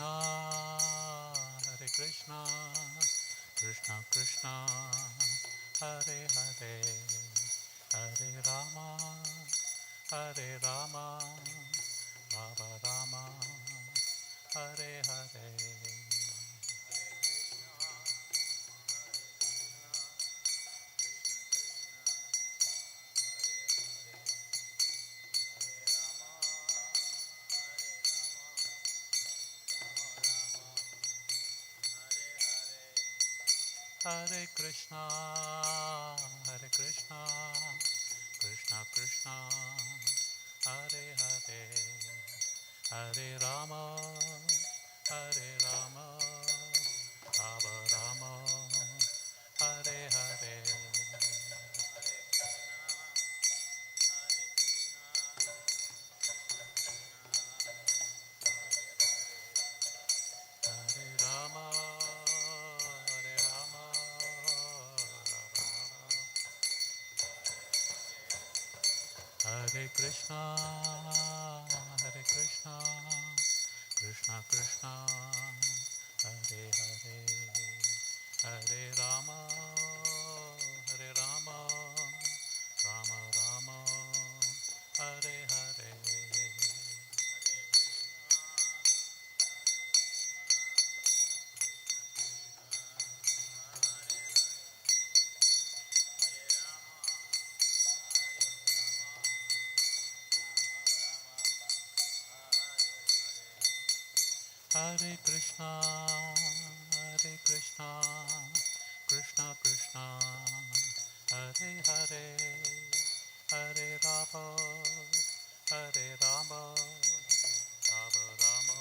Krishna, Hare Krishna, Krishna Krishna, Hare Hare, Hare Rama, Hare Rama, Rama Rama, Hare Hare. Hare Krishna, Hare Krishna, Krishna Krishna, Hare Hare, Hare Rama, Hare Rama, Rama Rama, Hare Hare. Hare Rama, Hare Rama, Rama Rama. Hare Krishna, Hare Krishna, Krishna Krishna, Hare Hare, Hare Rama, Hare Rama, Rama Rama, Hare Hare. Hare Krishna, Hare Krishna, Krishna Krishna, Hare Hare, Hare Rama, Hare Rama, Rama Rama,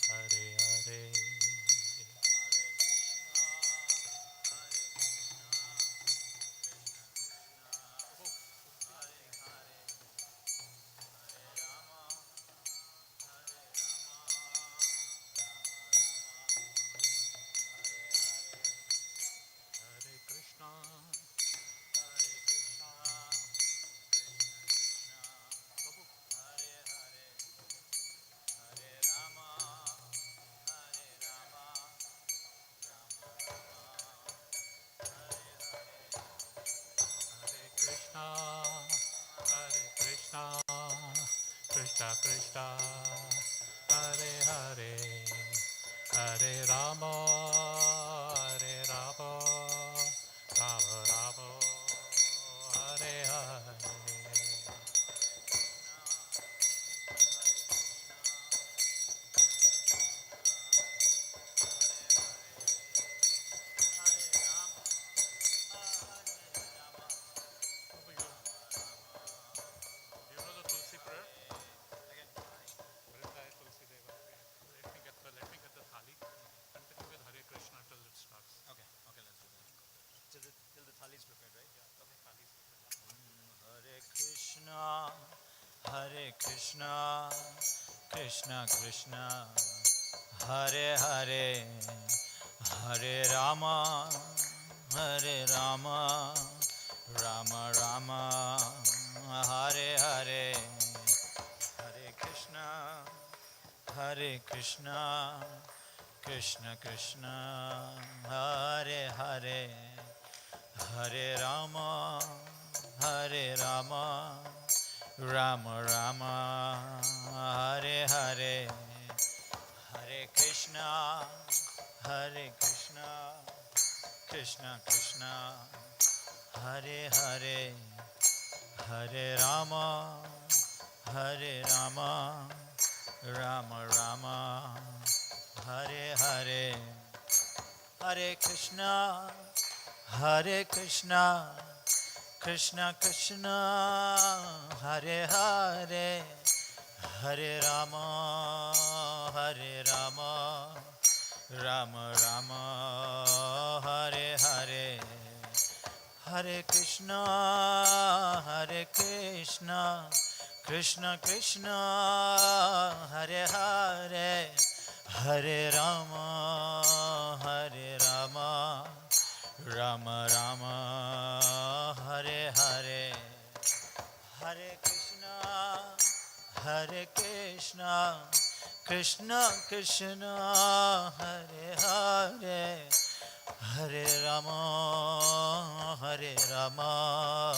Hare Hare. Hare Krishna, Hare Krishna, Prabhu. Hare Hare, Hare Rama, Hare Rama, Rama Rama, Hare Hare. Hare Krishna, Hare Krishna, Krishna Krishna, Hare Hare, Hare Rama, Hare Rama, Rama Rama, Hare Hare. Do you know the Tulsi prayer? Again. Vrindaya Tulsi Deva. Let me get the thali. Continue with Hare Krishna till it starts. Okay, okay, let's do that. Till the thali is prepared, right? Yeah, okay, thali. Hare Krishna, Hare Krishna, Krishna Krishna, Hare Hare, Hare Rama, Hare Rama, Rama Rama, Hare Hare, Hare Krishna, Hare Krishna, Krishna Krishna, Hare Hare, Hare Rama, Hare Rama, Rama Rama, Hare Hare, Hare Krishna, Hare Krishna, Krishna Krishna, Hare Hare, Hare Rama, Hare Rama, Rama Rama, Hare Hare, Hare Krishna, Hare Krishna, Krishna Krishna, Hare Hare, Hare Rama, Hare Rama, Rama Rama, Hare Hare, Hare Krishna, Hare Krishna, Krishna Krishna, Hare Hare, Hare Rama, Hare Rama, Rama Rama, Hare Hare, Hare Krishna, Hare Krishna, Krishna Krishna Hare Hare Hare Rama Hare Rama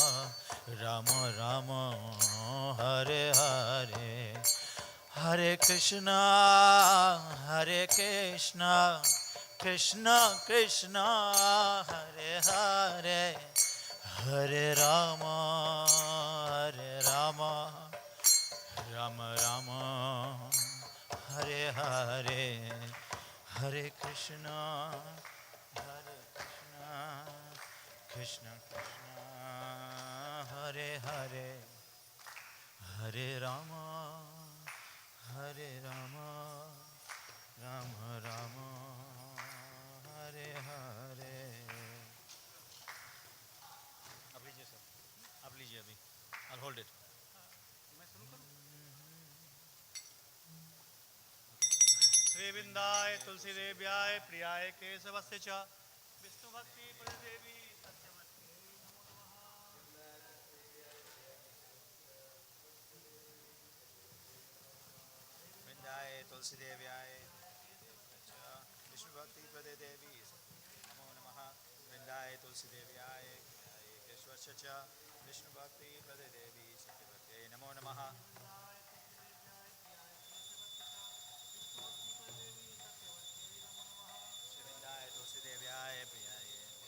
Rama Rama Hare Hare Hare Krishna Krishna Krishna Hare Hare Hare Rama Rama Rama Hare Hare Hare Krishna Krishna Krishna Hare Hare Hare Rama Rama Rama Hare Hare आप लीजिए sir, आप लीजिए अभी, I'll hold it. मैं शुरू करूँ? श्री विंदाय तुलसी देव्याय प्रियाय केशवस्य च विष्णु भक्ति देवी सत्यवती विंदाय तुलसी देव्याय विष्णु भक्ति प्रदे देवी नमो नमः विंदाय तुलसी देव्याय केशवस्य च विष्णु भक्ति प्रदे देवी सत्यवती नमो नमः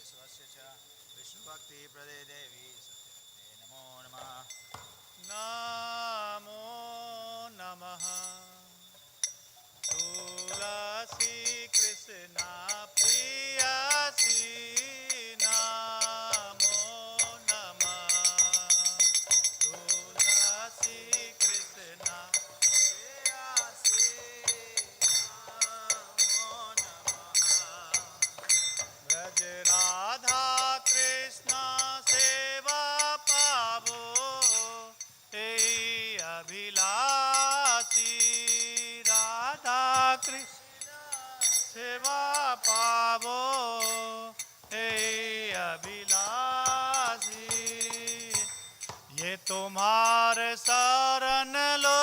विष्णु भक्ति प्रदे देवी नमो नमः नमो नमः तुलसी कृष्णा प्रियसी नमो नमः तुलसी कृष्णा प्रियसी नमो नमः ब्रज राधा कृष्ण सेवा पावो हे अभिलाषी राधा कृष्ण सेवा पावो हे अभिलाषी ये तुम्हारे शरण लो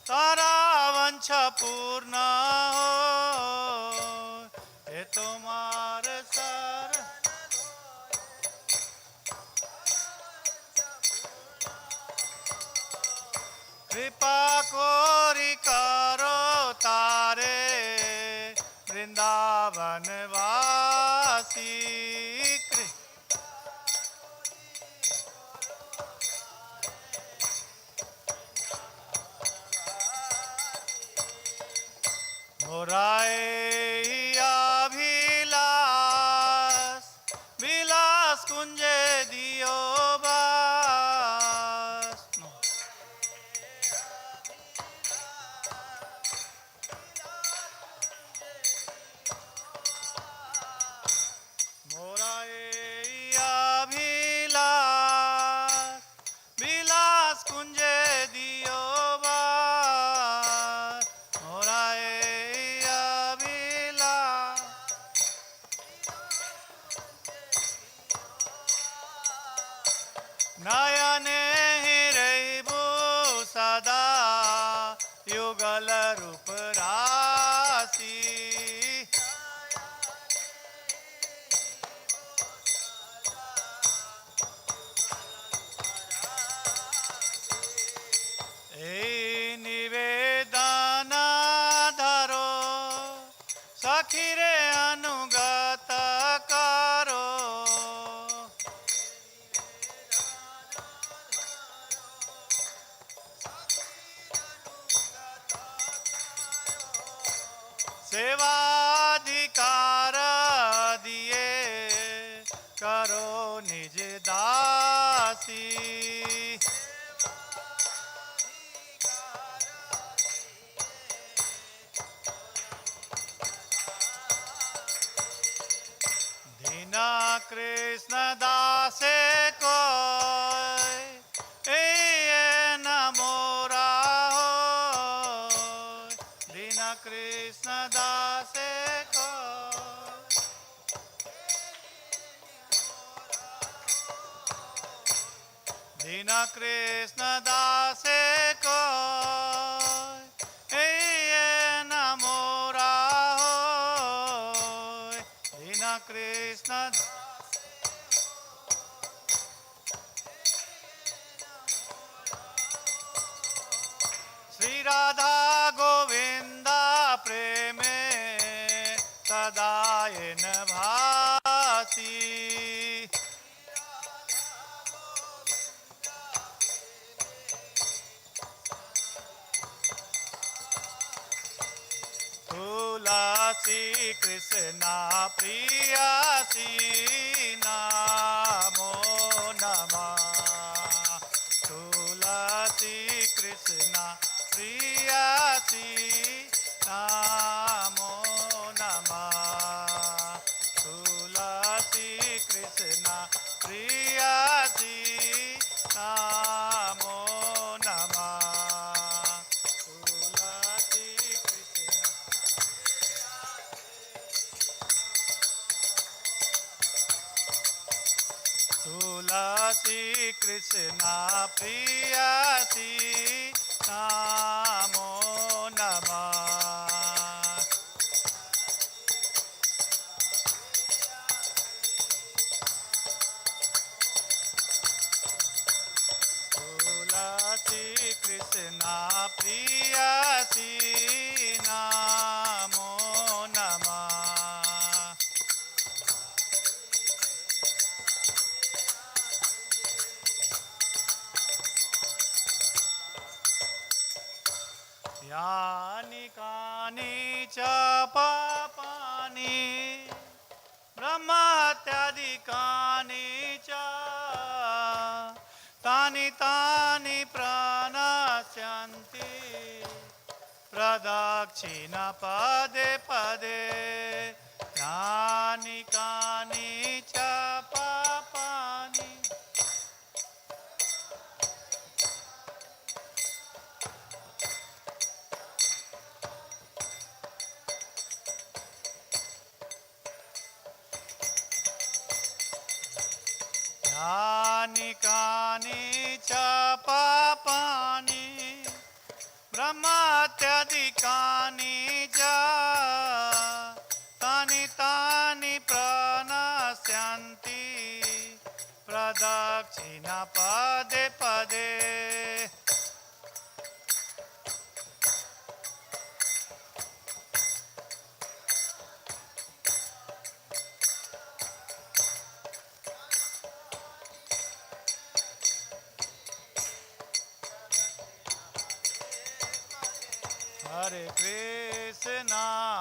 तारा वंश पूर्ण हो ये तुम्हारे शरण कृपा कोरी करो तारे वृंदावन वासी मोराए अभिलाष विलास कुंजे दियो बास मोराए अभिलाष विलास कुंजे दियो बास मोराए अभिलाष नयने हिरैबु सदा युगल रूप राशि ए निवेदन धरो सखीरे अनुगत करो सेवाधिकार दिए करो निज दासी दीना कृष्ण दासे को न मोरा हो दीना कृष्ण दासे को दीना कृष्ण दासे को कृष्ण श्री राधा गोविंद प्रेमे सदायन भासी तुलसी कृष्णा प्रियासी नमो नमः तुलसी कृष्णा प्रियासी नमो नमः तुलसी कृष्णा प्रियासी नमो नमः तुलसी कृष्णा तुलसी कृष्णा प्रियासी नमो नमः तुलसी कृष्णा प्रियासी नमो नमः यानि कानि च पापानि ब्रह्मत्यादिकानि च तानि तानि प्रणश्यन्ति प्रदक्षिण पदे पदे यानि कानि च पापानि यानि कानि च पापानि ब्रह्मत्यादिकानि च तानि तानि प्रणश्यन्ति प्रदक्षिण पदे पदे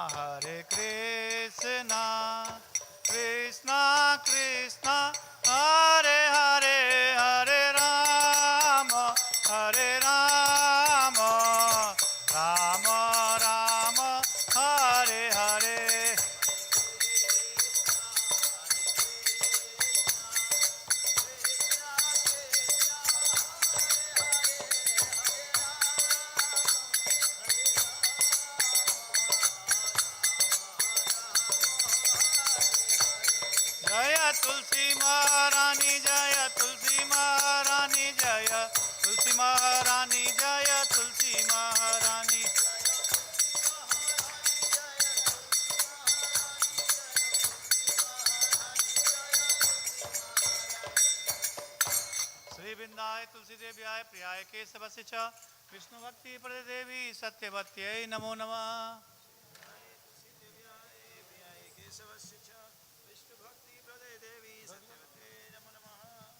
Hare Krishna, Krishna Krishna, Hare Hare, Hare Rama, Hare Rama, Rama Rama, Hare Hare. जय तुलसी महारानी जय तुलसी महारानी जय तुलसी महारानी जय तुलसी महारानी श्री वृंदाय तुलसी देव्याय प्रियाय केशवस्य च विष्णु भक्ति प्रदे देवी सत्यवत्यै नमो नमः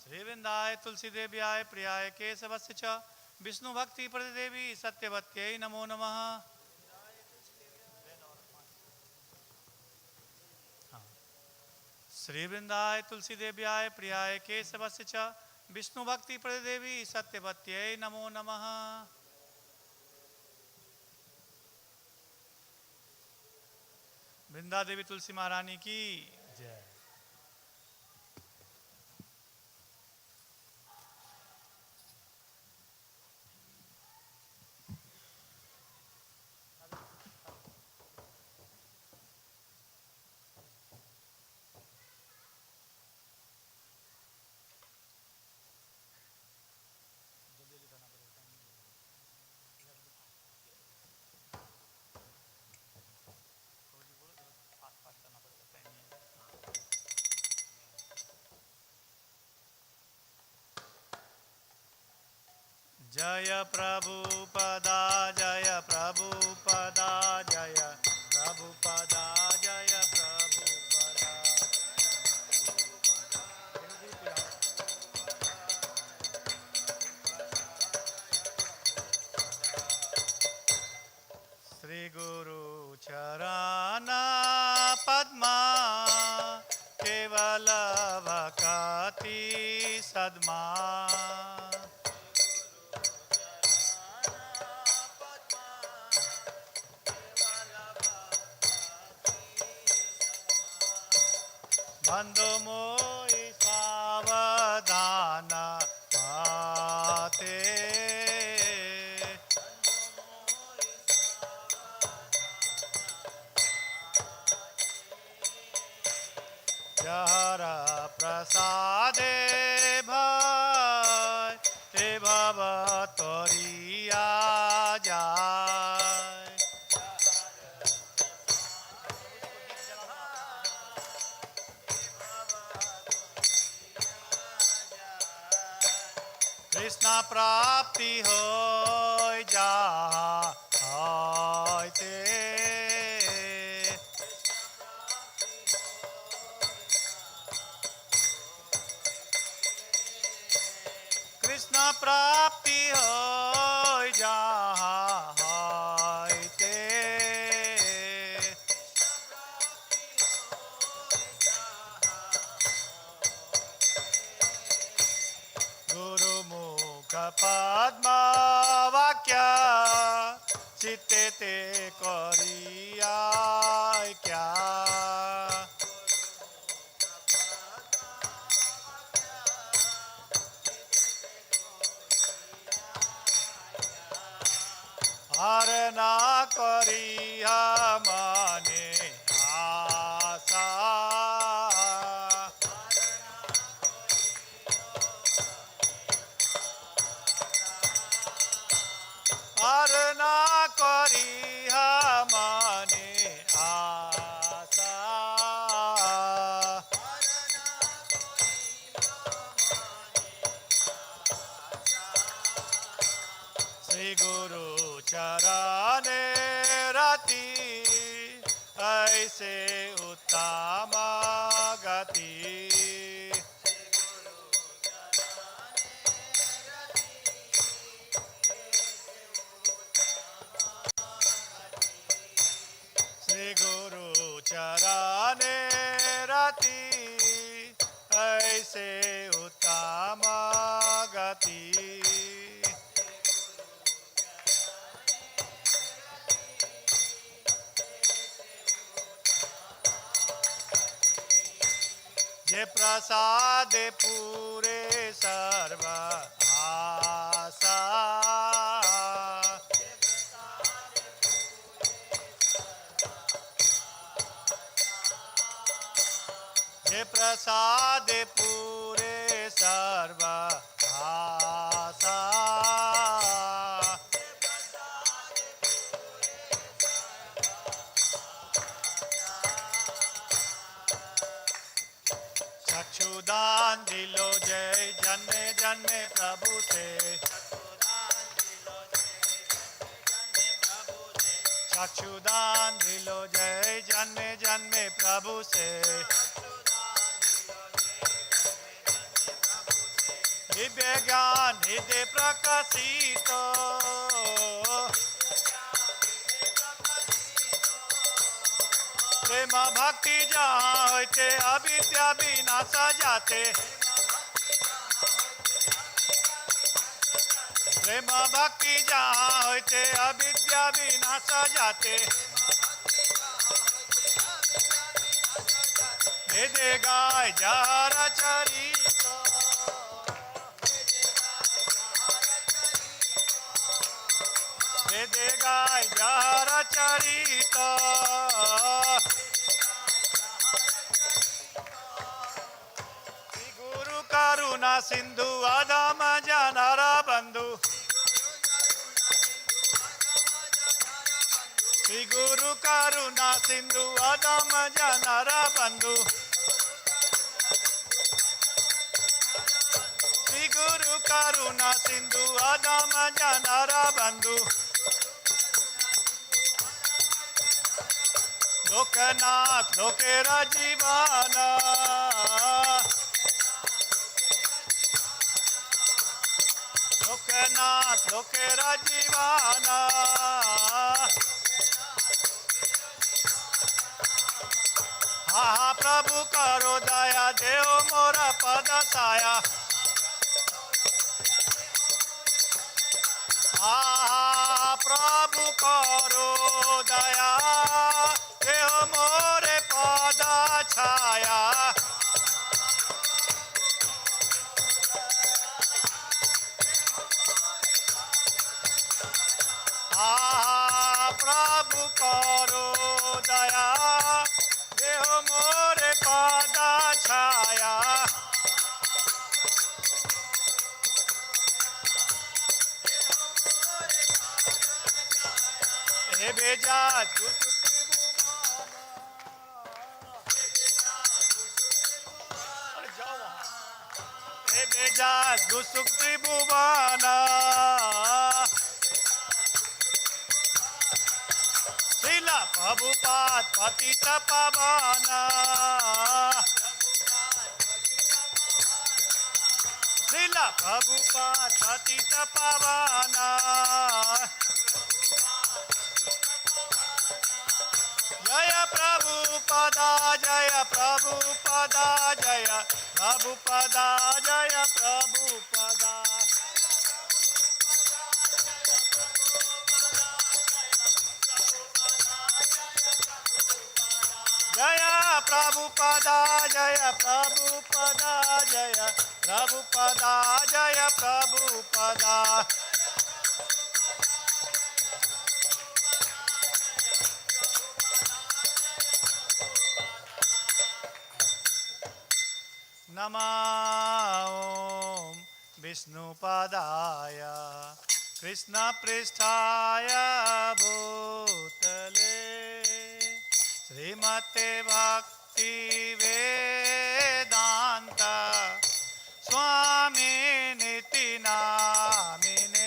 श्री वृंदाय तुलसी देव्याय प्रियाय केशवस्य च विष्णु भक्ति प्रदे देवी सत्यवत्यै नमो नमः श्री वृंदाय तुलसी देव्याय प्रियाय केशवस्य च विष्णु भक्ति प्रदे देवी सत्यवत्यै नमो नमः वृंदा देवी तुलसी महारानी की जय। जय प्रभुपदा जय प्रभुपदा जय प्रभुपदा जय प्रभुपदा। श्री गुरु चरण पद्मा केवल भक्ति सद्मा। बंधु मोहि सावधान पाते जहर प्रसादे भय हे भव तोरिया जाय। कृष्ण प्राप्ति होय जहाँ होयते कृष्ण प्राप्ति होय जहाँ होयते। गुरुमुख पद्म वाक्य चित्ते ते करिया क्या। हर ना करिया माने आशा हर ना करिया माने आशा। श्री गुरु चरणे रति ऐसे उत्तम गति। श्री गुरु चरणे रति ऐसे उत्तम गति। जे प्रसाद पूरे सर्व आशा जे प्रसाद पूरे सर्व आशा। चक्षुदान दिलो जय जन्मे जन्मे प्रभु से। चक्षुदान दिलो जय जन्मे जन्मे प्रभु से। दिव्य ज्ञान हृदय प्रकाशित प्रेम भक्ति जहाँ होते अविद्या विनाश जाते। प्रेम भक्ति जहाँ होते अविद्या विनाश जाते। दे गाय जार चरित दे गाय जार चरित। गुरु करुणा सिंधु आदम जनर बंधु। श्री गुरु करुणा सिंधु आदम जनर बंधु। श्री गुरु करुणा सिंधु अधम जनर बंधु लोकनाथ लोकेरा जीवाना लोकनाथ लोकेरा जीवाना हा प्रभु करो दया देव मोरा पद साया हा प्रभु करो दया देव मोरे पद छाया प्रभु करो दया देह मोरे पद छाया हे बेजा हे बेजा दुसुख त्रिभुवना श्रीला प्रभुपाद पतित पावना श्रीला प्रभुपाद पतित पावना जय प्रभुपदा जय प्रभुपदा जय प्रभुपदा जय प्रभुपदा जय प्रभुपदा जय प्रभुपदा जय प्रभुपदा जय प्रभुपदा नमः ओम विष्णुपदाय कृष्णपृष्ठाय भूतले श्रीमते भक्ति वेदांत स्वामी निति नामिने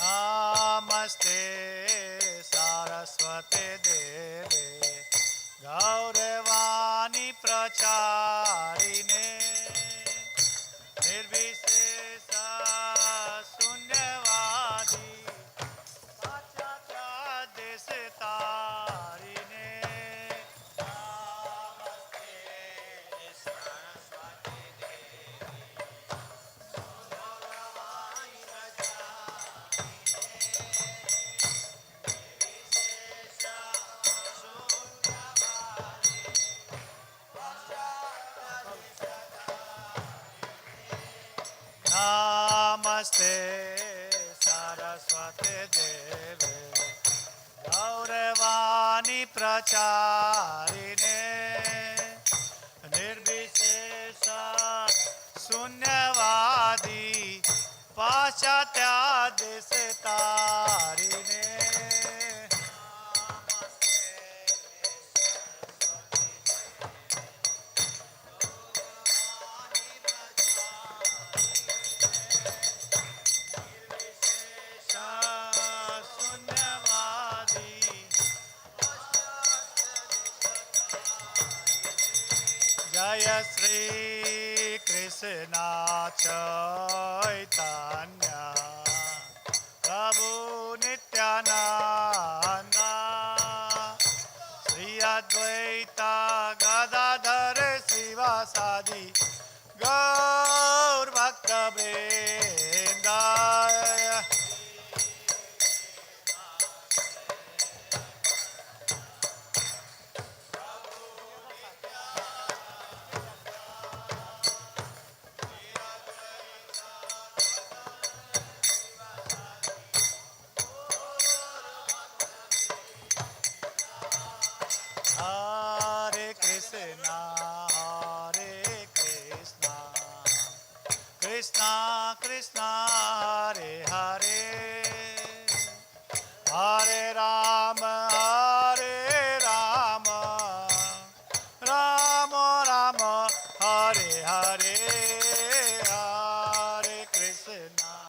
नमस्ते सारस्वते देवे गौरवाणी प्रचारिणे निर्विशेष शून्यवादी देशतारिणे नमस्ते सरस्वती देवे गौरवाणी प्रचारिणे निर्विशेष शून्यवादी पाश्चात्य देशतारिणे जय श्री कृष्ण चैतन्य प्रभु नित्यानंद श्री अद्वैत गदाधर शिवासादि गौर भक्त वृंद Hare Rama, Rama Rama, Hare Hare, Hare Krishna.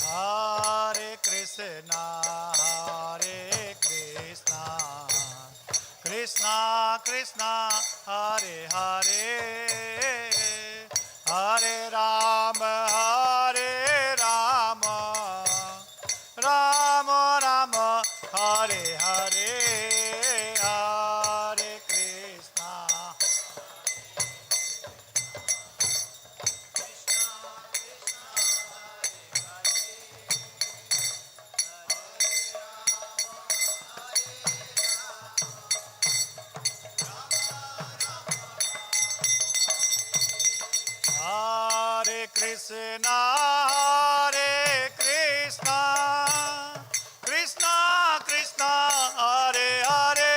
Hare Krishna, Hare Krishna, Krishna Krishna, Hare Hare, Hare Rama, Rama Rama, Hare Hare, Hare Krishna. Hare Krishna, Hare Krishna, Krishna Krishna, Hare Hare,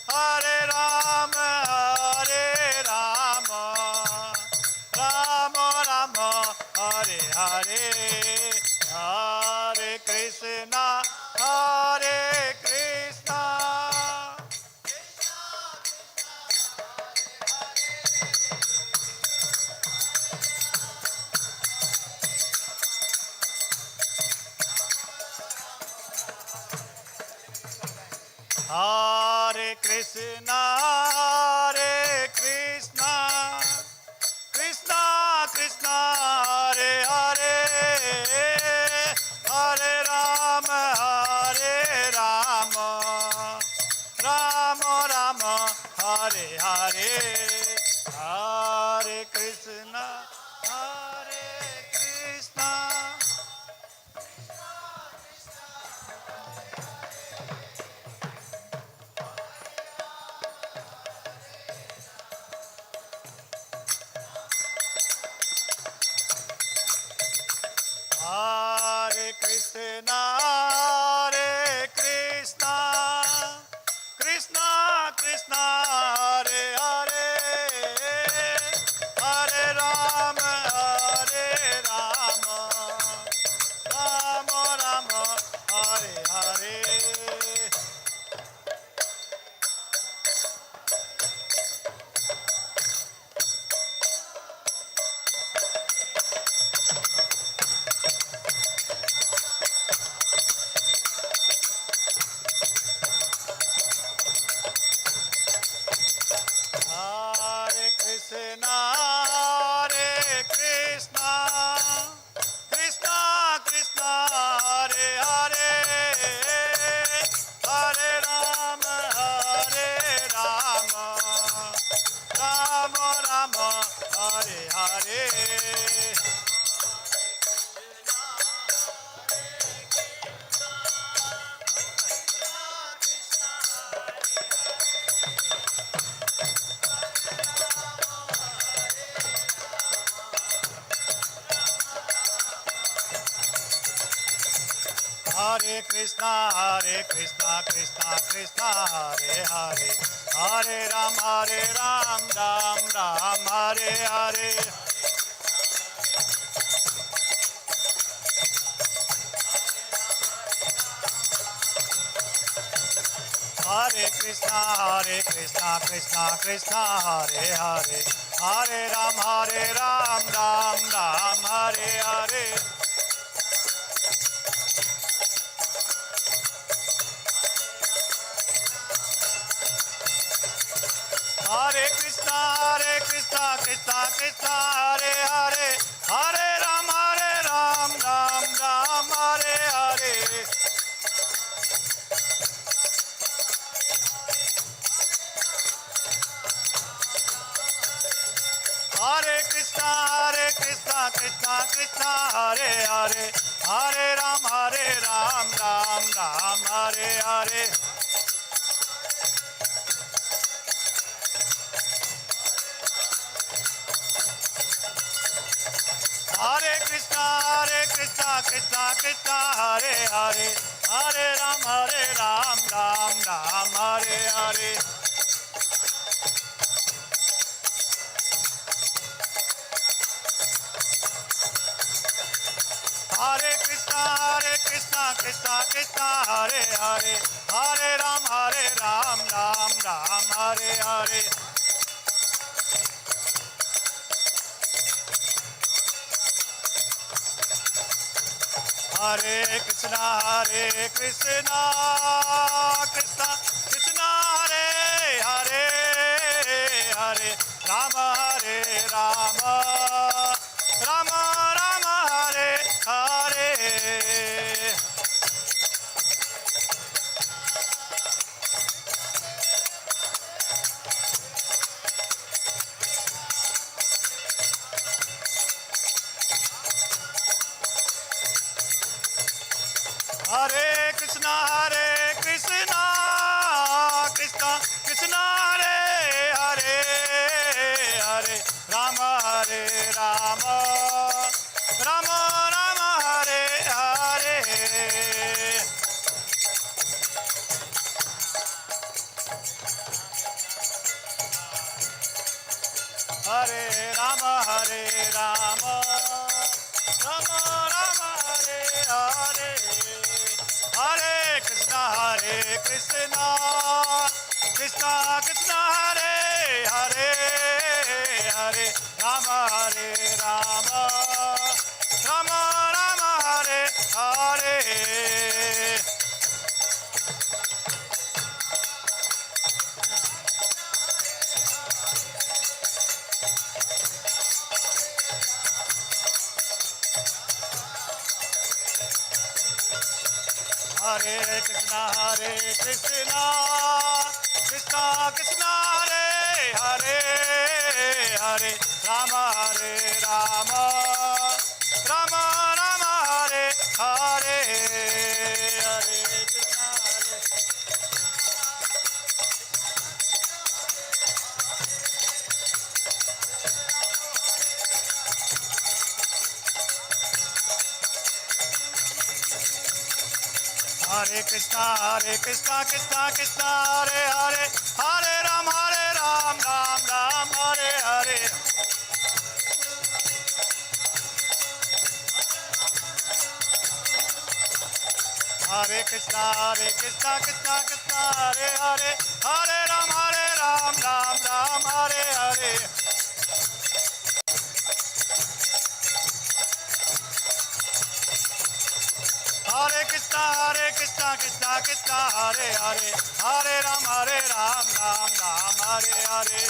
Hare Rama, Rama Rama, Hare Hare, Hare Krishna, Hare Krishna. Hare Krishna, Hare Krishna, Krishna Krishna, Hare Hare, Hare Rama, Rama Rama, Hare Hare, Hare Krishna, Hare Krishna. Hare Krishna, Hare Krishna, Krishna Krishna, Hare Hare, Hare Rama, Rama Rama, Hare Hare. Hare Krishna, Hare Krishna, Krishna Krishna, Hare Hare, Hare Rama, Rama Rama, Hare Hare. Hare Krishna, Krishna Krishna, Hare Hare, Hare Ram, Ram Ram, Hare Hare. Hare Krishna, Krishna Krishna, Hare Hare, Hare Ram, Ram Ram, Hare Hare. Hare Krishna, Krishna Krishna, Hare Hare, Hare Ram, Ram Ram, Hare Hare. Hare Krishna, Krishna Krishna, Hare Hare, Hare Ram, Ram Ram, Hare Hare. Hare Krishna, Krishna Krishna Hare Hare Hare Ram Ram Ram Hare Hare Hare Krishna Krishna Krishna Hare Hare Hare Ram Ram Ram Hare Hare Hare Krishna Krishna Krishna Hare Hare Hare Rama Rama Rama Rama Hare Hare Hare Krishna Krishna Krishna Hare Hare Hare Rama Rama Rama Rama Hare Hare Hare Rama Rama Rama Rama Hare Hare Hare Krishna Krishna Krishna Hare Hare Hare Rama Rama Rama Rama Hare Hare Hare Krishna Krishna Krishna Hare Hare Hare Rama Rama Rama Rama Hare Hare Hare Krishna Hare Krishna Krishna Hare Hare Hare Ram Ram Ram Hare Hare Hare Krishna Krishna Hare Hare Hare Ram Ram Hare Hare Hare Krishna Hare Hare Hare Ram Ram Hare Hare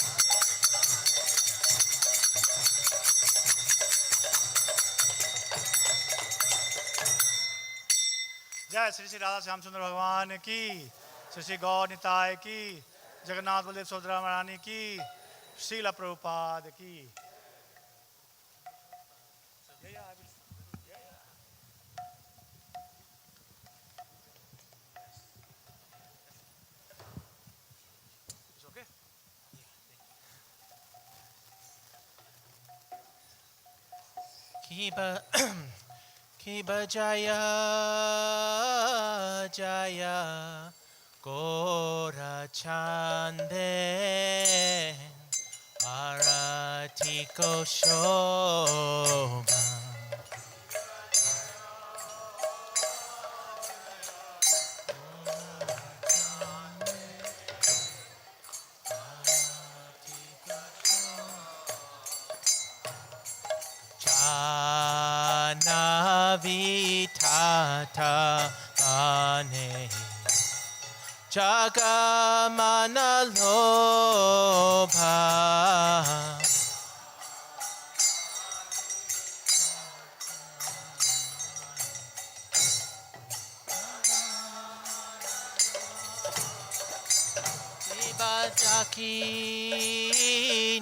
जय श्री श्री राधा श्याम सुंदर भगवान की श्री श्री गौर निताय की जगन्नाथ बलदेव सुभद्रा महारानी की श्रील प्रभुपाद की Kiba Jaya Jaya Gora Chande Arati Koshoba Vitata Ane Jagamana Lobha Ibadaki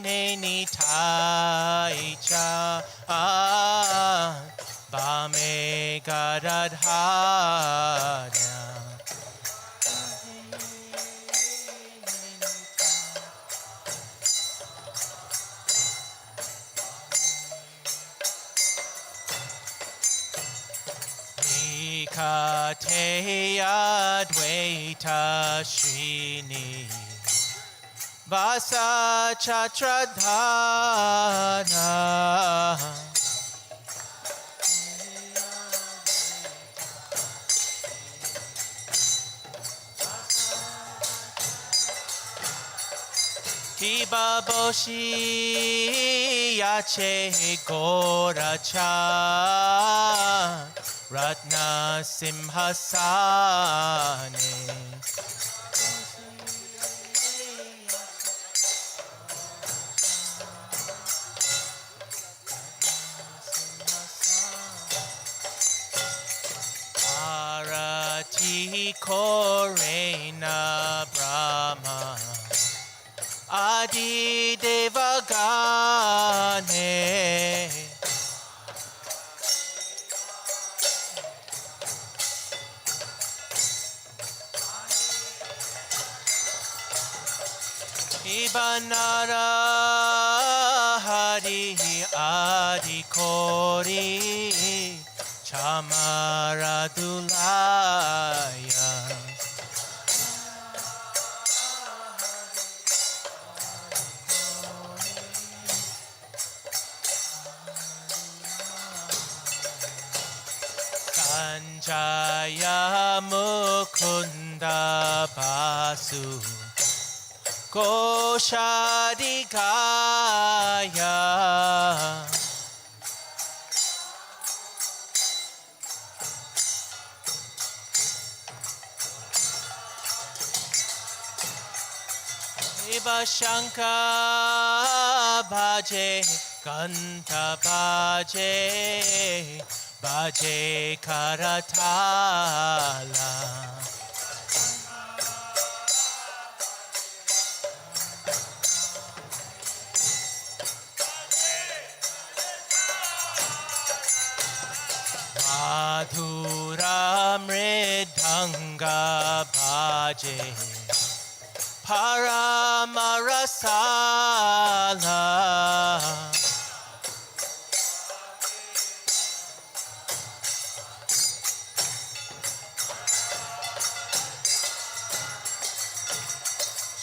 Neni Taicha Bame Garadhara Vikate Advaita Srini Vasa Chatradhana Kibaboshi Yache Goracha Ratna Simhasane Arati Korena Brahma Adi Devagane Ibanara Hari Adi Kori Chamaradulaya Sanjaya Mukunda Basu Koshadikaya Ivashanka Bhaje Kanta Bhaje Bhaje Karatala Madhura Mridanga Bhaje Paramarasala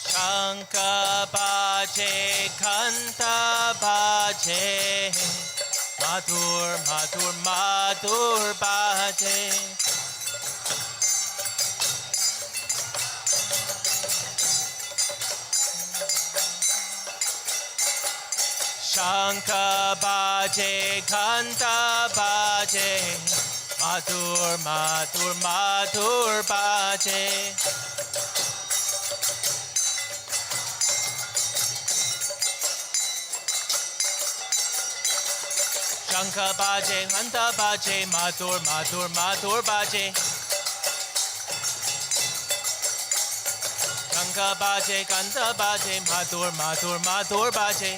Shanka Bhaje Kanta Bhaje Madhur Madhur Madhur Bhaje Shanka Bhaje Kanta Bhaje Madhur Madhur Madhur Bhaje Shanka Bhaje Kanta Bhaje Madhur Madhur Madhur Bhaje Shanka Bhaje Kanta Bhaje Madhur Madhur Madhur Bhaje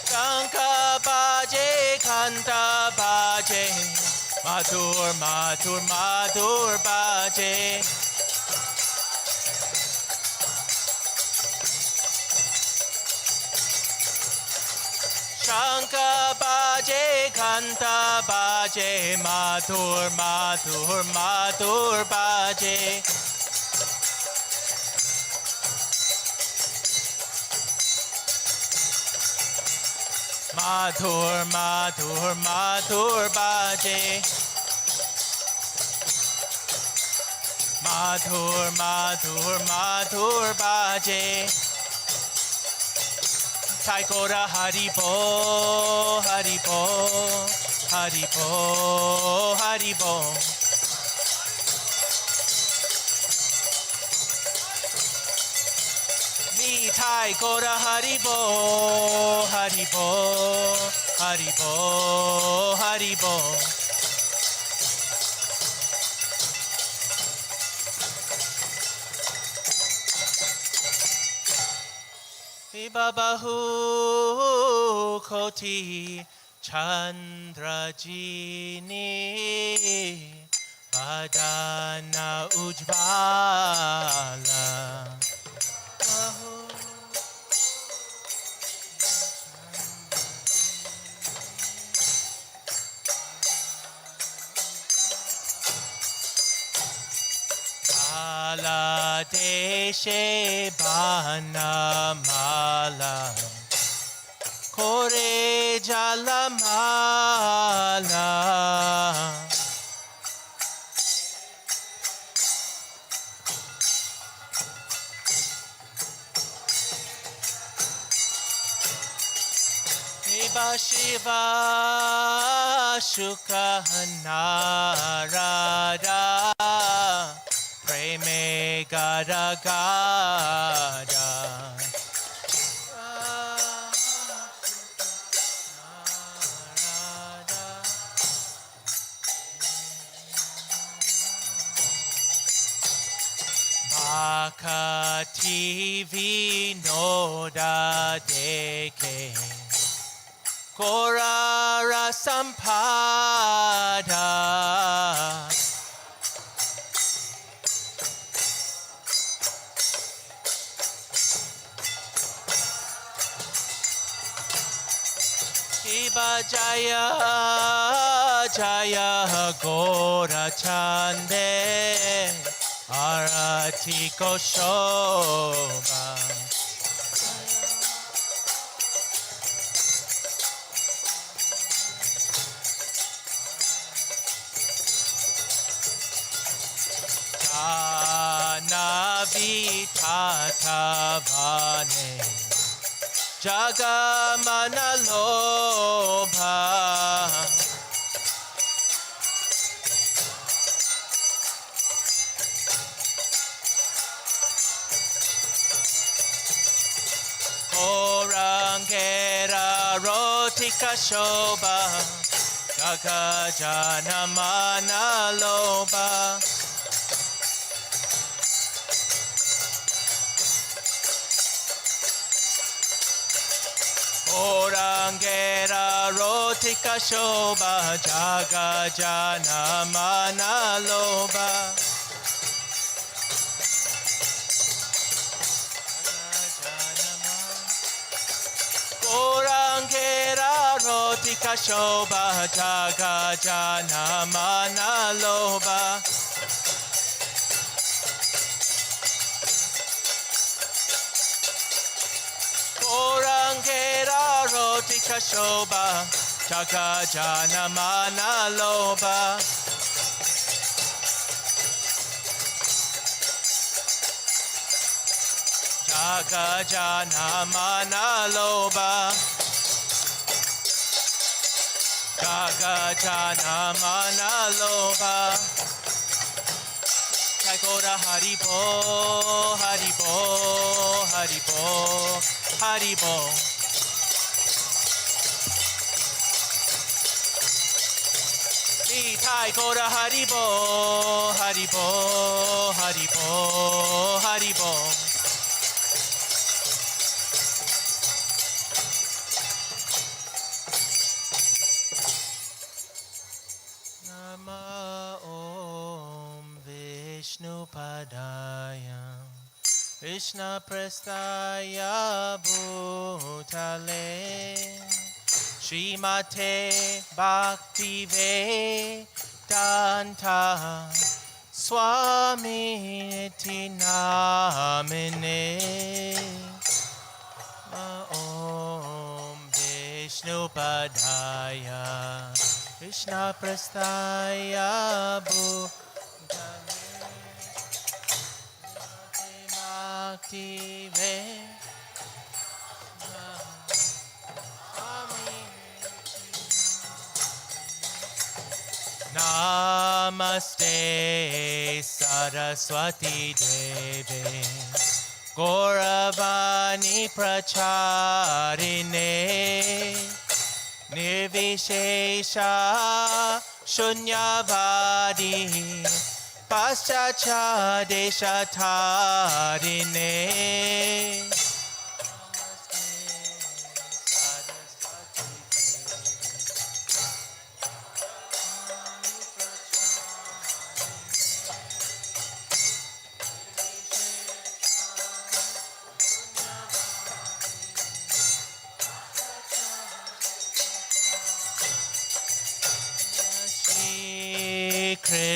Shanka Bhaje Kanta Bhaje Madhur Madhur Madhur Bhaje Shanka Bhaje Kanta Bhaje Madhur Madhur Madhur Bhaje Madhur Madhur Madhur Bhaje Madhur Madhur Madhur Bhaje Taikora Haribo Haribo Haribo Haribo Nitai Kora Haribo Haribo Haribo Haribo Vibabahu Koti Chandrajini Badana Ujvala Bangladesh Banamala Kore Jalamala Shiva Shiva Shuka Narada Preme Gada Gada Baka TV Noda Deke Korara Sampada Shiva Jaya Jaya Gora Chande Arati Koshoba Navitatavane Jagamana Lobha Orangera Rotika Shobha Jagajanamana Lobha Orangera Rotika Shobha Jagajanamana Lobha Orangera Rotika Shobha Jagajanamana Lobha Orangera Rotika Shobha Jagajanamana Lobha Jagajanamana Lobha Jagajanamana Lobha Jagora Haribo Haribo Haribo Haribo Nitai Gora Haribo Haribo Haribo Haribo Nama Om Vishnupadaya Krishna Prastaya Bhutale Srimate Bhakti Vedanta Swami Iti Namine Om Vishnupadaya Krishna Prastaya Bhutale Bhakti Namaste Saraswati Deve Gauravani Pracharine Nirvishesha Shunyavadi Paschacha Deshatarine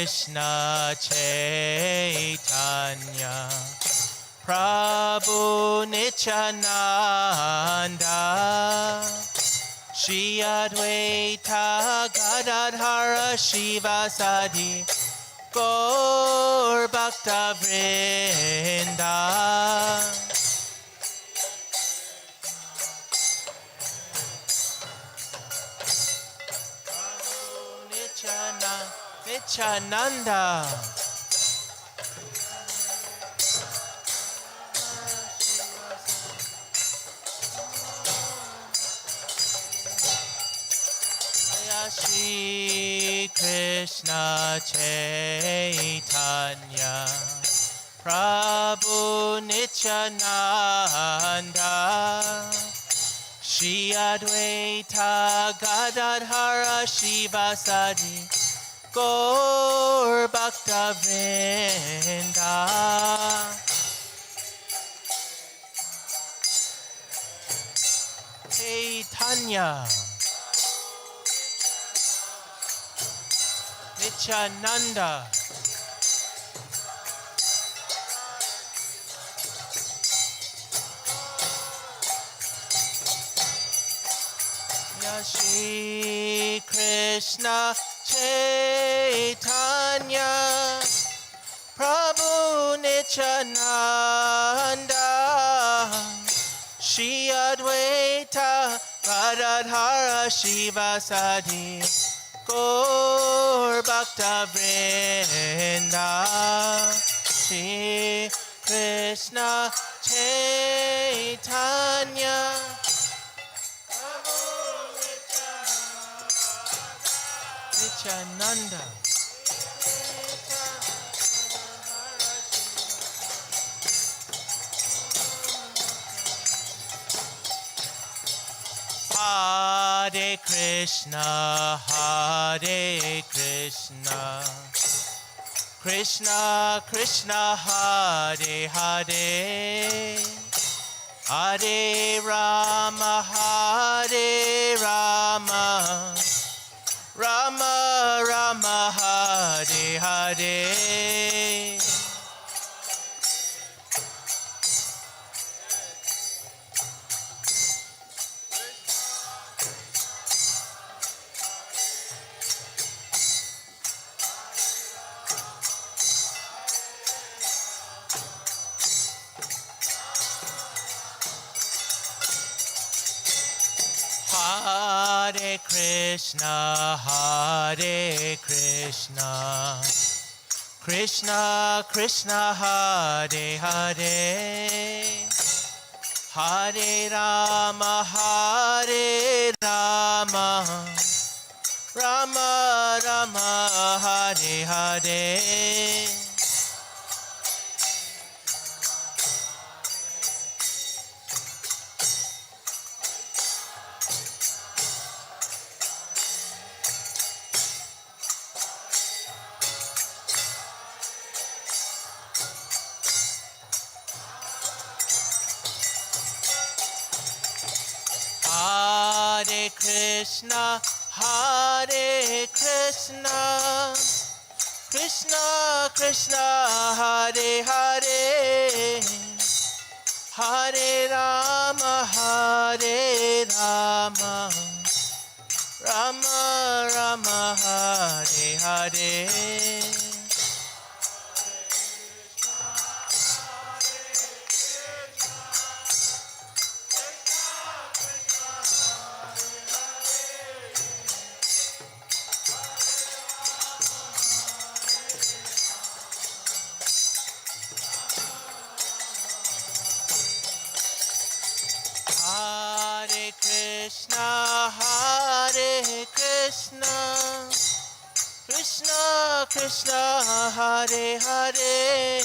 Krishna Chaitanya Prabhu Nityananda Shri Advaita Gadadhara Shivasadi Gaur Bhakta Vrinda Nityananda Shri Krishna Chaitanya Prabhu Nityananda Shri Advaita Gadadhara Shivasadi Gaur Bhakta Vrinda Chaitanya Nityananda Shri Krishna Chaitanya Prabhu Nityananda Shri Advaita Gadadhara Shivasadi Gaur Bhakta Vrinda Shri Krishna Chaitanya Nityananda Hare Krishna Krishna Krishna Hare Hare Hare Rama Rama Rama Hare Hare Hare Krishna Krishna Krishna Hare Hare Hare Rama Rama Rama Hare Hare Hare Krishna Krishna Krishna Hare Hare Hare Rama Rama Rama Hare Hare Hare Krishna Krishna Krishna Hare Hare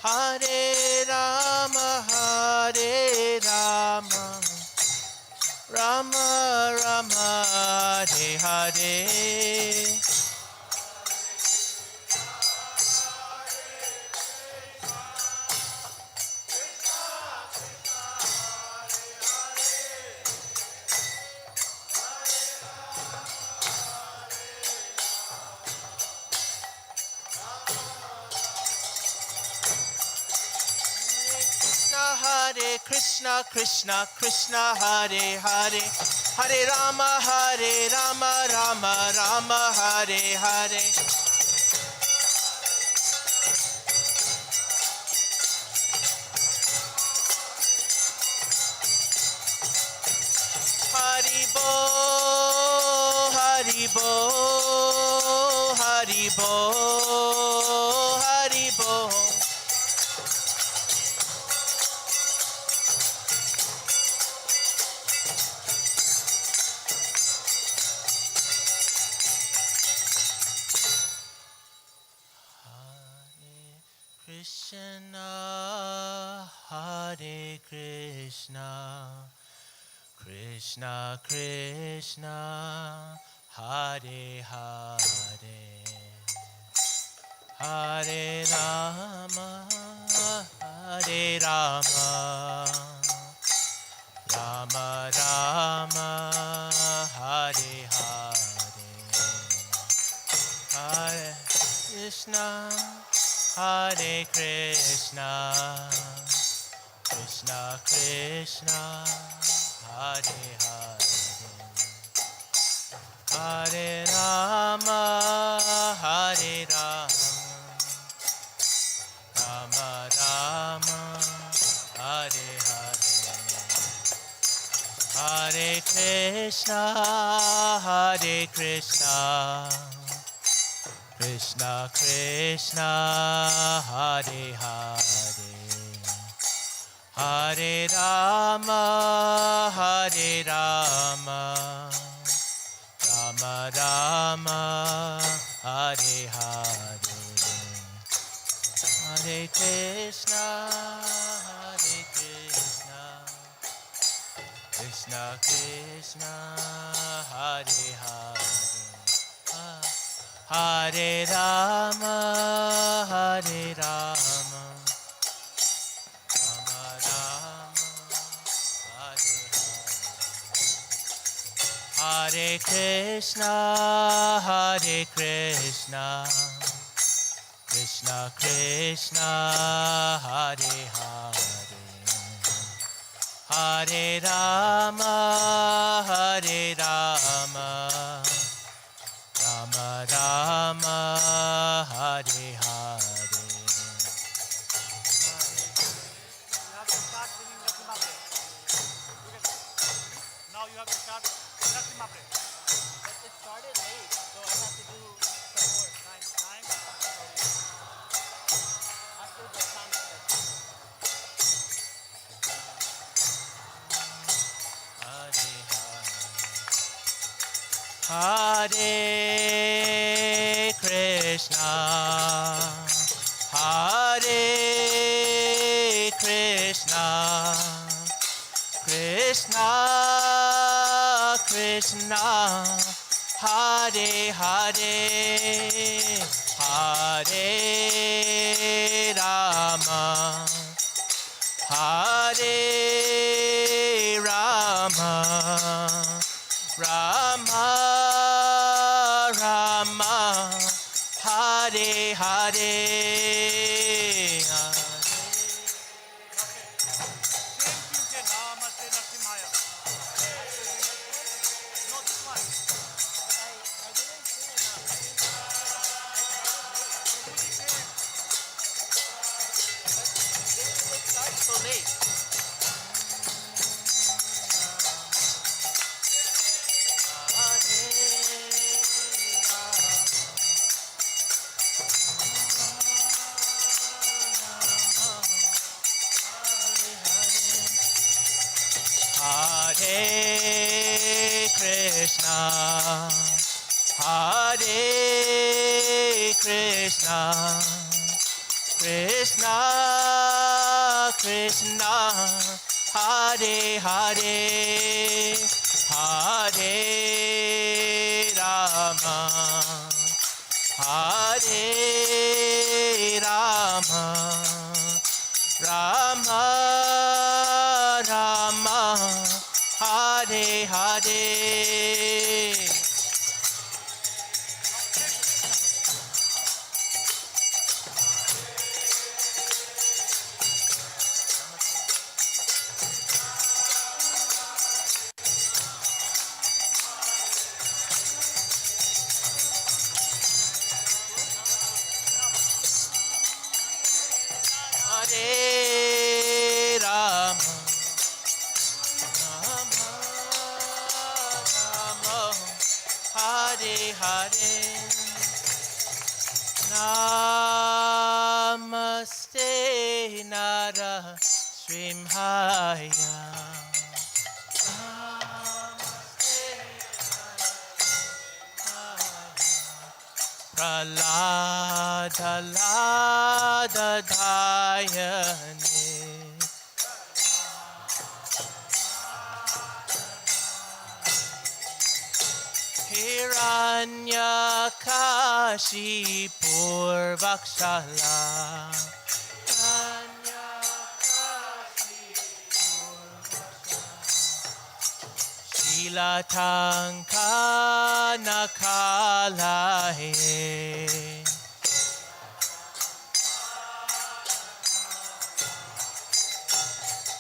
Hare Rama Rama Rama Hare Hare Hare Krishna, Krishna Krishna, Hare Hare, Hare Rama, Rama Rama, Hare Hare. Haribo, Haribo, Haribo, Haribo. Hare Krishna, Krishna Krishna, Hare Hare, Hare Rama, Hare Rama, Rama Rama, Hare Hare, Hare Krishna, Hare Krishna, Krishna Krishna, Hare Hare, Hare Rama, Hare Rama, Rama Rama, Hare Hare, Hare Krishna, Hare Krishna, Krishna Krishna, Hare Hare, Hare Rama, Hare Rama, Rama Rama, Hare Hare, Hare Krishna, Hare Krishna, Krishna Krishna, Hare Hare, Hare Rama, Hare Rama, Rama Rama, Hare Hare, Hare Krishna, Hare Krishna, Krishna Krishna, Hare Hare, Hare Rama, Hare Rama, Rama Rama, Hare Hare. Now you have to start Lakshma Play. But it started late, so I have to do some more time after the time. Hare Krishna, Hare Krishna, Krishna Krishna, Hare Hare, Hare Rama, Hare Rama, Rama Rama, Hare Hare, Same Tuesday, Namaste Lakshmaya. No, this one. I didn't sing enough. It started so late. Hare Krishna, Hare Krishna, Krishna Krishna, Hare Hare, Hare Rama, Hare Rama, Rama Rama, Hare Hare. Hare Hare. Namaste Nara Srimhaya. Pralada Lada Dayane. Hiranyakashipur Vakshala. Shilatanka Nakalaye.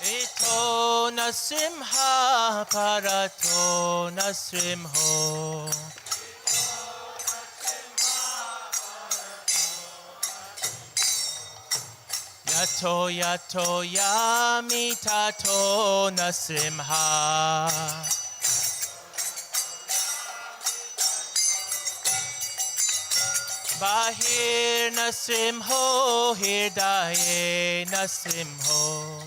Ito Nasimha Parato Nasimho. Yato Yato Yamitato Nasimha. Bahir Nasimho, Hirdaye Nasimho.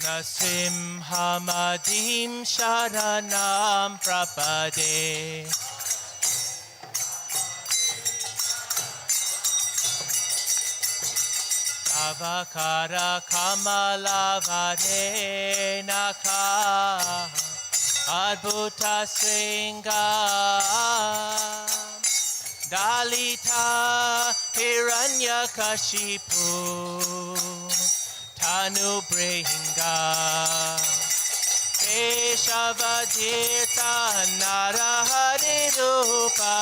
Nasimhamadim Sharanam Prapade. Avakara Kamalavade Naka. Adbhuta Sringa Dalita Hiranyakashipu Tanu Bringa Keshavadita Narahari Rupa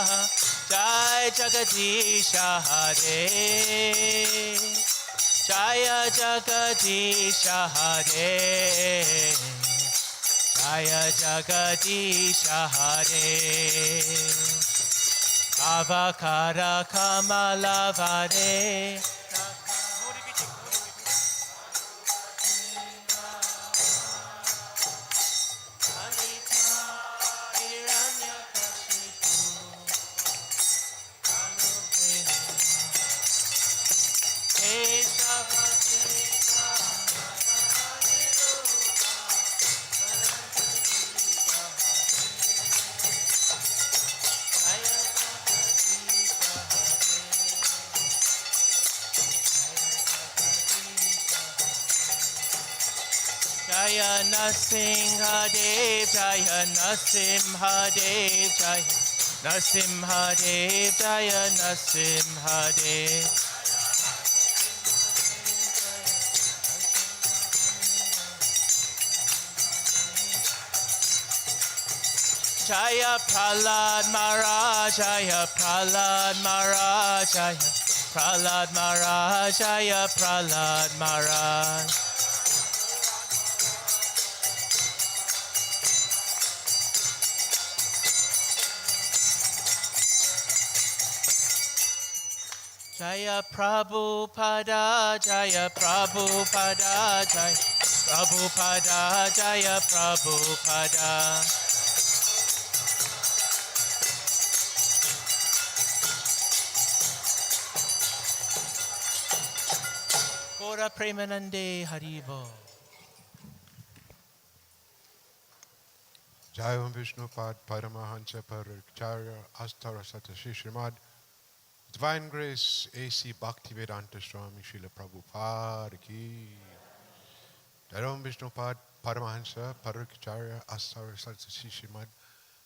Jai Jagadisha Hare Jaya Jagadisha Hare Jaya Jagadisha Hare. Avakara Kamalavare. Jaya Nasimhadev, Jaya Nasimhadev, Jaya Nasimhadev, Jaya Nasimhadev. Jaya Prahlad Maharaj, Jaya Prahlad Maharaj, Jaya Prahlad Maharaj, Jaya Prahlad Maharaj. Jaya Prabhupada, Jaya Prabhupada, Jaya Prabhupada, Jaya Prabhupada. Gora Premanande Haribo. Jai Om Vishnupad Paramahansa Paracharya Astara Satashi Srimad Divine Grace A.C. Bhaktivedanta Swami Srila Prabhupada Ki. Jai Om Vishnupad Paramahansa Paracharya Astara Satashi Srimad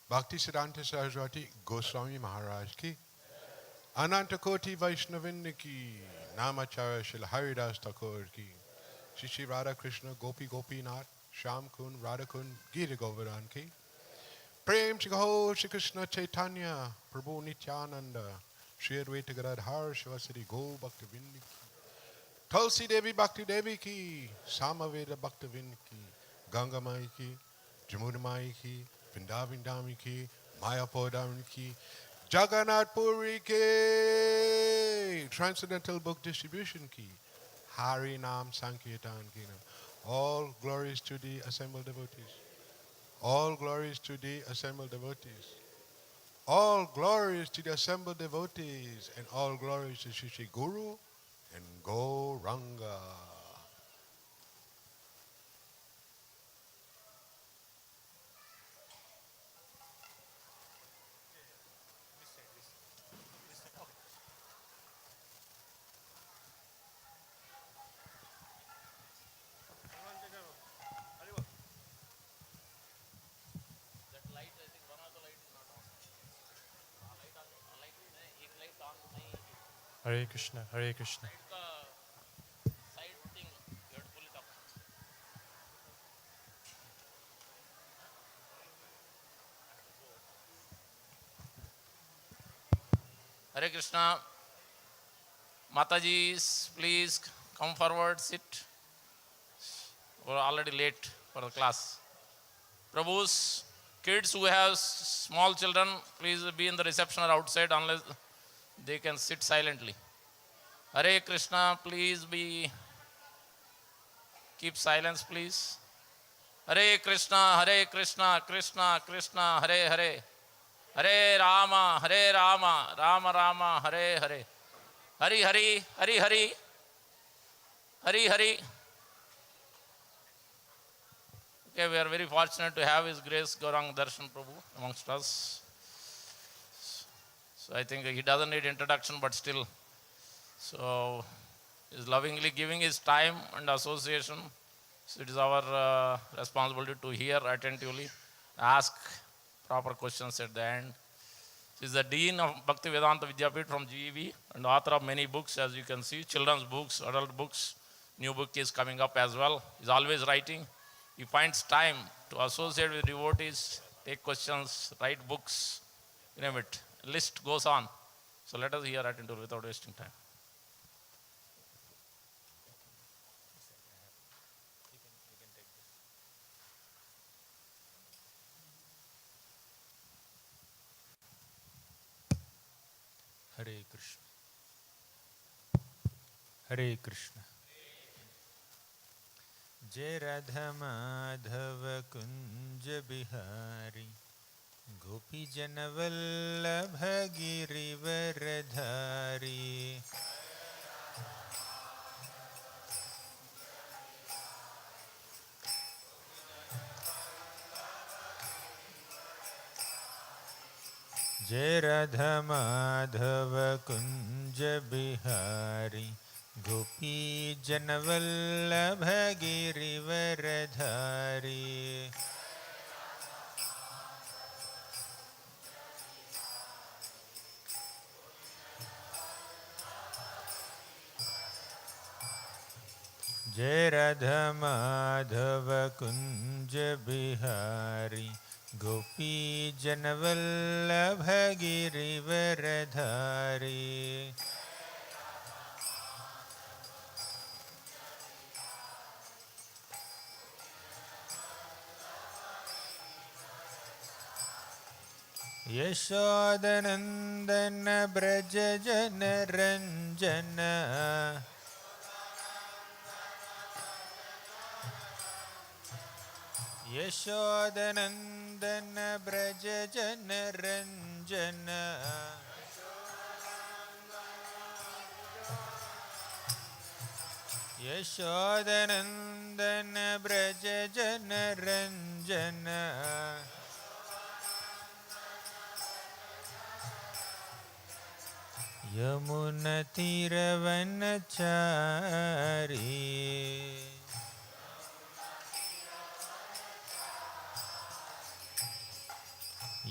Bhakti Siddhanta Saraswati Goswami Maharaj Ki. Ananta Koti Vaishnavin Ki. Namacharya Srila Haridas Thakur Ki. Shri Shri Radha Krishna Gopi Gopinath Sham Kun Radha Kun Gita Govardhan Ki. Prem Shri Gaho Shri Krishna Chaitanya Prabhu Nityananda Shri Advaita Gadadhar Shivasari Go Bhakti Vindi Ki. Tulsi Devi Bhakti Devi Ki. Samaveda Bhakti Vindi Ki. Ganga Mai Ki. Jamuna Mai Ki. Vindavindami Ki. Mayapodam Ki. Jagannath Puri Ki. Transcendental Book Distribution Ki. Hari Nam Sankirtan Ki. All glories to the assembled devotees. All glories to the assembled devotees. All glories to the assembled devotees. And all glories to Shri Shri Guru and Gauranga. Hare Krishna, Hare Krishna. Hare Krishna. Mataji, please come forward, sit. We're already late for the class. Prabhus, kids who have small children, please be in the reception or outside unless they can sit silently. Hare Krishna, please keep silence, please. Hare Krishna, Krishna Krishna, Hare Hare. Hare Rama, Rama Rama, Hare Hare. Hari Hari, Hari Hari, Hari Hari. Okay, we are very fortunate to have His Grace Gaurang Darshan Prabhu amongst us. So I think he doesn't need introduction, but still. So he is lovingly giving his time and association. So it is our responsibility to hear attentively, ask proper questions at the end. He is the Dean of Bhaktivedanta Vidyapith from GEV and author of many books, as you can see, children's books, adult books. New book is coming up as well. He is always writing. He finds time to associate with devotees, take questions, write books, you name it. List goes on. So let us hear attentively without wasting time. Hare Krishna. Hare Krishna. Jai Radha Madhava Kunja Bihari Gopi Jana Vallabha Girivaradhari Jai Radha Madhava Kunja Bihari Gopi Jana Vallabha Girivaradhari Jai Radha Madhava Kunja Bihari Gopi Jana Vallabha Girivaradhari Yashodanandana Braja Jana Ranjana Yashodanandana Braja Jana Ranjana Yashodanandana Braja Jana Ranjana Yamuna Tiravanachari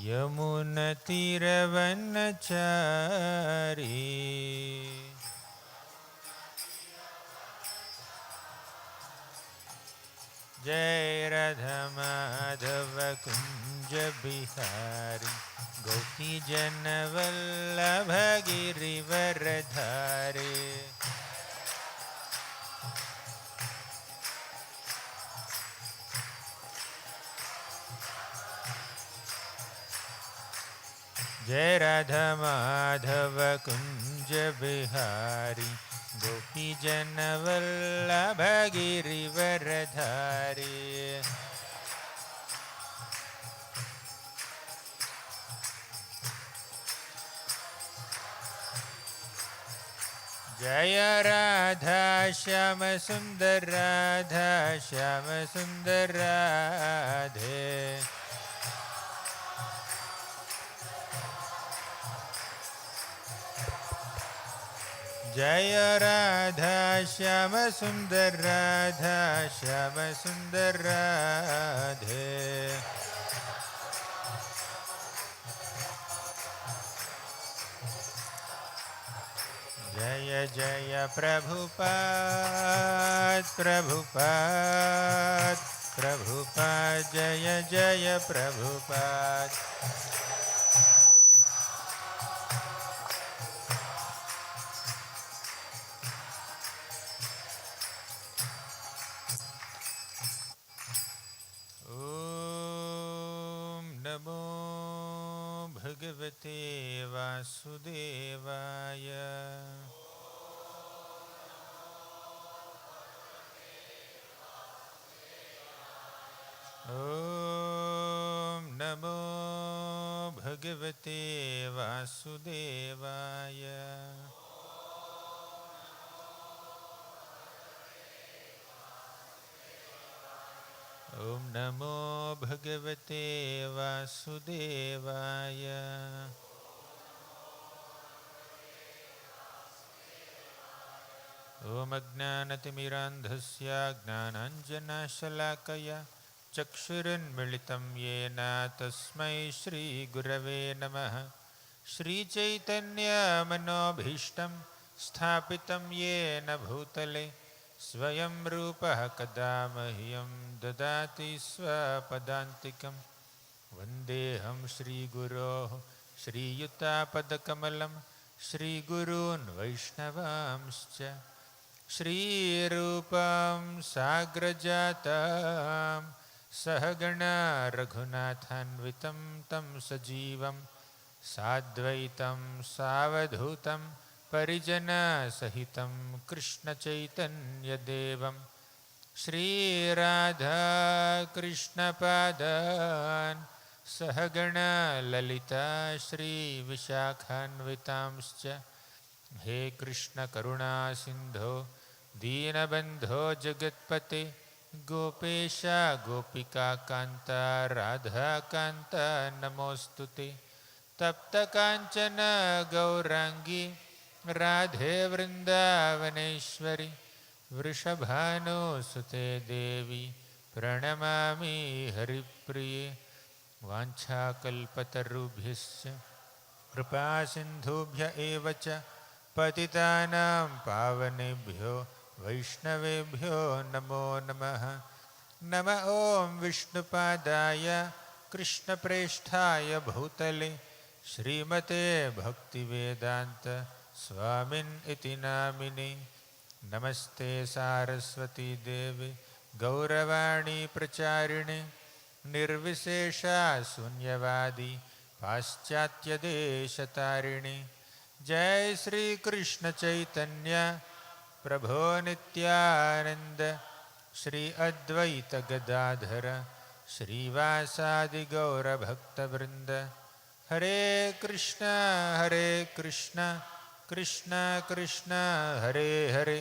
Yamuna Tiravanachari Jai Radha Madhava Kunja Bihari Gopi Jana Vallabha Girivaradhari Jai Radha Madhava Kunja Bihari गोपीजनवल्लभ Girivardhari जय राधा श्याम सुंदर राधा श्याम सुंदर राधे जय राधा श्याम सुंदर राधा श्याम सुंदर राधे जय जय प्रभुपाद प्रभुपाद प्रभुपाद जय जय प्रभुपाद ओम नमो भगवते वासुदेवाय ओम नमो भगवते वासुदेवाय ओम नमो भगवते वासुदेवाय ओम अज्ञानतिमिरान्धस्य ज्ञानाञ्जनशलाकया चक्षुरुन्मिलितं येन तस्मै श्रीगुरवे नमः श्रीचैतन्यमनोभीष्टं स्थापितं येन भूतले स्वयं रूपः कदा मह्यं ददाति स्वपदान्तिकं वन्देऽहं श्रीगुरोः श्रीयुतापदकमलं श्रीगुरून् वैष्णवांश्च श्रीरूपं साग्रजातं सहगणा रघुनाथान्वितं तं सजीवं साद्वैतं सावधूतं परिजनसहितं कृष्णचैतन्यदेवं श्रीराधाकृष्णपादान् सहगणा ललिता श्रीविशाखान्वितांश्च हे कृष्ण करुणा सिंधो दीनबंधो जगत्पते गोपेश गोपिका कांता राधा कांता नमोस्तुते तप्त कांचन गौरांगी राधे वृंदावनेश्वरी वृषभानुसुते देवी प्रणमामि हरिप्रिये वाञ्छाकल्पतरुभ्यश्च कृपा सिन्धुभ्य एव च पतितानां पावनेभ्यो वैष्णवेभ्यो नमो नमः नम ॐ विष्णुपादाय कृष्णप्रेष्ठाय भूतले श्रीमते भक्तिवेदान्त स्वामिन् इति नामिने नमस्ते सारस्वती देवे गौरवाणी प्रचारिणे निर्विशेषा शून्यवादी पाश्चात्यदेशतारिणे जय श्री कृष्ण चैतन्य प्रभो नित्यानंद श्री अद्वैत गदाधर श्रीवासादि गौर भक्तवृंद हरे कृष्ण कृष्ण कृष्ण हरे हरे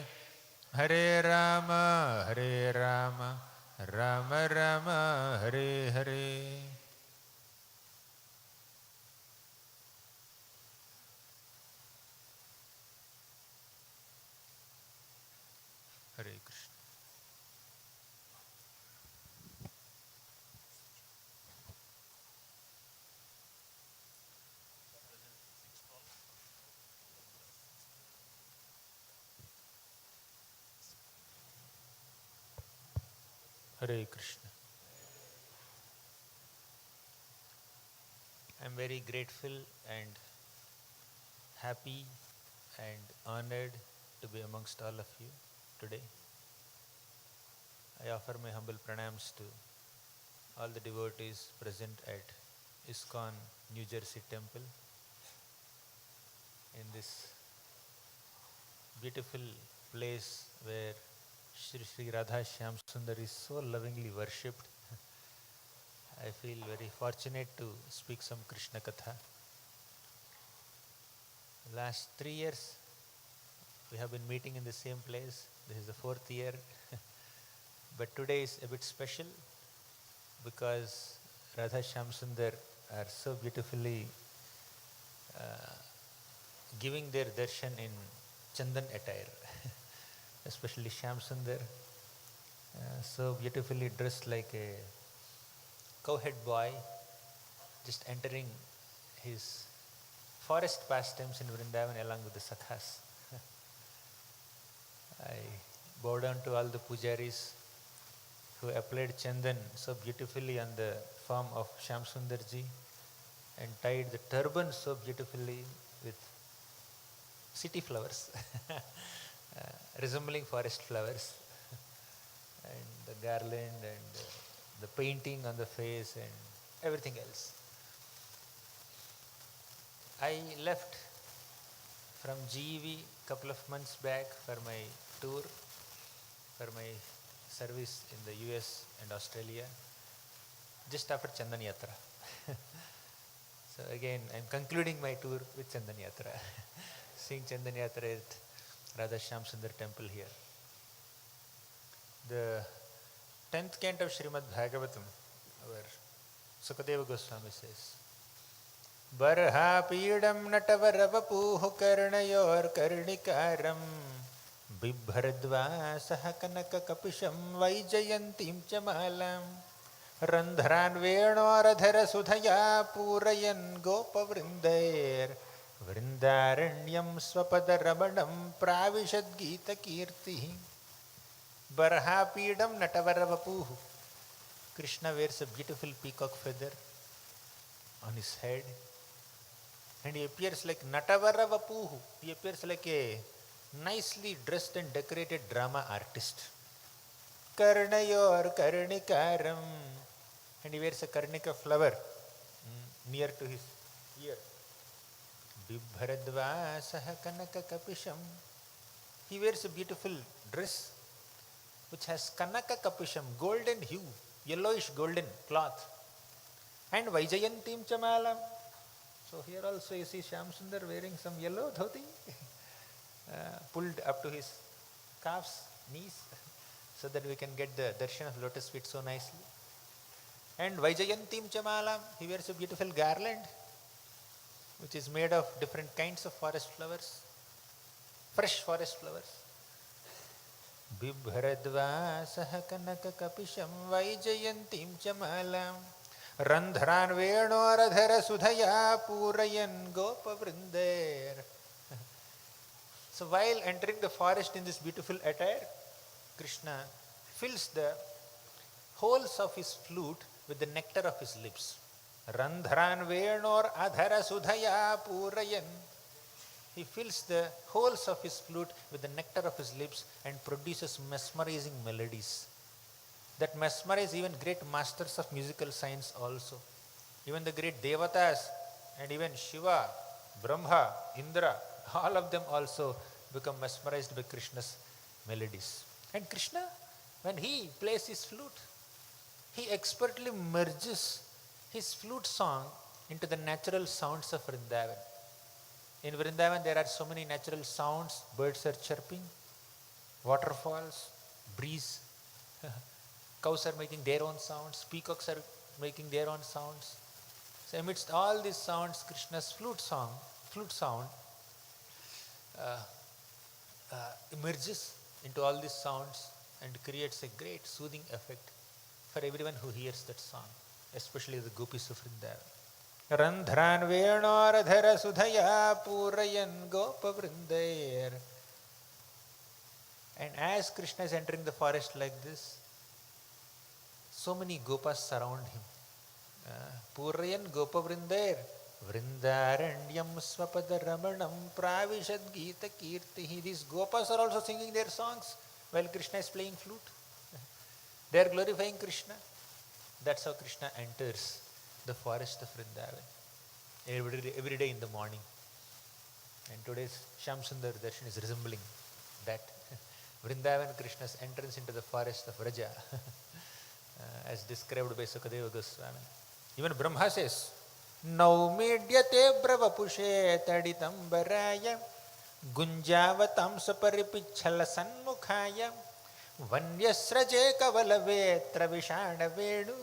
हरे राम राम राम हरे हरे हरे कृष्ण हरे Krishna I am very grateful and happy and honored to be amongst all of you today. I offer my humble pranams to all the devotees present at ISKCON New Jersey Temple in this beautiful place where Shri Radha Shyam Sundar is so lovingly worshipped. I feel very fortunate to speak some Krishna Katha. Last 3 years we have been meeting in the same place. This is the 4th year. But today is a bit special because Radha Shyam Sundar are so beautifully giving their darshan in Chandan attire. Especially Shyam Sundar, so beautifully dressed like a cowhead boy, just entering his forest pastimes in Vrindavan along with the Sakhas. I bow down to all the pujaris who applied Chandan so beautifully on the form of Shyam Sundarji and tied the turban so beautifully with city flowers, resembling forest flowers, and the garland and the painting on the face and everything else. I left from GEV couple of months back for my tour, for my service in the US and Australia, just after Chandan Yatra. So again, I am concluding my tour with Chandan Yatra, seeing Chandan Yatra at Radha Shyam Sundar temple here. The 10th canto of Srimad Bhagavatam, our Sukadeva Goswami says, Barhapidam natavarapuh karnayor karnikaram bibharadvasaha kanaka kapisham vaijayantim chamalam randharan veenoradhara sudhaya purayan gopavrindair vrindaranyam swapadaramanam pravishad gita kirti. Barhapidam natavarapuh. Krishna wears a beautiful peacock feather on his head. And he appears like Natavara Vapuhu. He appears like a nicely dressed and decorated drama artist. Karnayor karnikaram. And he wears a karnika flower near to his ear. Bibharadvasaha kanaka kapisham. He wears a beautiful dress which has kanaka kapisham, golden hue, yellowish golden cloth. And Vaijayantim chamalam. So here also you see Shyam Sundar wearing some yellow dhoti, pulled up to his calves, knees, so that we can get the darshan of lotus feet so nicely. And Vaijayantim chamalam, he wears a beautiful garland, which is made of different kinds of forest flowers, fresh forest flowers. Bibharadvasaha kanaka kapisham Vaijayantim chamalam. Randharan veenoradhara sudhaya purayan gopavrindair. So while entering the forest in this beautiful attire, Krishna fills the holes of his flute with the nectar of his lips. Randharan veenor adhara sudhaya purayan. He fills the holes of his flute with the nectar of his lips and produces mesmerizing melodies that mesmerize even great masters of musical science also. Even the great Devatas and even Shiva, Brahma, Indra, all of them also become mesmerized by Krishna's melodies. And Krishna, when he plays his flute, he expertly merges his flute song into the natural sounds of Vrindavan. In Vrindavan there are so many natural sounds. Birds are chirping, waterfalls, breeze, cows are making their own sounds, peacocks are making their own sounds. So amidst all these sounds, Krishna's flute sound emerges into all these sounds and creates a great soothing effect for everyone who hears that song, especially the gopis of Vrindavan. Randharan veenoradhara sudhaya purayan gopavrindair. And as Krishna is entering the forest like this, so many gopas surround him. Purayan gopavrindair vrindaranyam swapadaramanam pravishad gita kirtihi. These gopas are also singing their songs while Krishna is playing flute. They are glorifying Krishna. That's how Krishna enters the forest of Vrindavan every day in the morning. And today's Shyam Sundar darshan is resembling that. Vrindavan, Krishna's entrance into the forest of Vraja, as described by Sukadeva Goswami. Even Brahma says, Naumidyate bravapushe taditambaraya gunjavatam saparipichhala sanmukhaya vanyasraje kavalavetra vishana venu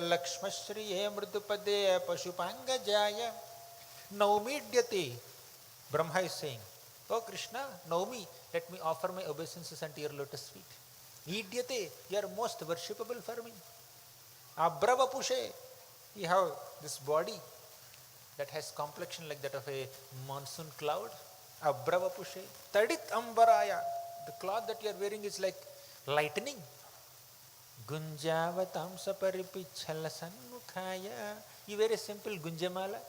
lakshmashriye mridupade pashupangajaya. Naumidyate, Brahma is saying, Oh Krishna, Naumi, let me offer my obeisances unto your lotus feet. Idyate, you are most worshipable for me. Abravapushe, you have this body that has complexion like that of a monsoon cloud. Abravapushe. Tadit ambaraya, the cloth that you are wearing is like lightning. Gunjavatam saparipichhala sanmukhaya. You wear a simple gunjamala,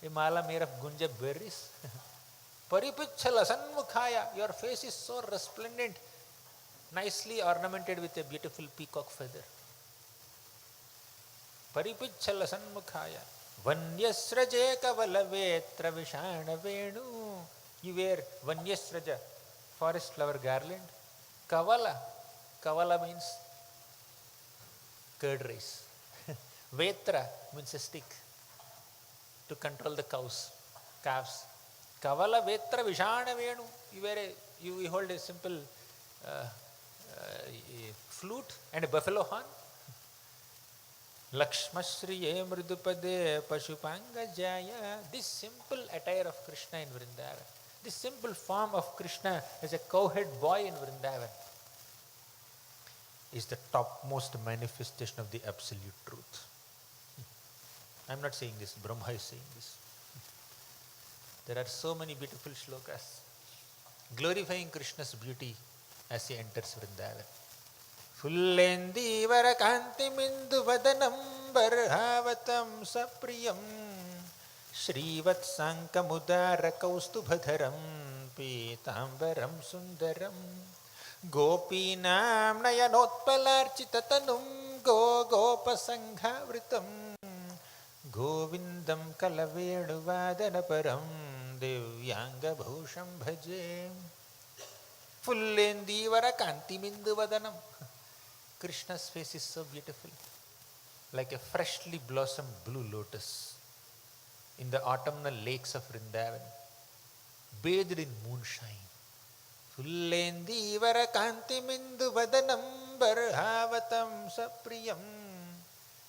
a mala made of gunja berries. Paripichhala sanmukhaya, your face is so resplendent, nicely ornamented with a beautiful peacock feather. Paripichhala sanmukhaya. Vanyasraje kavalavetra vishana venu. You wear Vanyasraja, forest flower garland. Kavala, Kavala means curd rice. Vetra means a stick to control the calves. Kavala Vetra Vishana Venu. You hold a simple flute and a buffalo horn. Lakshmashriye mridupade pashupanga jaya. This simple attire of Krishna in Vrindavan, this simple form of Krishna as a cowhead boy in Vrindavan, is the topmost manifestation of the absolute truth. I am not saying this, Brahma is saying this. There are so many beautiful shlokas glorifying Krishna's beauty as he enters Vrindavan. Fullendivara kanti mindu vadanam barhavatam sapriyam Shrivat sankamudara kaustubhadharam pitambaram sundaram Gopinam nayanotpalarchitatanum gopasanghavritam Govindam kalaveduvadanaparam divyanga bhusham bhaje. Fullendivara kanti mindu vadanam. Krishna's face is so beautiful, like a freshly blossomed blue lotus in the autumnal lakes of Vrindavan, bathed in moonshine. Fullendivara kanti mindu vadanam barhavatam sapriyam.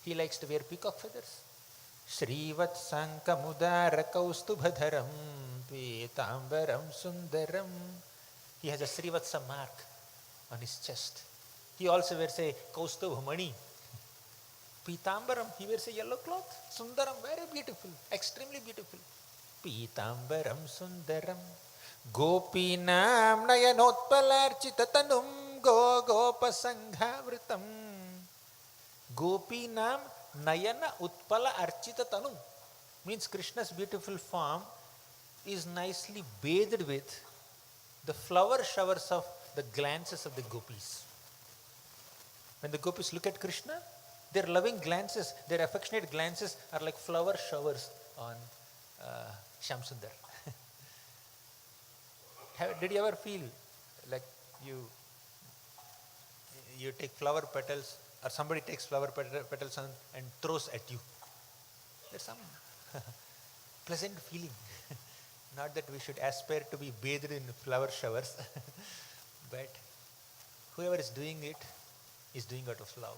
He likes to wear peacock feathers. Shrivat sankamudara kaustubhadharam pitambaram sundaram. He has a Srivatsa mark on his chest. He also wears a Kaustubhamani. Pitambaram, he wears a yellow cloth. Sundaram, very beautiful, extremely beautiful. Pitambaram sundaram. Gopinam nayanotpalarchitatanum gopasanghavritam. Gopinam nayana utpala architatanum means Krishna's beautiful form is nicely bathed with the flower showers of the glances of the gopis. When the gopis look at Krishna, their loving glances, their affectionate glances are like flower showers on Shamsundar. Did you ever feel like you take flower petals, or somebody takes flower petals and throws at you? There's some pleasant feeling. Not that we should aspire to be bathed in flower showers, but whoever is doing it is doing out of love.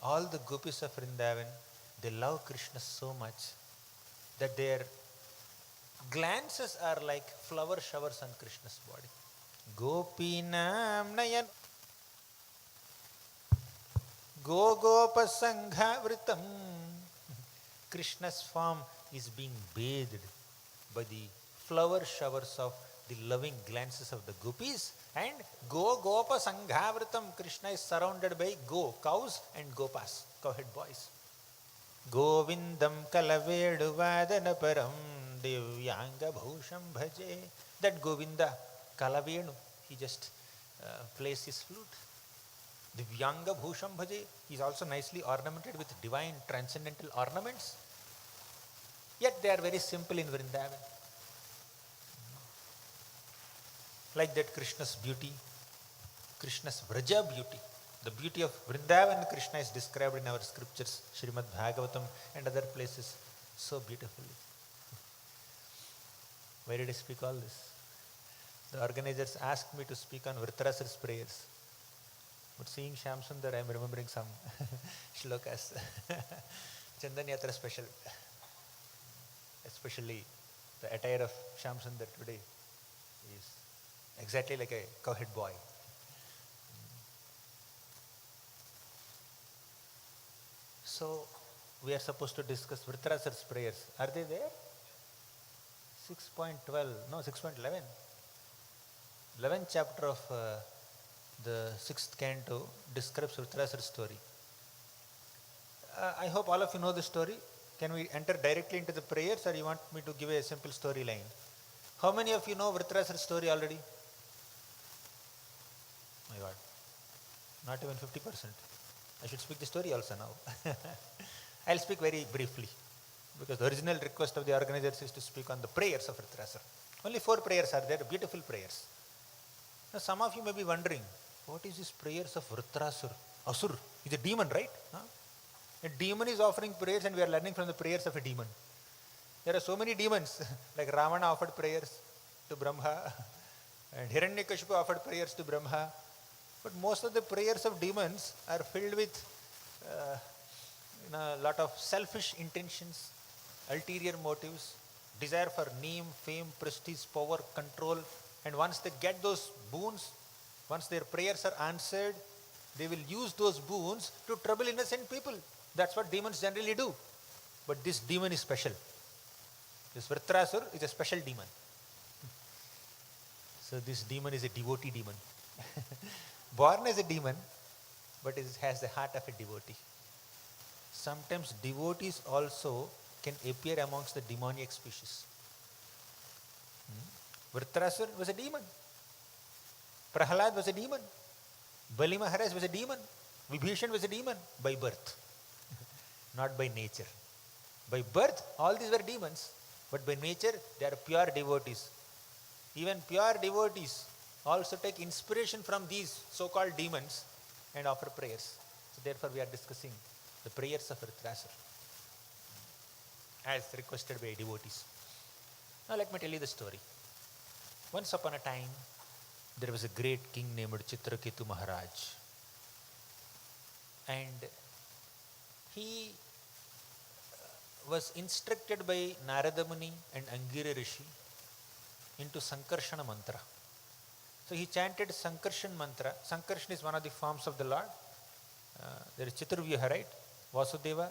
All the gopis of Vrindavan, they love Krishna so much that their glances are like flower showers on Krishna's body. Gopinam nayan gopasanghavritam. Krishna's form is being bathed by the flower showers of the loving glances of the gopis, and gopasanghavritam. Krishna is surrounded by cows and gopas, cowhead boys. Govindam kalaveduvadanaparam divyanga bhusham bhaje. That Govinda, Kalavenu, he just plays his flute. Divyanga bhusham bhaje. He is also nicely ornamented with divine transcendental ornaments. Yet they are very simple in Vrindavan. Like that Krishna's beauty, Krishna's Vraja beauty. The beauty of Vrindavan Krishna is described in our scriptures, Srimad Bhagavatam and other places so beautifully. Why did I speak all this? The organizers asked me to speak on Vritarasura's prayers. But seeing Shyam Sundar, I am remembering some shlokas. Chandan Yatra special. Especially the attire of Shyam Sundar today is exactly like a cowhead boy. So, we are supposed to discuss Vritarasura's prayers. Are they there? 6.12, no, 6.11. 11th chapter of the 6th canto describes Vritarasura's story. I hope all of you know the story. Can we enter directly into the prayers, or you want me to give a simple storyline? How many of you know Vritarasura's story already? My God, not even 50%. I should speak the story also now. I'll speak very briefly, because the original request of the organizers is to speak on the prayers of Vritarasura. Only 4 prayers are there, beautiful prayers. Now some of you may be wondering, what is this prayers of Vritarasura? Asur is a demon, right? Huh? A demon is offering prayers and we are learning from the prayers of a demon. There are so many demons, like Ravana offered prayers to Brahma and Hiranyakashipu offered prayers to Brahma. But most of the prayers of demons are filled with a lot of selfish intentions, ulterior motives, desire for name, fame, prestige, power, control. And once they get those boons, once their prayers are answered, they will use those boons to trouble innocent people. That's what demons generally do. But this demon is special. This Vritarasura is a special demon. So this demon is a devotee demon. Born as a demon, but it has the heart of a devotee. Sometimes devotees also can appear amongst the demoniac species. Vritarasura was a demon. Prahalad was a demon. Bali Maharaj was a demon. Vibhishan was a demon by birth, not by nature. By birth, all these were demons, but by nature, they are pure devotees. Even pure devotees also take inspiration from these so-called demons and offer prayers. So therefore, we are discussing the prayers of Vritarasura as requested by devotees. Now let me tell you the story. Once upon a time, there was a great king named Chitraketu Maharaj. And he was instructed by Narada Muni and Angira Rishi into Sankarshana mantra. So he chanted Sankarshan mantra. Sankarshan is one of the forms of the Lord. There is Chitravyuha, right? Vasudeva,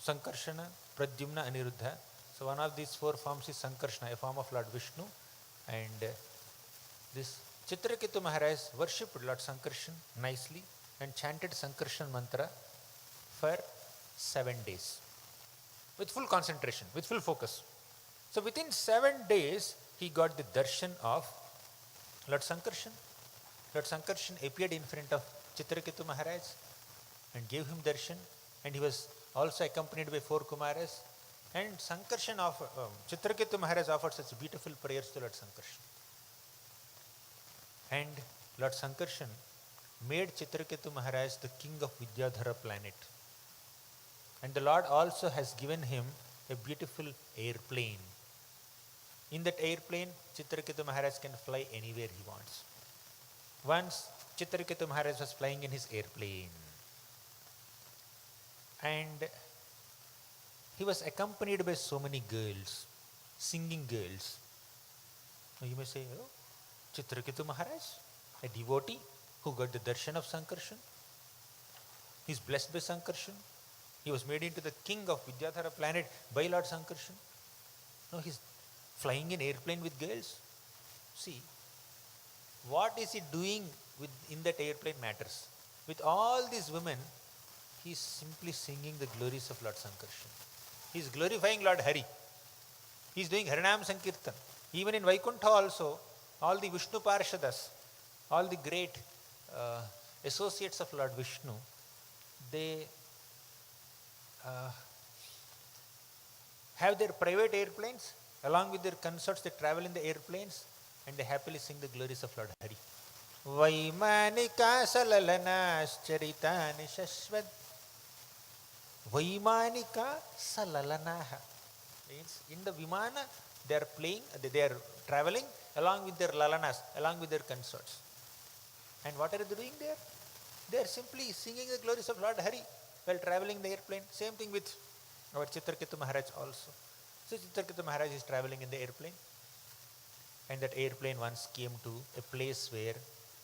Sankarshana, Pradyumna, Aniruddha. So one of these 4 forms is Sankarshana, a form of Lord Vishnu. And this Chitraketu Maharaj worshipped Lord Sankarshan nicely and chanted Sankarshan mantra for 7 days with full concentration, with full focus. So within 7 days, he got the darshan of Lord Sankarshan. Lord Sankarshan appeared in front of Chitraketu Maharaj and gave him darshan, and he was also accompanied by 4 Kumaras. And Sankarshan Chitraketu Maharaj offered such beautiful prayers to Lord Sankarshan. And Lord Sankarshan made Chitraketu Maharaj the king of Vidyadhara planet. And the Lord also has given him a beautiful airplane. In that airplane, Chitraketu Maharaj can fly anywhere he wants. Once, Chitraketu Maharaj was flying in his airplane. And he was accompanied by so many girls, singing girls. Now you may say, oh, Chitraketu Maharaj, a devotee who got the darshan of Sankarshan. He is blessed by Sankarshan. He was made into the king of Vidyadhara planet by Lord Sankarshan. No, he is flying in airplane with girls. See, what is he doing in that airplane matters. With all these women, he is simply singing the glories of Lord Sankarshan. He is glorifying Lord Hari. He is doing Harinam Sankirtan. Even in Vaikuntha also, all the Vishnu Parshadas, all the great associates of Lord Vishnu, they have their private airplanes. Along with their consorts, they travel in the airplanes and they happily sing the glories of Lord Hari. Vaimanika salalanascharitan shashvad. Vaimanika salalanaha. Means in the Vimana they are playing, they are traveling along with their lalanas, along with their consorts. And what are they doing there? They are simply singing the glories of Lord Hari while traveling the airplane. Same thing with our Chitraketu Maharaj also. So Chitraketu Maharaj is traveling in the airplane, and that airplane once came to a place where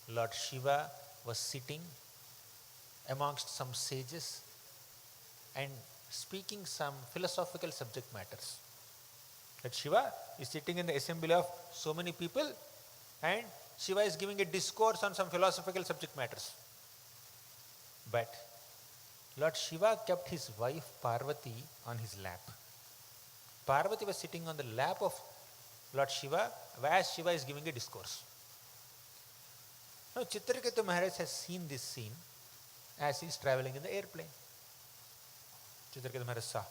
Lord Shiva was sitting amongst some sages and speaking some philosophical subject matters. That Shiva is sitting in the assembly of so many people and Shiva is giving a discourse on some philosophical subject matters. But Lord Shiva kept his wife Parvati on his lap. Parvati was sitting on the lap of Lord Shiva as Shiva is giving a discourse. Now Chitraketu Maharaj has seen this scene as he is traveling in the airplane. Chitraketu Maharaj saw.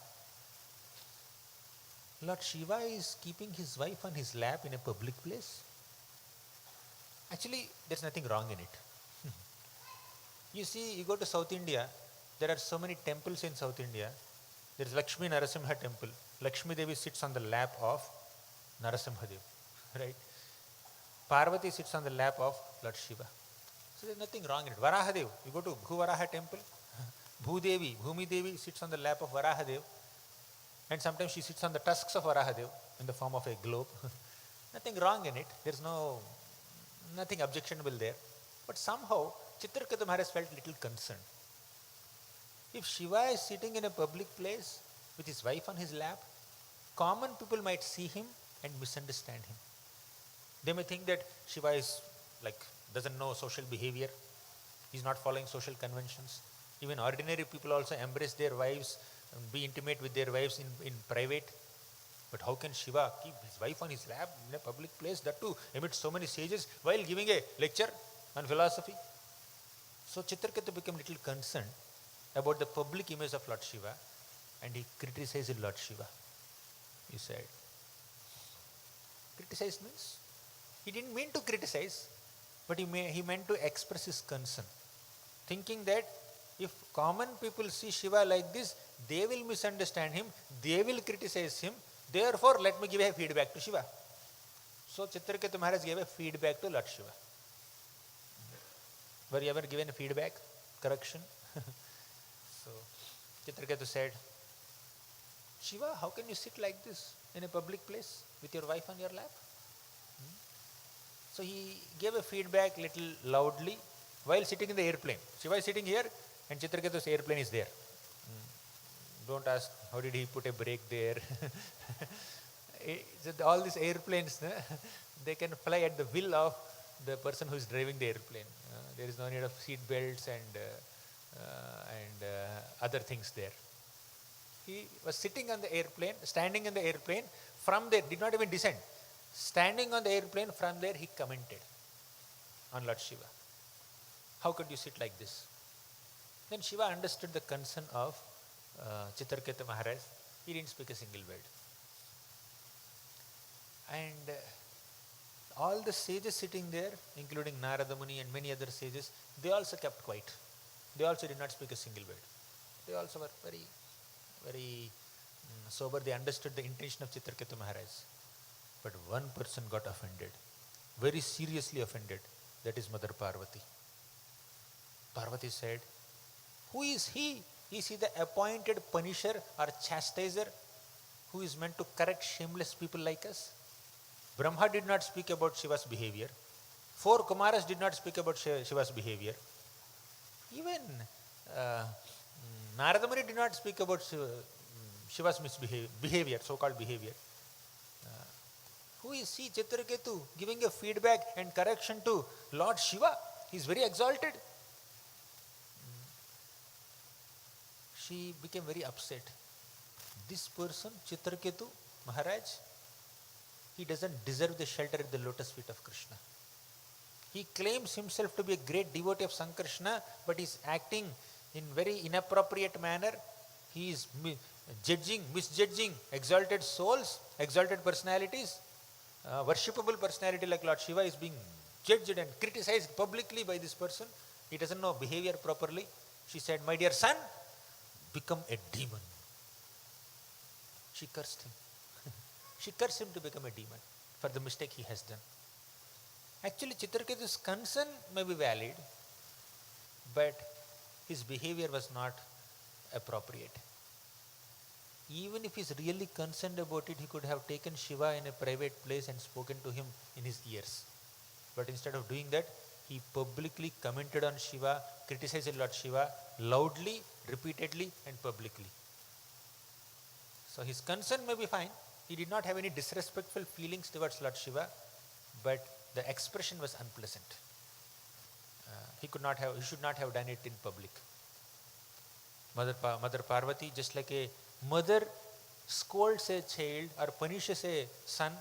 Lord Shiva is keeping his wife on his lap in a public place. Actually, there's nothing wrong in it. You see, you go to South India, there are so many temples in South India. There is Lakshmi Narasimha temple. Lakshmi Devi sits on the lap of Narasimha Dev, right? Parvati sits on the lap of Lord Shiva. So there's nothing wrong in it. Varaha Dev, you go to Bhuvaraha temple, Bhudevi, Bhumi Devi sits on the lap of Varaha Dev, and sometimes she sits on the tusks of Varaha Dev in the form of a globe. Nothing wrong in it. There's nothing objectionable there. But somehow Chitraketu Maharaj felt little concerned. If Shiva is sitting in a public place with his wife on his lap, common people might see him and misunderstand him. They may think that Shiva is doesn't know social behavior, he's not following social conventions. Even ordinary people also embrace their wives, be intimate with their wives in private. But how can Shiva keep his wife on his lap in a public place, that too amidst so many sages while giving a lecture on philosophy? So Chitraketu became little concerned about the public image of Lord Shiva, and he criticized Lord Shiva. He said, criticize means, he didn't mean to criticize, but he meant to express his concern, thinking that if common people see Shiva like this, they will misunderstand him, they will criticize him, therefore let me give a feedback to Shiva. So Chitraketu Maharaj gave a feedback to Lord Shiva. Were you ever given a feedback, correction? So Chitraketu said, Shiva, how can you sit like this in a public place with your wife on your lap? So he gave a feedback little loudly while sitting in the airplane. Shiva is sitting here and Chitraketu's airplane is there. Don't ask how did he put a brake there. All these airplanes, they can fly at the will of the person who is driving the airplane. There is no need of seat belts and other things there. He was sitting on the airplane, standing in the airplane. From there, did not even descend. Standing on the airplane, from there he commented on Lord Shiva. How could you sit like this? Then Shiva understood the concern of Chitraketu Maharaj. He didn't speak a single word. And all the sages sitting there, including Narada Muni and many other sages, they also kept quiet. They also did not speak a single word. They also were very, very sober. They understood the intention of Chitraketu Maharaj. But one person got offended, very seriously offended. That is Mother Parvati. Parvati said, who is he? Is he the appointed punisher or chastiser who is meant to correct shameless people like us? Brahma did not speak about Shiva's behavior. 4 Kumaras did not speak about Shiva's behavior. Even Narada Muni did not speak about Shiva's behavior, so-called behavior. Who is he, Chitraketu, giving a feedback and correction to Lord Shiva? He is very exalted. She became very upset. This person, Chitraketu Maharaj, he doesn't deserve the shelter at the lotus feet of Krishna. He claims himself to be a great devotee of Sankrishna, but he is acting in very inappropriate manner. He is misjudging exalted souls, exalted personalities. worshipable personality like Lord Shiva is being judged and criticized publicly by this person. He doesn't know behavior properly. She said, "My dear son, become a demon." She cursed him. She cursed him to become a demon for the mistake he has done. Actually, Chitraketu's concern may be valid, but his behavior was not appropriate. Even if he's really concerned about it, he could have taken Shiva in a private place and spoken to him in his ears. But instead of doing that, he publicly commented on Shiva, criticized Lord Shiva loudly, repeatedly, and publicly. So his concern may be fine. He did not have any disrespectful feelings towards Lord Shiva, but the expression was unpleasant. He should not have done it in public. Mother Parvati, just like a mother scolds a child or punishes a son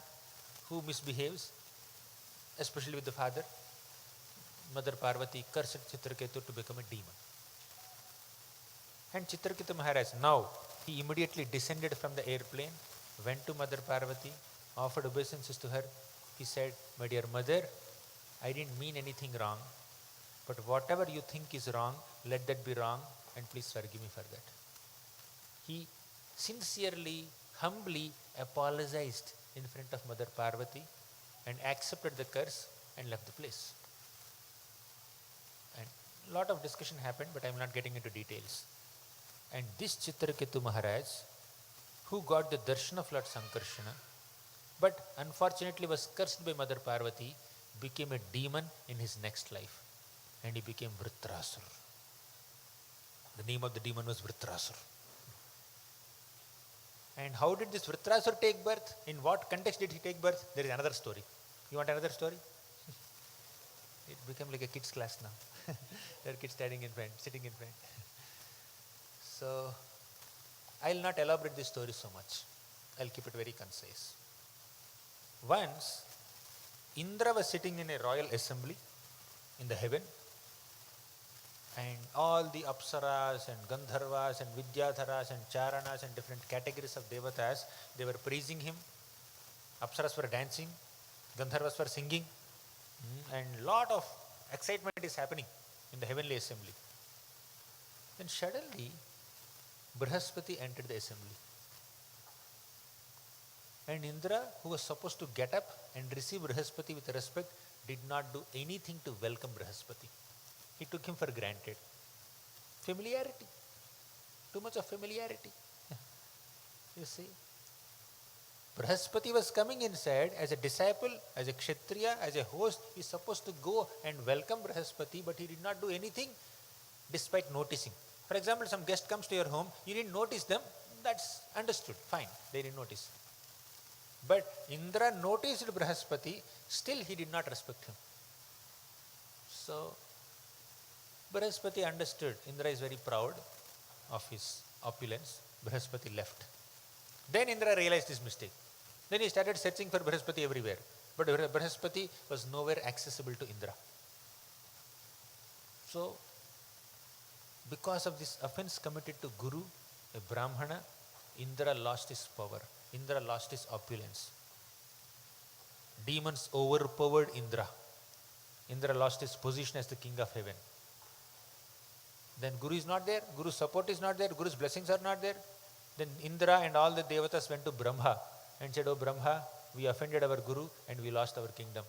who misbehaves, especially with the father, Mother Parvati cursed Chitraketu to become a demon. And Chitraketu Maharaj, now he immediately descended from the airplane, went to Mother Parvati, offered obeisances to her. He said, "My dear mother, I didn't mean anything wrong, but whatever you think is wrong, let that be wrong, and please forgive me for that." He sincerely, humbly apologized in front of Mother Parvati and accepted the curse and left the place. And a lot of discussion happened, but I am not getting into details. And this Chitraketu Maharaj, who got the darshan of Lord Sankarshana, but unfortunately was cursed by Mother Parvati, became a demon in his next life. And he became Vritrasur. The name of the demon was Vritrasur. And how did this Vritrasur take birth? In what context did he take birth? There is another story. You want another story? It became like a kids class now. There are kids sitting in front. So, I will not elaborate this story so much. I will keep it very concise. Once, Indra was sitting in a royal assembly in the heaven, and all the Apsaras and Gandharvas and Vidyadharas and Charanas and different categories of Devatas, they were praising him. Apsaras were dancing, Gandharvas were singing, and lot of excitement is happening in the heavenly assembly. Then suddenly, Brihaspati entered the assembly. And Indra, who was supposed to get up and receive Brihaspati with respect, did not do anything to welcome Brihaspati. He took him for granted. Familiarity. Too much of familiarity. You see. Brihaspati was coming inside as a disciple, as a kshatriya, as a host. He is supposed to go and welcome Brihaspati, but he did not do anything despite noticing. For example, some guest comes to your home, you didn't notice them, that's understood, fine, they didn't notice. But Indra noticed Brihaspati, still he did not respect him. So, Brihaspati understood Indra is very proud of his opulence. Brihaspati left. Then Indra realized his mistake. Then he started searching for Brihaspati everywhere. But Brihaspati was nowhere accessible to Indra. So, because of this offense committed to Guru, a Brahmana, Indra lost his power. Indra lost his opulence. Demons overpowered Indra. Indra lost his position as the king of heaven. Then Guru is not there, Guru's support is not there, Guru's blessings are not there. Then Indra and all the Devatas went to Brahma and said, "Oh Brahma, we offended our Guru and we lost our kingdom.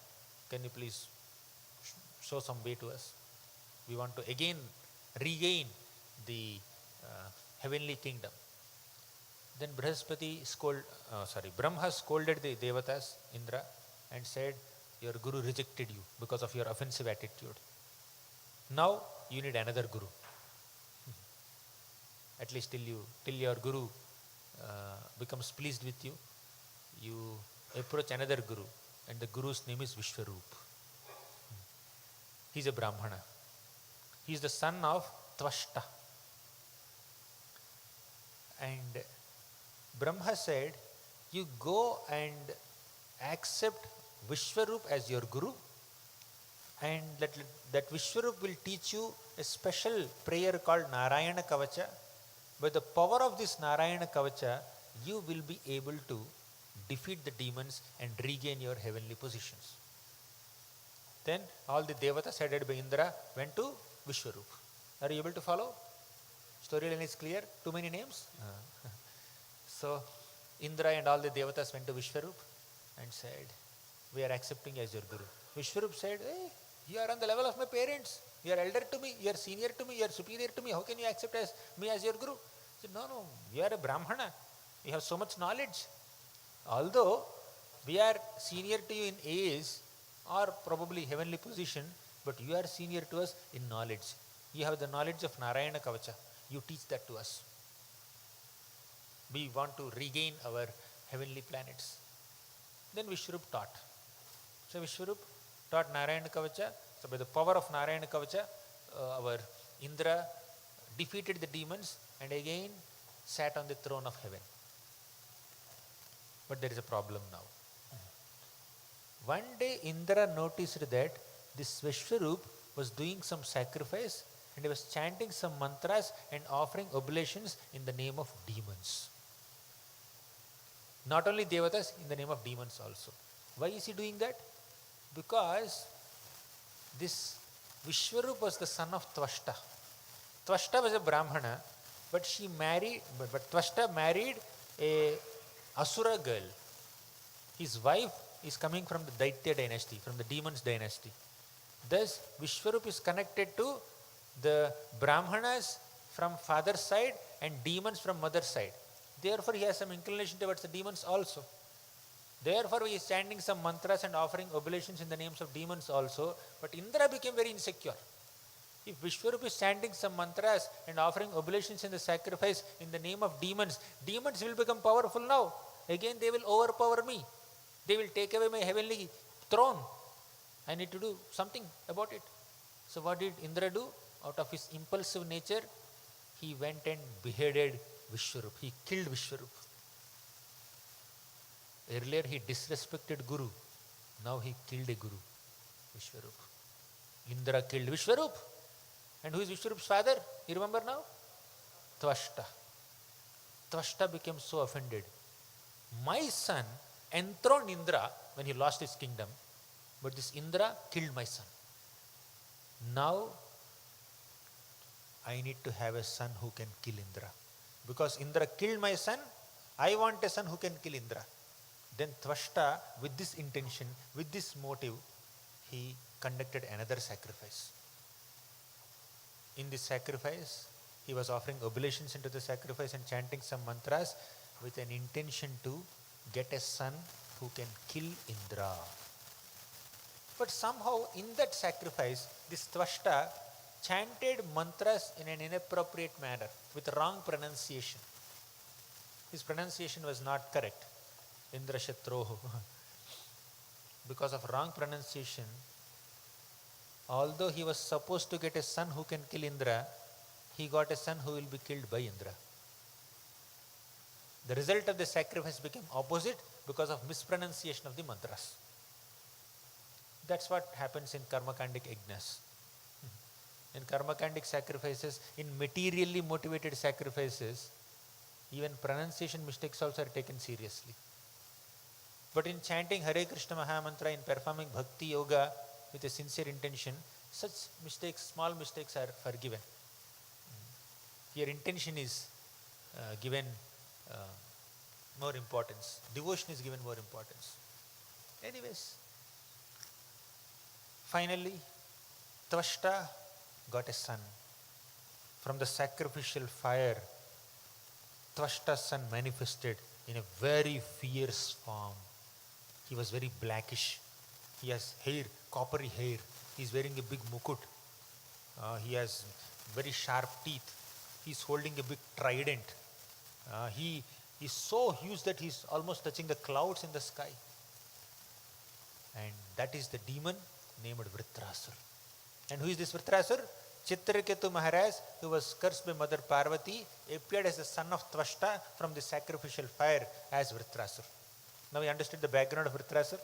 Can you please show some way to us? We want to again regain the heavenly kingdom." Then Brahma scolded the Devatas, Indra, and said, "Your Guru rejected you because of your offensive attitude. Now you need another Guru. At least till your Guru becomes pleased with you, you approach another Guru, and the Guru's name is Vishwarup. He is a Brahmana. He is the son of Tvashta." And Brahma said, "You go and accept Vishwarup as your Guru, and that Vishwarup will teach you a special prayer called Narayana Kavacha. By the power of this Narayana Kavacha, you will be able to defeat the demons and regain your heavenly positions. Then all the devatas headed by Indra went to Vishwarup. Are you able to follow? Storyline is clear? Too many names? So Indra and all the devatas went to Vishwarup and said, we are accepting as your guru. Vishwarup said, hey, you are on the level of my parents. You are elder to me, you are senior to me, you are superior to me. How can you accept me as your guru? He said, no, you are a Brahmana. You have so much knowledge. Although we are senior to you in age or probably heavenly position, but you are senior to us in knowledge. You have the knowledge of Narayana Kavacha. You teach that to us. We want to regain our heavenly planets. Then Vishwarup taught. So Vishwarup taught Narayana Kavacha. So by the power of Narayana Kavacha, our Indra defeated the demons and again sat on the throne of heaven. But there is a problem now. One day Indra noticed that this Vishwarup was doing some sacrifice and he was chanting some mantras and offering oblations in the name of demons. Not only devatas, in the name of demons also. Why is he doing that? Because this Vishwarup was the son of Tvashta. Tvashta was a Brahmana, but Tvashta married a Asura girl. His wife is coming from the Daitya dynasty, from the demons dynasty. Thus, Vishwarup is connected to the Brahmanas from father's side and demons from mother's side. Therefore, he has some inclination towards the demons also. Therefore, he is chanting some mantras and offering oblations in the names of demons also. But Indra became very insecure. If Vishwarup is chanting some mantras and offering oblations in the sacrifice in the name of demons, demons will become powerful now. Again, they will overpower me. They will take away my heavenly throne. I need to do something about it. So what did Indra do? Out of his impulsive nature, he went and beheaded Vishwarup. He killed Vishwarup. Earlier he disrespected Guru. Now he killed a Guru, Vishwarup. Indra killed Vishwarup. And who is Vishwarup's father? You remember now? Tvashta. Tvashta became so offended. My son enthroned Indra when he lost his kingdom, but this Indra killed my son. Now I need to have a son who can kill Indra. Because Indra killed my son, I want a son who can kill Indra. Then Tvashta, with this intention, with this motive, he conducted another sacrifice. In this sacrifice, he was offering oblations into the sacrifice and chanting some mantras with an intention to get a son who can kill Indra. But somehow in that sacrifice, this Tvashta chanted mantras in an inappropriate manner with wrong pronunciation. His pronunciation was not correct. Indra Shatroho. Because of wrong pronunciation, although he was supposed to get a son who can kill Indra, he got a son who will be killed by Indra. The result of the sacrifice became opposite because of mispronunciation of the mantras. That's what happens in Karmakandic yajnas. In Karmakandic sacrifices, in materially motivated sacrifices, even pronunciation mistakes also are taken seriously. But in chanting Hare Krishna Mahamantra, in performing Bhakti Yoga with a sincere intention, such mistakes, small mistakes are forgiven. Your intention is given more importance. Devotion is given more importance. Anyways, finally, Tvashta got a son. From the sacrificial fire, Tvashta's son manifested in a very fierce form. He was very blackish. He has hair, coppery hair. He is wearing a big mukut. He has very sharp teeth. He is holding a big trident. He is so huge that he is almost touching the clouds in the sky. And that is the demon named Vritrasur. And who is this Vritrasur? Chitraketu Maharaj, who was cursed by Mother Parvati, appeared as the son of Tvashta from the sacrificial fire as Vritrasur. Now we understood the background of Vritrasur.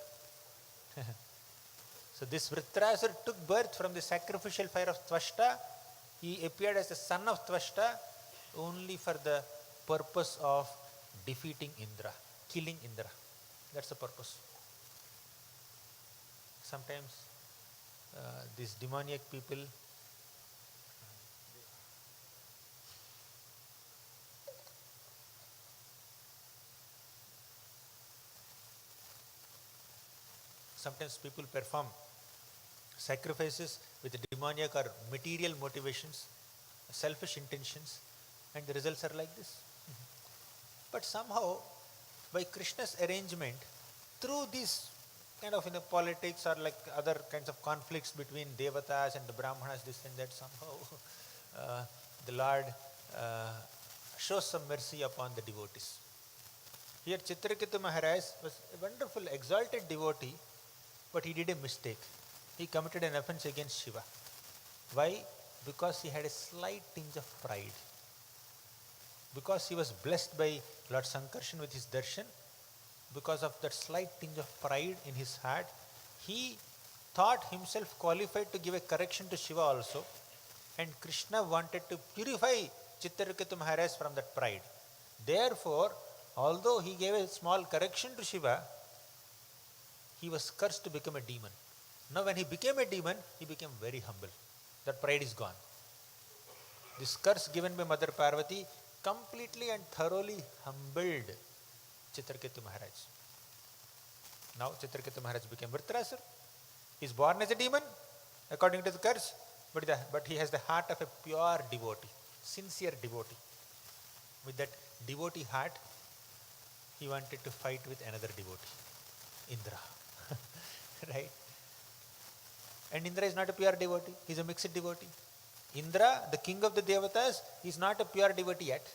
So this Vritrasur took birth from the sacrificial fire of Tvashta. He appeared as the son of Tvashta only for the purpose of defeating Indra, killing Indra. That's the purpose. Sometimes these demoniac people, sometimes people perform sacrifices with demoniac or material motivations, selfish intentions, and the results are like this. But somehow, by Krishna's arrangement, through these kind of politics or like other kinds of conflicts between devatas and the brahmanas, this and that, somehow the Lord shows some mercy upon the devotees. Here Chitraketu Maharaj was a wonderful exalted devotee, but he did a mistake. He committed an offense against Shiva. Why? Because he had a slight tinge of pride. Because he was blessed by Lord Sankarshan with his darshan, because of that slight tinge of pride in his heart, he thought himself qualified to give a correction to Shiva also, and Krishna wanted to purify Chitraketu Maharaj from that pride. Therefore, although he gave a small correction to Shiva, he was cursed to become a demon. Now when he became a demon, he became very humble. That pride is gone. This curse given by Mother Parvati completely and thoroughly humbled Chitraketu Maharaj. Now Chitraketu Maharaj became Vritrasur. He is born as a demon according to the curse, but he has the heart of a pure devotee, sincere devotee. With that devotee heart, he wanted to fight with another devotee, Indra. Right? And Indra is not a pure devotee, he is a mixed devotee. Indra, the king of the Devatas, is not a pure devotee yet.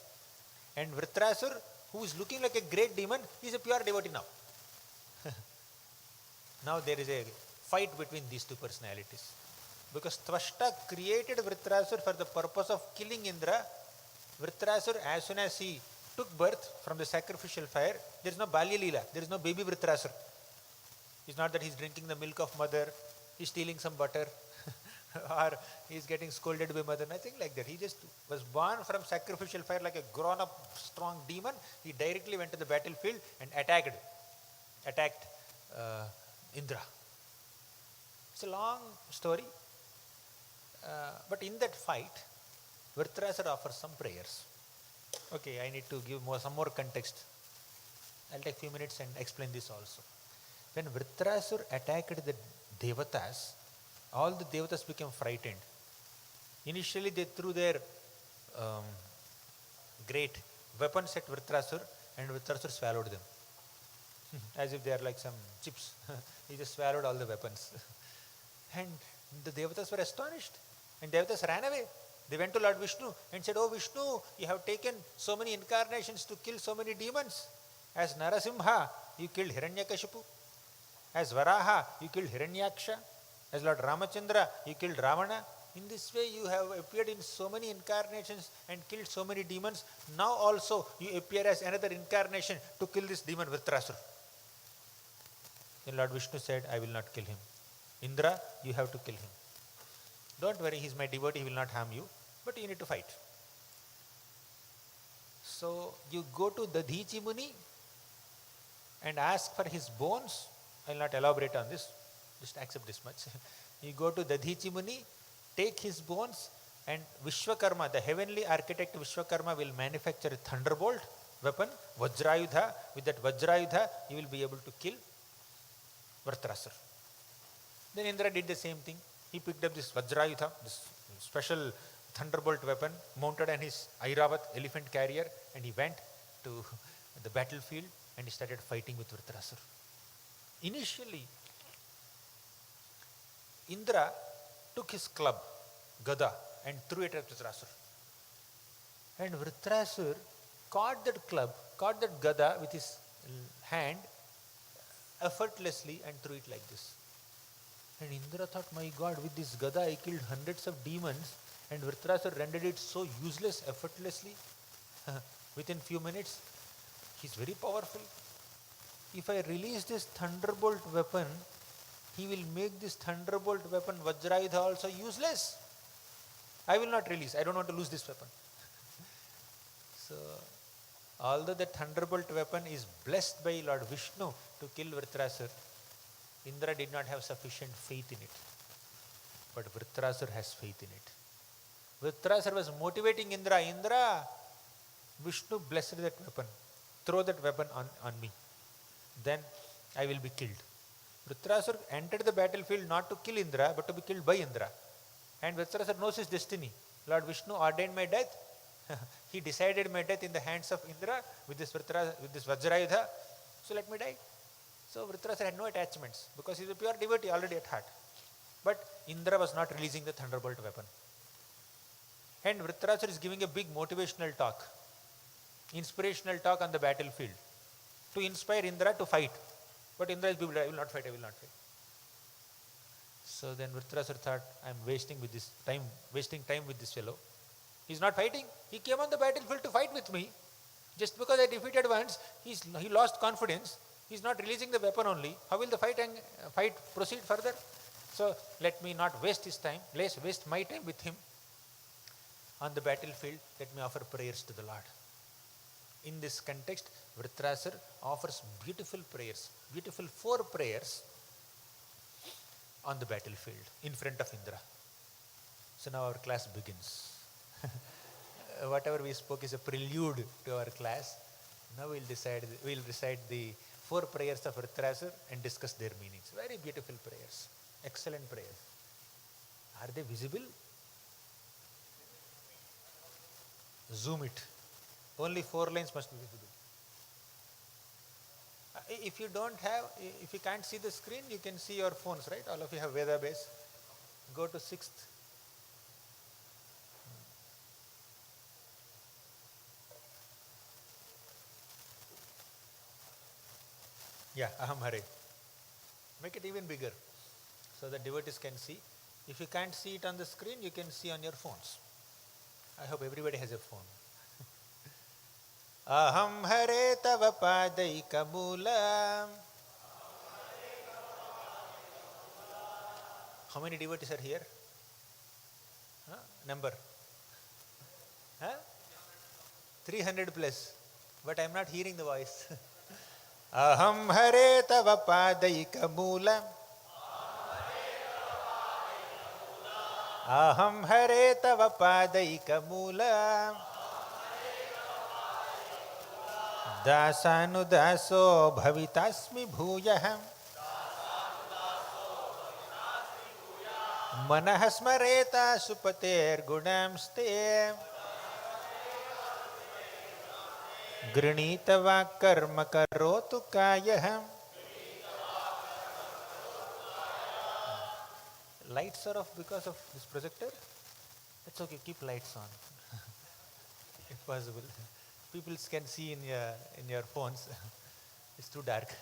And Vritrasur, who is looking like a great demon, is a pure devotee now. Now there is a fight between these two personalities. Because Tvashta created Vritrasur for the purpose of killing Indra. Vritrasur, as soon as he took birth from the sacrificial fire, there is no Balya Leela, there is no baby Vritrasur. It's not that he's drinking the milk of mother, he's stealing some butter, or he's getting scolded by mother, nothing like that. He just was born from sacrificial fire like a grown-up strong demon. He directly went to the battlefield and attacked Indra. It's a long story, but in that fight, Vritrasur offers some prayers. Okay, I need to give some more context. I'll take a few minutes and explain this also. When Vritrasur attacked the Devatas, all the Devatas became frightened. Initially they threw their great weapons at Vritrasur, and Vritrasur swallowed them. As if they are like some chips. He just swallowed all the weapons. And the Devatas were astonished. And Devatas ran away. They went to Lord Vishnu and said, "Oh Vishnu, you have taken so many incarnations to kill so many demons. As Narasimha, you killed Hiranyakashipu. As Varaha, you killed Hiranyaksha. As Lord Ramachandra, you killed Ravana. In this way, you have appeared in so many incarnations and killed so many demons. Now also, you appear as another incarnation to kill this demon Vritrasur." Then Lord Vishnu said, "I will not kill him. Indra, you have to kill him. Don't worry, he is my devotee, he will not harm you, but you need to fight." So you go to Dadhichi Muni and ask for his bones. I will not elaborate on this, just accept this much. You go to Dadhichi Muni, take his bones, and Vishwakarma, the heavenly architect Vishwakarma, will manufacture a thunderbolt weapon, Vajrayudha. With that Vajrayudha, you will be able to kill Vritrasur. Then Indra did the same thing. He picked up this Vajrayudha, this special thunderbolt weapon, mounted on his Airavat, elephant carrier, and he went to the battlefield and he started fighting with Vritrasur. Initially, Indra took his club, Gada, and threw it at Vritrasur. And Vritrasur caught that club, caught that Gada with his hand effortlessly and threw it like this. And Indra thought, "My God, with this Gada I killed hundreds of demons, and Vritrasur rendered it so useless effortlessly within few minutes. He's very powerful. If I release this thunderbolt weapon, he will make this thunderbolt weapon Vajrayudha also useless. I will not release. I don't want to lose this weapon." So Although the thunderbolt weapon is blessed by Lord Vishnu to kill Vritrasur, Indra did not have sufficient faith in it. But Vritrasur has faith in it. Vritrasur was motivating Indra. Indra, Vishnu blessed that weapon. Throw that weapon on me. Then I will be killed. Vritrasur entered the battlefield not to kill Indra, but to be killed by Indra. And Vritrasur knows his destiny. Lord Vishnu ordained my death. He decided my death in the hands of Indra with this Vajrayudha. So let me die. So Vritrasur had no attachments because he is a pure devotee already at heart. But Indra was not releasing the thunderbolt weapon. And Vritrasur is giving a big motivational talk, inspirational talk on the battlefield to inspire Indra to fight. But Indra is, I will not fight, I will not fight. So then Vritrasur thought, I am wasting time with this fellow. He is not fighting. He came on the battlefield to fight with me. Just because I defeated once, he lost confidence. He is not releasing the weapon only. How will the fight proceed further? So let me not waste his time. Let's waste my time with him. On the battlefield, let me offer prayers to the Lord. In this context, Vritrasur offers beautiful prayers, beautiful 4 prayers on the battlefield in front of Indra. So now our class begins. Whatever we spoke is a prelude to our class. Now we'll recite the 4 prayers of Vritrasur and discuss their meanings. Very beautiful prayers. Excellent prayers. Are they visible? Zoom it. Only 4 lines must be visible. If you can't see the screen, you can see your phones, right? All of you have Veda base. Go to 6th. Yeah, Aham Hare. Make it even bigger so that devotees can see. If you can't see it on the screen, you can see on your phones. I hope everybody has a phone. Aham Hare Tava Padaika Moolam. How many devotees are here? Number? 300 plus. But I am not hearing the voice. Aham Hare Tava Padaika Moolam. Aham Hare Tava Padaika Moolam. Dasanudaso bhavitasmi bhuyaham. Manah smareta supater gunamste. Granitava karma karotu kayaham. Lights are off because of this projector? It's okay, keep lights on. If possible. People can see in your phones. It's too dark.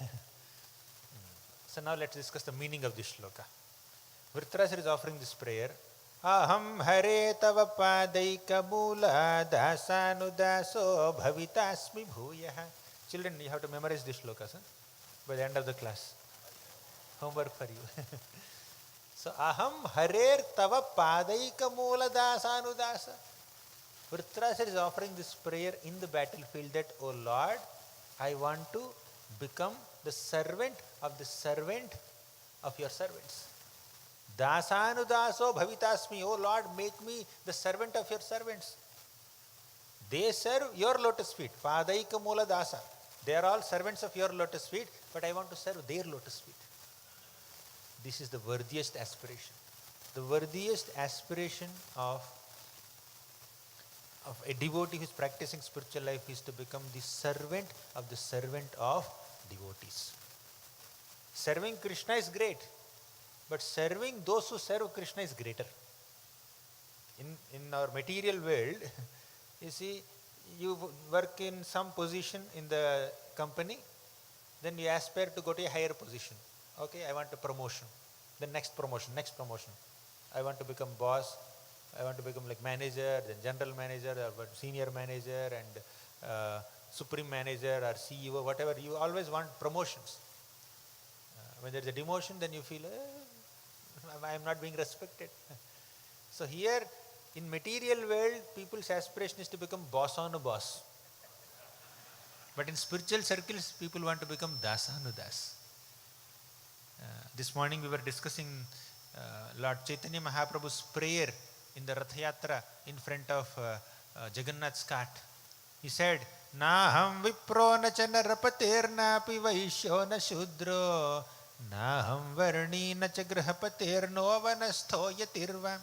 So now let's discuss the meaning of this shloka. Vritrasur is offering this prayer. Aham Hare Tava Padaika Moola Dasanudaso Bhavitasmi Bhuyaha. Children, you have to memorize this shloka, sir, by the end of the class. Homework for you. So Aham Hare Tava Padaika Moola Dasanudasa. Vritrasur is offering this prayer in the battlefield that, O Lord, I want to become the servant of your servants. Dasanudaso bhavitasmi. O Lord, make me the servant of your servants. They serve your lotus feet. Padaika Moola Dasa. They are all servants of your lotus feet, but I want to serve their lotus feet. This is the worthiest aspiration. The worthiest aspiration of a devotee who is practicing spiritual life is to become the servant of devotees. Serving Krishna is great, but serving those who serve Krishna is greater. In our material world, you see, you work in some position in the company, then you aspire to go to a higher position. Okay, I want a promotion. Then next promotion. I want to become boss. I want to become like manager, then general manager, or senior manager, and supreme manager, or CEO, whatever. You always want promotions. When there is a demotion, then you feel, I am not being respected. So here, in material world, people's aspiration is to become boss on a boss. But in spiritual circles, people want to become Dasanudas. This morning we were discussing Lord Chaitanya Mahaprabhu's prayer in the Rath Yatra in front of Jagannath's cart. He said, Naham vipro na cha narapatir napi vaishyo na shudro Naham varni na cha grahapatir no vanastho yatirva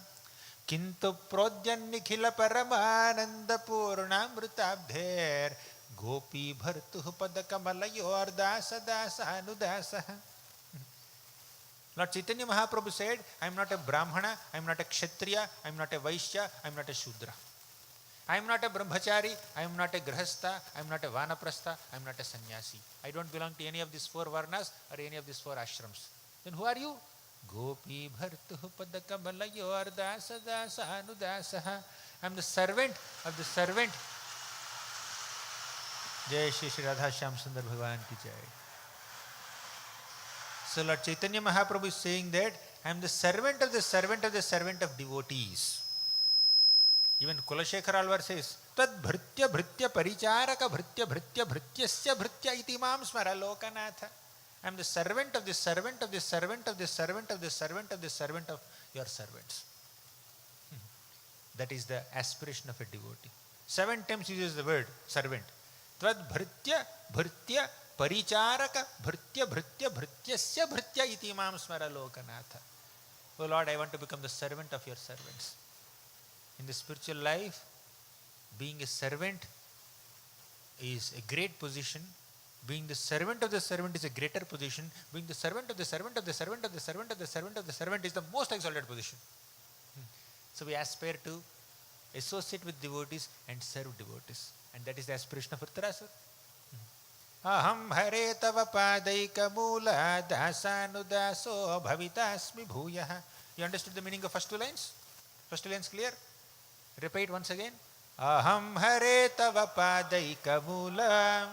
Kintu prodyan nikhila paramananda purnamrutabdher Gopi bhartuh padakamalayor dasa dasa anudasaha. Lord Chaitanya Mahaprabhu said, I am not a Brahmana, I am not a Kshatriya, I am not a Vaishya, I am not a Shudra. I am not a Brahmachari, I am not a Grahastha, I am not a Vanaprastha, I am not a Sannyasi. I don't belong to any of these 4 Varnas or any of these 4 ashrams. Then who are you? Gopi bhartuh padakamalayor dasa dasa anudasaha. I am the servant of the servant. Jai Shri Shri Radha Shyam Sundar Bhagavan ki jai. So Lord Chaitanya Mahaprabhu is saying that I am the servant of the servant of the servant of devotees. Even Kulashekara Alvar says, Tad bhritya bhritya paricharaka bhritya bhritya bhrityasya bhritya iti mam smara lokanatha. I am the servant of the servant of the servant of the servant of the servant of the servant of your servants. That is the aspiration of a devotee. 7 times uses the word servant. Tad bhritya bhritya paricharaka bhritya bhritya bhrityasya bhritya iti mam smara lokanatha. Oh Lord, I want to become the servant of your servants. In the spiritual life, being a servant is a great position. Being the servant of the servant is a greater position. Being the servant of the servant of the servant of the servant of the servant of the servant is the most exalted position. So we aspire to associate with devotees and serve devotees. And that is the aspiration of Uttarasur. Aham hare tava padaika mula dasanudaso bhavitasmi bhuyaha. You understood the meaning of first 2 lines? First 2 lines clear? Repeat once again. Aham hare tava padaika mula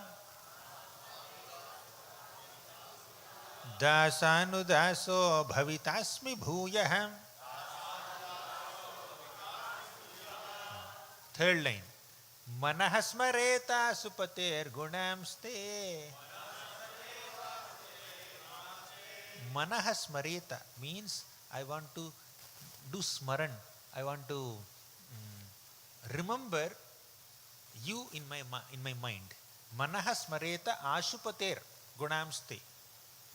dasanudaso bhavitasmi bhuyaha. Third line. Manahasmareta supater gunamste. Manahasmareta means I want to do smaran. I want to remember you in my mind. Manahasmareta ashupater gunamste.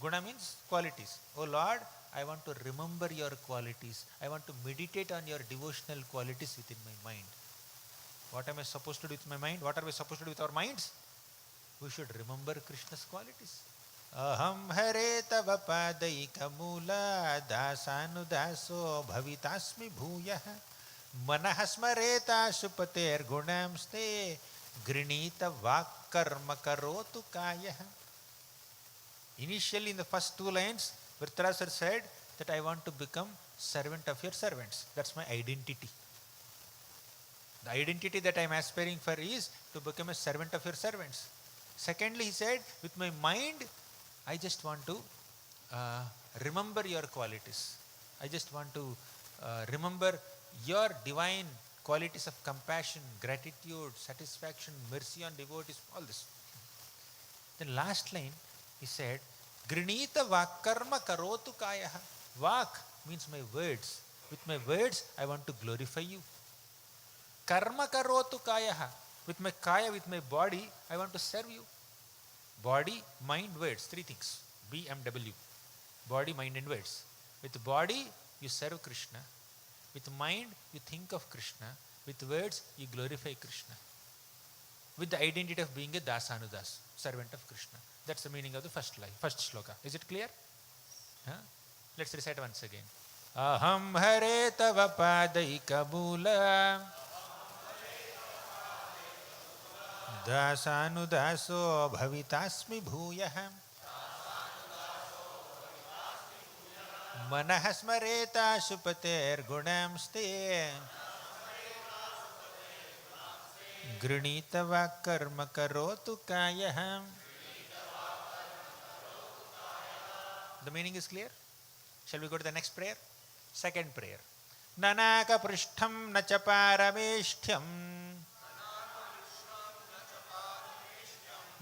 Guna means qualities. Oh Lord, I want to remember your qualities. I want to meditate on your devotional qualities within my mind. What am I supposed to do with my mind? What are we supposed to do with our minds? We should remember Krishna's qualities. Aham hare tava padaika mula dasanudaso bhavitasmi bhuyaha manahasmareta supater gunamste grinita vakkarma karotu kayaha. Initially in the first 2 lines, Vritarasur said that I want to become servant of your servants. That's my identity. The identity that I am aspiring for is to become a servant of your servants. Secondly, he said, with my mind, I just want to remember your qualities. I just want to remember your divine qualities of compassion, gratitude, satisfaction, mercy on devotees, all this. Then last line, he said, Grinita vakkarma karotu kayaha. Vak means my words. With my words, I want to glorify you. Karma karotu kayaha. With my kaya, with my body, I want to serve you. Body, mind, words. 3 things. BMW. Body, mind and words. With body, you serve Krishna. With mind, you think of Krishna. With words, you glorify Krishna. With the identity of being a Dasanudas, servant of Krishna. That's the meaning of the first line, first shloka. Is it clear? Let's recite once again. Aham hare tava padaika mula dasanudaso bhavitasmi bhuyaha manahasmareta supater gunamste grinita vakkarma karotu kayaha. The meaning is clear? Shall we go to the next prayer? Second prayer. Nanaka prishtham nacha parameshthyam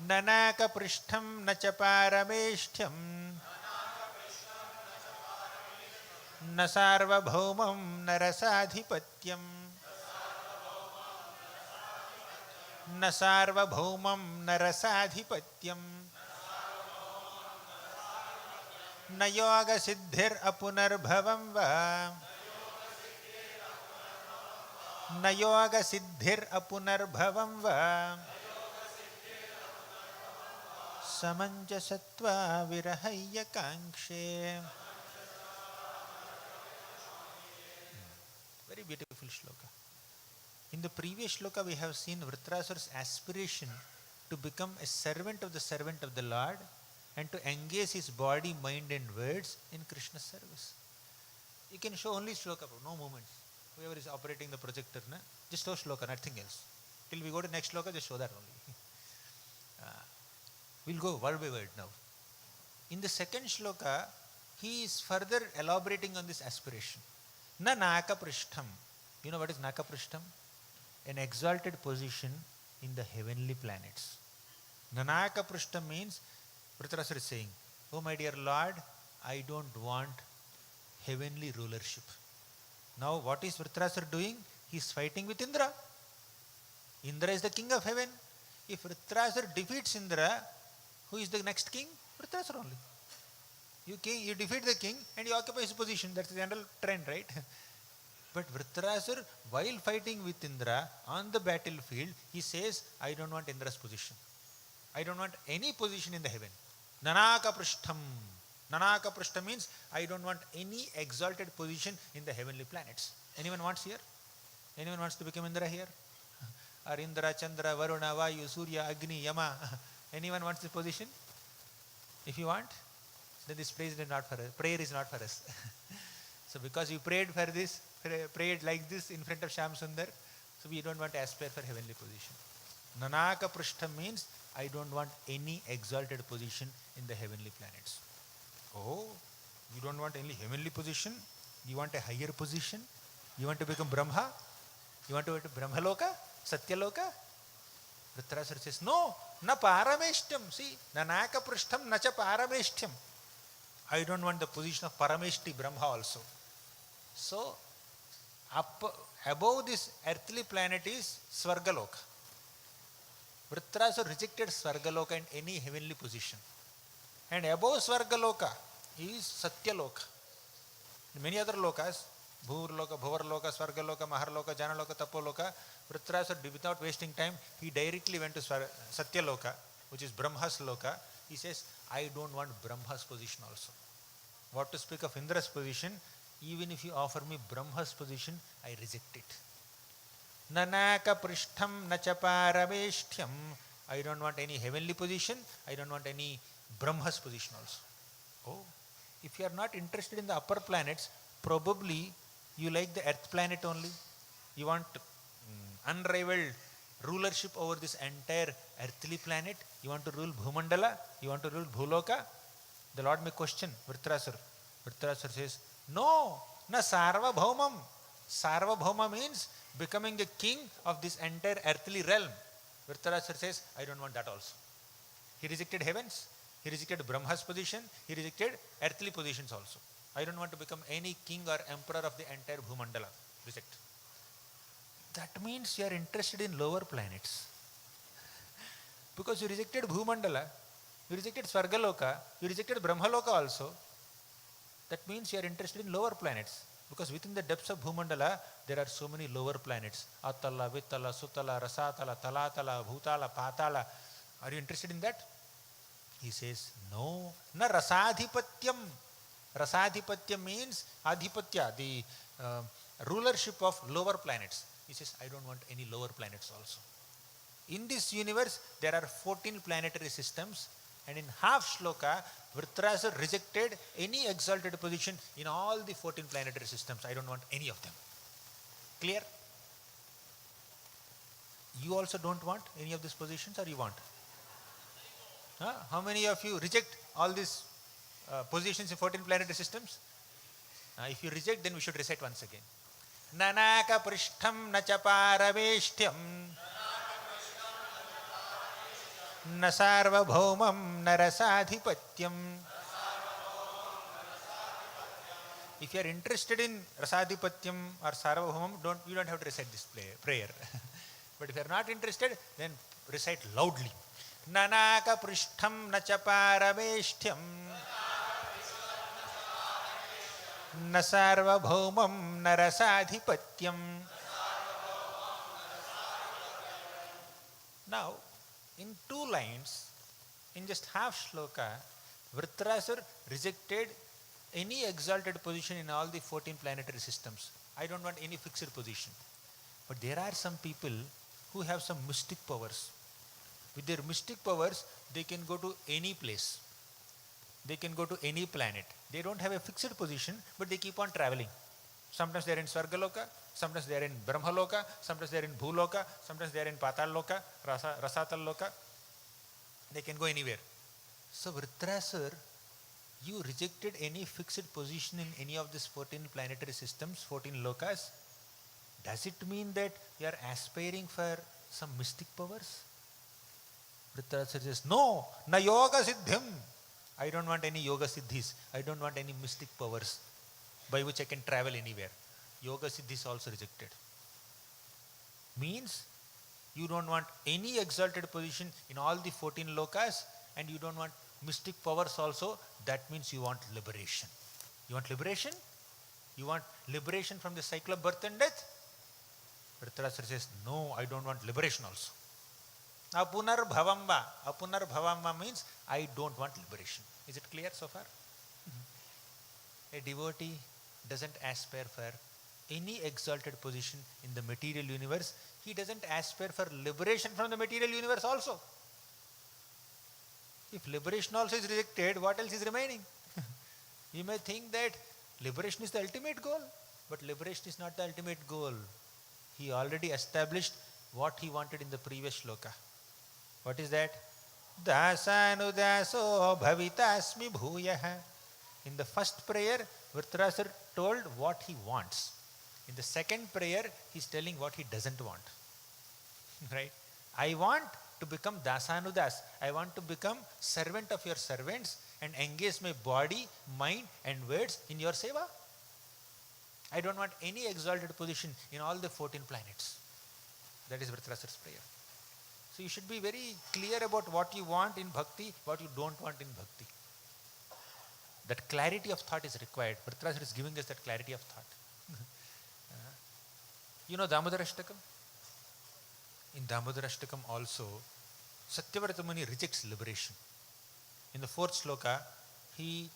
Nanakapristham nacha parameshthyam na sarvabhaumam narasadhipatyam na sarvabhaumam narasadhipatyam na yoga siddhir apunarbhavam va na yoga siddhir apunarbhavam va samanjasatva virahayya kankshe. Very beautiful shloka. In the previous shloka we have seen Vritrasura's aspiration to become a servant of the Lord and to engage his body, mind and words in Krishna's service. You can show only shloka, no movements. Whoever is operating the projector, just show shloka, nothing else. Till we go to next shloka, just show that only. We'll go word by word now. In the second shloka, he is further elaborating on this aspiration. Na nakaprishtham. You know what is nakaprishtham? An exalted position in the heavenly planets. Nanakaprishtham means, Vritrasura is saying, oh my dear Lord, I don't want heavenly rulership. Now what is Vritrasura doing? He is fighting with Indra. Indra is the king of heaven. If Vritrasura defeats Indra, who is the next king? Vritrasura only. You defeat the king and you occupy his position. That's the general trend, right? But Vritrasura, while fighting with Indra on the battlefield, he says, I don't want Indra's position. I don't want any position in the heaven. Nanakaprishtham. Nanakaprishtham means I don't want any exalted position in the heavenly planets. Anyone wants here? Anyone wants to become Indra here? Or Indra, Chandra, Varuna, Vayu, Surya, Agni, Yama. Anyone wants this position? If you want, then this prayer is not for us. Prayer is not for us. So because you prayed for this, prayed like this in front of Shyam Sundar, so we don't want to aspire for heavenly position. Nanaka Prishtham means I don't want any exalted position in the heavenly planets. Oh, you don't want any heavenly position? You want a higher position? You want to become Brahma? You want to go to Brahmaloka? Satyaloka? Vritrasura says, no, na parameshtyam. See, nanaka prishtham nacha parameshtyam. I don't want the position of parameshti Brahma also. So, above this earthly planet is Svargaloka. Vritrasura rejected Svargaloka and any heavenly position. And above Svargaloka is Satyaloka. Many other lokas, Bhurloka, Bhuvarloka, Svargaloka, Maharloka, Janaloka, Tapoloka, Vritrasura, without wasting time, he directly went to Satyaloka, which is Brahma's loka. He says, I don't want Brahma's position also. What to speak of Indra's position? Even if you offer me Brahma's position, I reject it. Nanaka prishtham nacha parameshtyam. I don't want any heavenly position. I don't want any Brahma's position also. Oh, if you are not interested in the upper planets, probably you like the earth planet only. You want unrivaled rulership over this entire earthly planet. You want to rule Bhumandala. You want to rule Bhuloka. The Lord may question Vritrasura. Vritrasura says, no, na sarvabhaumam. Sarvabhauma means becoming the king of this entire earthly realm. Vritrasura says, I don't want that also. He rejected heavens. He rejected Brahma's position. He rejected earthly positions also. I don't want to become any king or emperor of the entire Bhumandala. Reject. That means you are interested in lower planets. Because you rejected Bhumandala, you rejected Svargaloka, you rejected Brahmaloka also. That means you are interested in lower planets. Because within the depths of Bhumandala, there are so many lower planets. Atala, Vitala, Sutala, Rasatala, Talatala, Bhutala, Patala. Are you interested in that? He says, no. Na Rasadhipatyam. Rasadhipatyam means Adhipatya, the rulership of lower planets. He says, I don't want any lower planets also. In this universe, there are 14 planetary systems, and in half shloka, Vritrasura rejected any exalted position in all the 14 planetary systems. I don't want any of them. Clear? You also don't want any of these positions, or you want? How many of you reject all these positions in 14 planetary systems? If you reject, then we should recite once again. Nanaka prishtham nacha parameshtyam न सार्वभौमं न रसाधिपत्यम्. If you are interested in Rasadhipatyam or Sarvabhaumam, you don't have to recite this prayer. But if you are not interested, then recite loudly. Nanaka prishtham nacha parameshthyam na sarvabhaumam na rasadhipatyam. Now, in 2 lines, in just half shloka, Vritrasur rejected any exalted position in all the 14 planetary systems. I don't want any fixed position. But there are some people who have some mystic powers. With their mystic powers, they can go to any place. They can go to any planet. They don't have a fixed position, but they keep on traveling. Sometimes they are in Swargaloka, sometimes they are in Brahmaloka, sometimes they are in Bhuloka, sometimes they are in Patal Loka, Rasatal Loka. They can go anywhere. So Vritrasur, you rejected any fixed position in any of these 14 planetary systems, 14 lokas. Does it mean that you are aspiring for some mystic powers? Vritrasur says, no, na yoga siddhim. I don't want any yoga siddhis. I don't want any mystic powers by which I can travel anywhere. Yoga siddhis also rejected. Means you don't want any exalted position in all the 14 lokas, and you don't want mystic powers also. That means you want liberation. You want liberation? You want liberation from the cycle of birth and death? Vritrasur says, no, I don't want liberation also. Apunar bhavamba. Apunar bhavamba means I don't want liberation. Is it clear so far? A devotee doesn't aspire for any exalted position in the material universe. He doesn't aspire for liberation from the material universe also. If liberation also is rejected, what else is remaining? You may think that liberation is the ultimate goal, but liberation is not the ultimate goal. He already established what he wanted in the previous shloka. What is that? Dasanudaso bhavitasmi bhuyaha. In the first prayer, Vritrasur told what he wants. In the second prayer, he is telling what he doesn't want. Right? I want to become Dasanudas. I want to become servant of your servants and engage my body, mind and words in your seva. I don't want any exalted position in all the 14 planets. That is Vritrasur's prayer. So you should be very clear about what you want in bhakti, what you don't want in bhakti. That clarity of thought is required. Vritrasur is giving us that clarity of thought. You know Damodarashtakam? In Damodarashtakam also, Satyavrata Muni rejects liberation. In the 4th sloka, he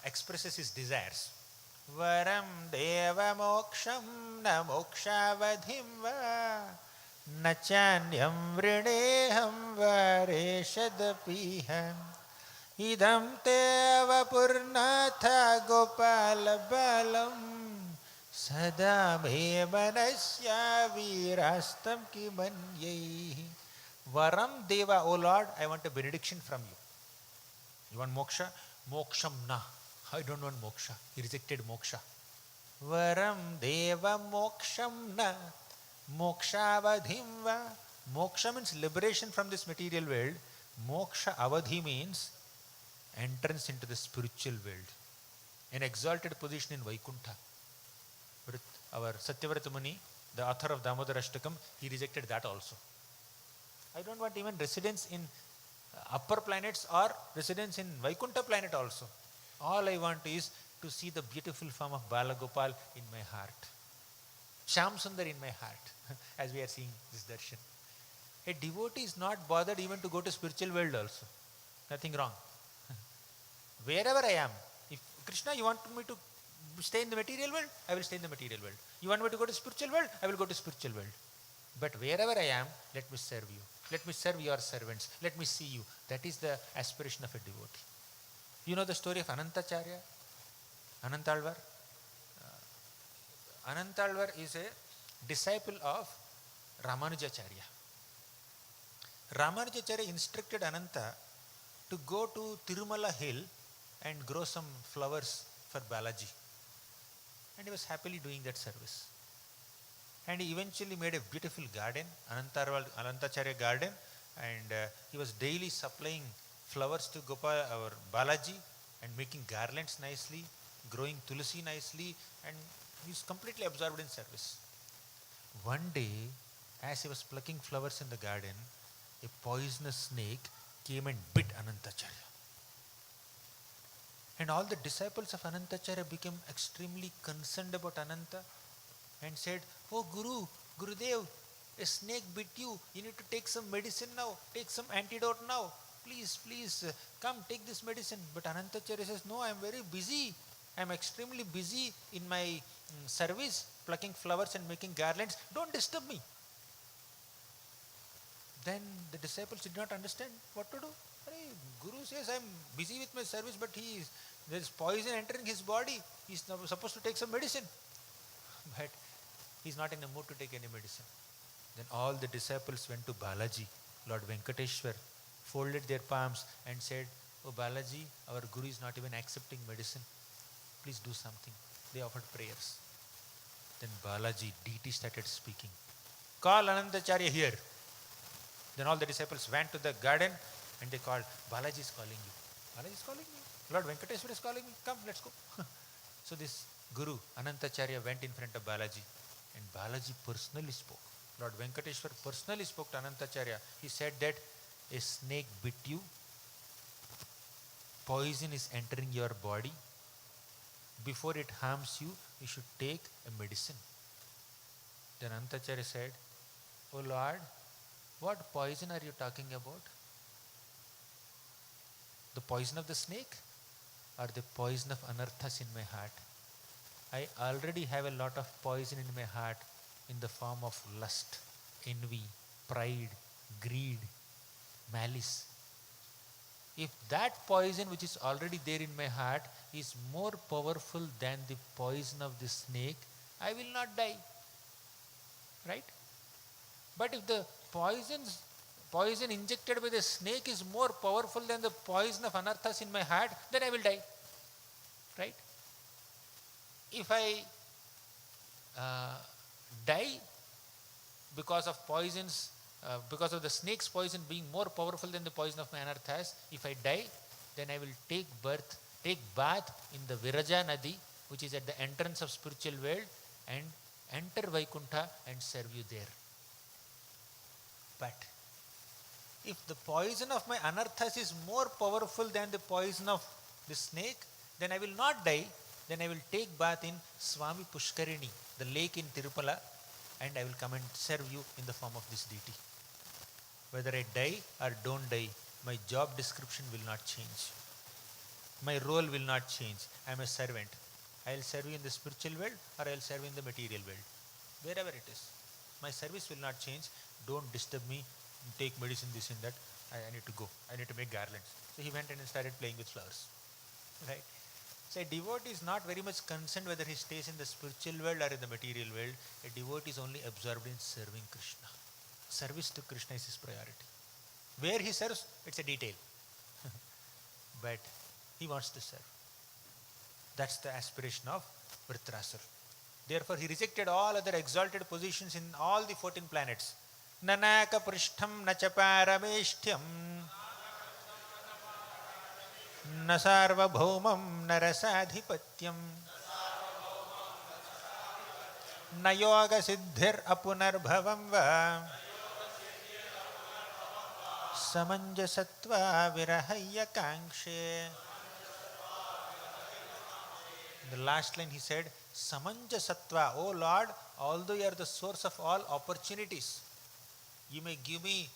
expresses his desires. Varam deva moksham na mokshavadhim va nachanyam vrineham vareshadapiham idam teva purnatha gopala balam sada me manasya virastam kimanyai. Varam deva, O Lord, I want a benediction from you. You want moksha? Moksham na. I don't want moksha. He rejected moksha. Varam deva moksham na moksha avadhim va. Moksha means liberation from this material world. Moksha avadhi means entrance into the spiritual world. An exalted position in Vaikuntha. Our Satyavrata Muni, the author of Damodarashtakam, he rejected that also. I don't want even residence in upper planets or residence in Vaikuntha planet also. All I want is to see the beautiful form of Balagopal in my heart. Shyam Sundar in my heart, as we are seeing this darshan. A devotee is not bothered even to go to spiritual world also. Nothing wrong. Wherever I am, if Krishna, you want me to stay in the material world, I will stay in the material world. You want me to go to spiritual world, I will go to spiritual world. But wherever I am, let me serve you. Let me serve your servants. Let me see you. That is the aspiration of a devotee. You know the story of Anantacharya? Anantalvar? Anantalvar is a disciple of Ramanujacharya. Ramanujacharya instructed Ananta to go to Tirumala hill and grow some flowers for Balaji. And he was happily doing that service. And he eventually made a beautiful garden, Anantacharya garden, and he was daily supplying flowers to Gopal, our Balaji, and making garlands nicely, growing tulsi nicely, and he was completely absorbed in service. One day, as he was plucking flowers in the garden, a poisonous snake came and bit Anantacharya. And all the disciples of Anantacharya became extremely concerned about Ananta and said, "Oh Guru, Gurudev, a snake bit you. You need to take some medicine now. Take some antidote now. Please, come take this medicine." But Anantacharya says, "No, I am very busy. I am extremely busy in my service, plucking flowers and making garlands. Don't disturb me." Then the disciples did not understand what to do. Guru says, "I am busy with my service, but there is poison entering his body. He is supposed to take some medicine." But he is not in a mood to take any medicine. Then all the disciples went to Balaji, Lord Venkateshwar, folded their palms and said, "Oh Balaji, our Guru is not even accepting medicine. Please do something." They offered prayers. Then Balaji, deity, started speaking. "Call Anantacharya here." Then all the disciples went to the garden and they called, "Balaji is calling you. Balaji is calling me. Lord Venkateshwar is calling me. Come, let's go." So this Guru, Anantacharya, went in front of Balaji and Balaji personally spoke. Lord Venkateshwar personally spoke to Anantacharya. He said that a snake bit you, poison is entering your body. Before it harms you, you should take a medicine. Then Anantacharya said, "Oh Lord, what poison are you talking about? The poison of the snake or the poison of anarthas in my heart? I already have a lot of poison in my heart in the form of lust, envy, pride, greed, malice. If that poison which is already there in my heart is more powerful than the poison of the snake, I will not die." Right? But if the poison injected by the snake is more powerful than the poison of anarthas in my heart, then I will die. Right? If I die because of poisons, because of the snake's poison being more powerful than the poison of my anarthas, if I die, then I will take bath in the Viraja Nadi, which is at the entrance of spiritual world, and enter Vaikuntha and serve you there. But if the poison of my anarthas is more powerful than the poison of the snake, then I will not die. Then I will take bath in Swami Pushkarini, the lake in Tirupala, and I will come and serve you in the form of this deity. Whether I die or don't die, my job description will not change. My role will not change. I am a servant. I will serve you in the spiritual world or I will serve you in the material world. Wherever it is. My service will not change. Don't disturb me. Take medicine, this and that. I need to go. I need to make garlands. So he went and started playing with flowers. Right? So a devotee is not very much concerned whether he stays in the spiritual world or in the material world. A devotee is only absorbed in serving Krishna. Service to Krishna is his priority. Where he serves, it's a detail. But he wants to serve. That's the aspiration of Vritrasura. Therefore, he rejected all other exalted positions in all the 14 planets. Nanaka prishtham nacha parameshtyam na sarvabhaumam narasadhipatyam na yoga siddhir apunarbhavam va samanjasatva virahaya kankshe. The last line he said, Samanjasatva, O Lord, although you are the source of all opportunities, you may give me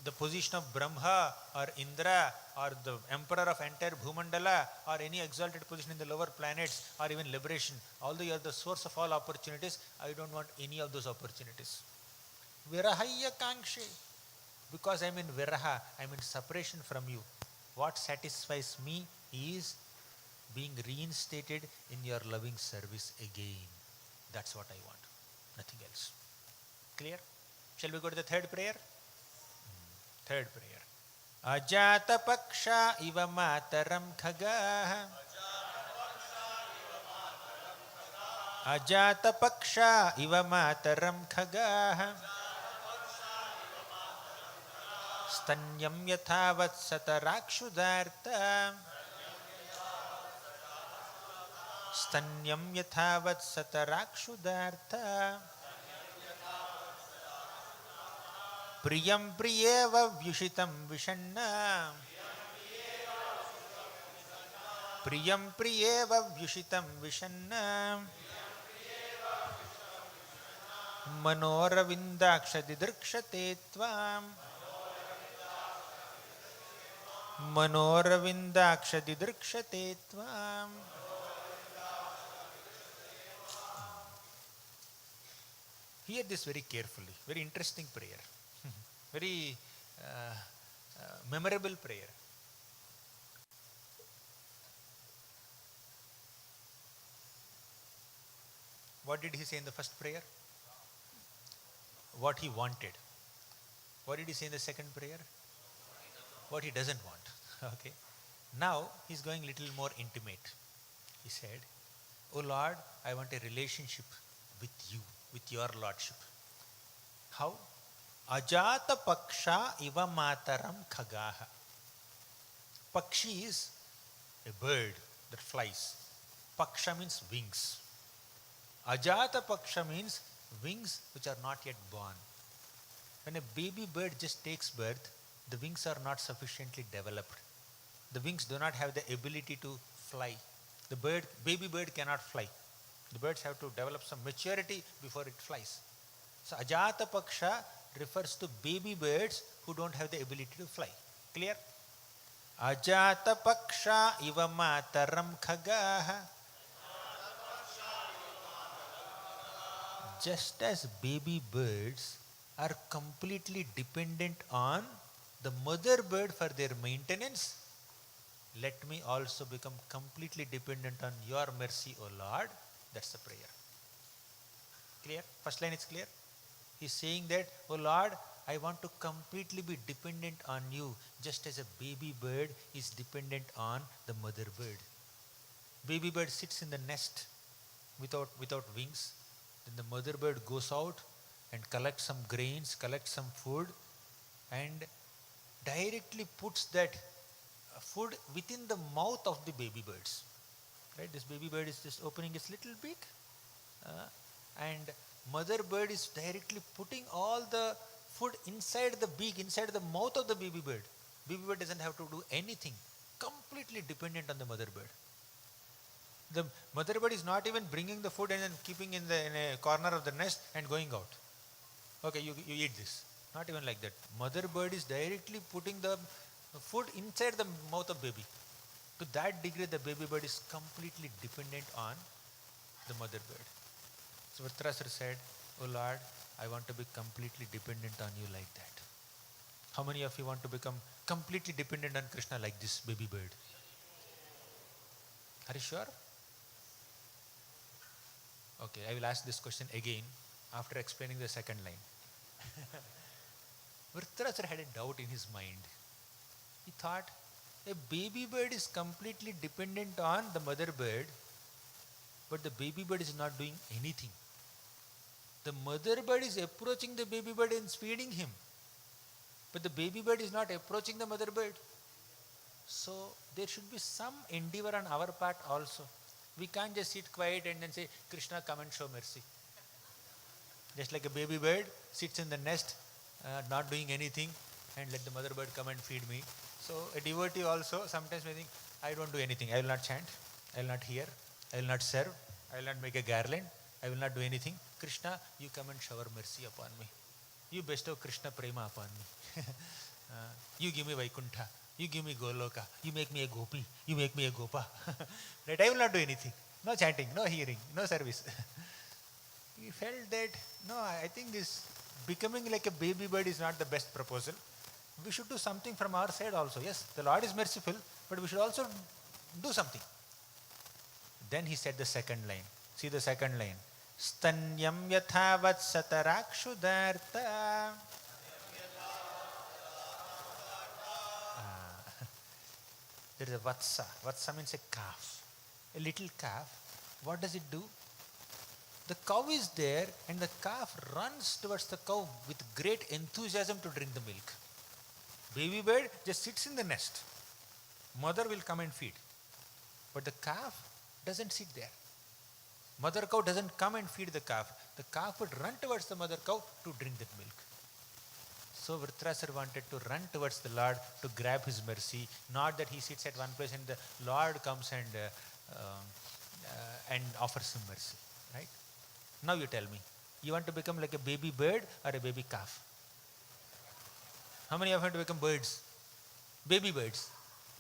the position of Brahma or Indra or the emperor of entire Bhumandala or any exalted position in the lower planets or even liberation. Although you are the source of all opportunities, I don't want any of those opportunities. Virahaya Kankshe. Because I am in Viraha, I am in separation from you. What satisfies me is being reinstated in your loving service again. That's what I want. Nothing else. Clear? Shall we go to the third prayer? Third prayer. Ajata paksha iva mataram khagaha. Ajata paksha iva mataram khagaha. Stanyam yathavat satarakshudarta. Stanyam yathavat satarakshudarta. Priyam priyeva vyushitam vishanna. Priyam priyeva vyushitam vishanna. Manoravindaksha didrikshate tvam. Manoravindaksha didrikshate tvam. Hear this very carefully. Very interesting prayer. Very memorable prayer. What did he say in the first prayer? What he wanted. What did he say in the second prayer? What he doesn't want. Okay. Now he's going little more intimate. He said, "Oh Lord, I want a relationship with you, with your Lordship." How? Ajata paksha iva mataram khagaha. Pakshi is a bird that flies. Paksha means wings. Ajata paksha means wings which are not yet born. When a baby bird just takes birth, the wings are not sufficiently developed. The wings do not have the ability to fly. The baby bird cannot fly. The birds have to develop some maturity before it flies. So Ajata Paksha refers to baby birds who don't have the ability to fly. Clear? Ajata Paksha iva mataram khagaha. Just as baby birds are completely dependent on the mother bird for their maintenance, let me also become completely dependent on your mercy, O Lord. That's the prayer. Clear? First line is clear? He's saying that, "Oh Lord, I want to completely be dependent on you, just as a baby bird is dependent on the mother bird." Baby bird sits in the nest without wings. Then the mother bird goes out and collects some grains, collects some food, and directly puts that food within the mouth of the baby birds. Right? This baby bird is just opening its little beak, and mother bird is directly putting all the food inside the beak, inside the mouth of the baby bird. Baby bird doesn't have to do anything. Completely dependent on the mother bird. The mother bird is not even bringing the food and then keeping in a corner of the nest and going out. Okay, you eat this. Not even like that. Mother bird is directly putting the food inside the mouth of baby. To that degree, the baby bird is completely dependent on the mother bird. So Vritrasura said, "Oh Lord, I want to be completely dependent on you like that." How many of you want to become completely dependent on Krishna like this baby bird? Are you sure? Okay, I will ask this question again after explaining the second line. Vritrasura had a doubt in his mind. He thought, a baby bird is completely dependent on the mother bird, but the baby bird is not doing anything. The mother bird is approaching the baby bird and feeding him, but the baby bird is not approaching the mother bird. So there should be some endeavor on our part also. We can't just sit quiet and then say, "Krishna, come and show mercy." Just like a baby bird sits in the nest, not doing anything, and let the mother bird come and feed me. So a devotee also sometimes may think, "I don't do anything. I will not chant. I will not hear. I will not serve. I will not make a garland. I will not do anything. Krishna, you come and shower mercy upon me. You bestow Krishna prema upon me. You give me Vaikuntha. You give me Goloka. You make me a gopi. You make me a gopa." Right? I will not do anything. No chanting, no hearing, no service. He felt that, no, I think this becoming like a baby bird is not the best proposal. We should do something from our side also. Yes, the Lord is merciful, but we should also do something. Then he said the second line. See the second line. Stanyam yathavat satarakshudarta. There is a vatsa. Vatsa means a calf. A little calf. What does it do? The cow is there and the calf runs towards the cow with great enthusiasm to drink the milk. Baby bird just sits in the nest. Mother will come and feed. But the calf doesn't sit there. Mother cow doesn't come and feed the calf. The calf would run towards the mother cow to drink that milk. So Vritrasura wanted to run towards the Lord to grab his mercy, not that he sits at one place and the Lord comes and offers him mercy. Right? Now you tell me, you want to become like a baby bird or a baby calf? How many of you want to become birds? Baby birds?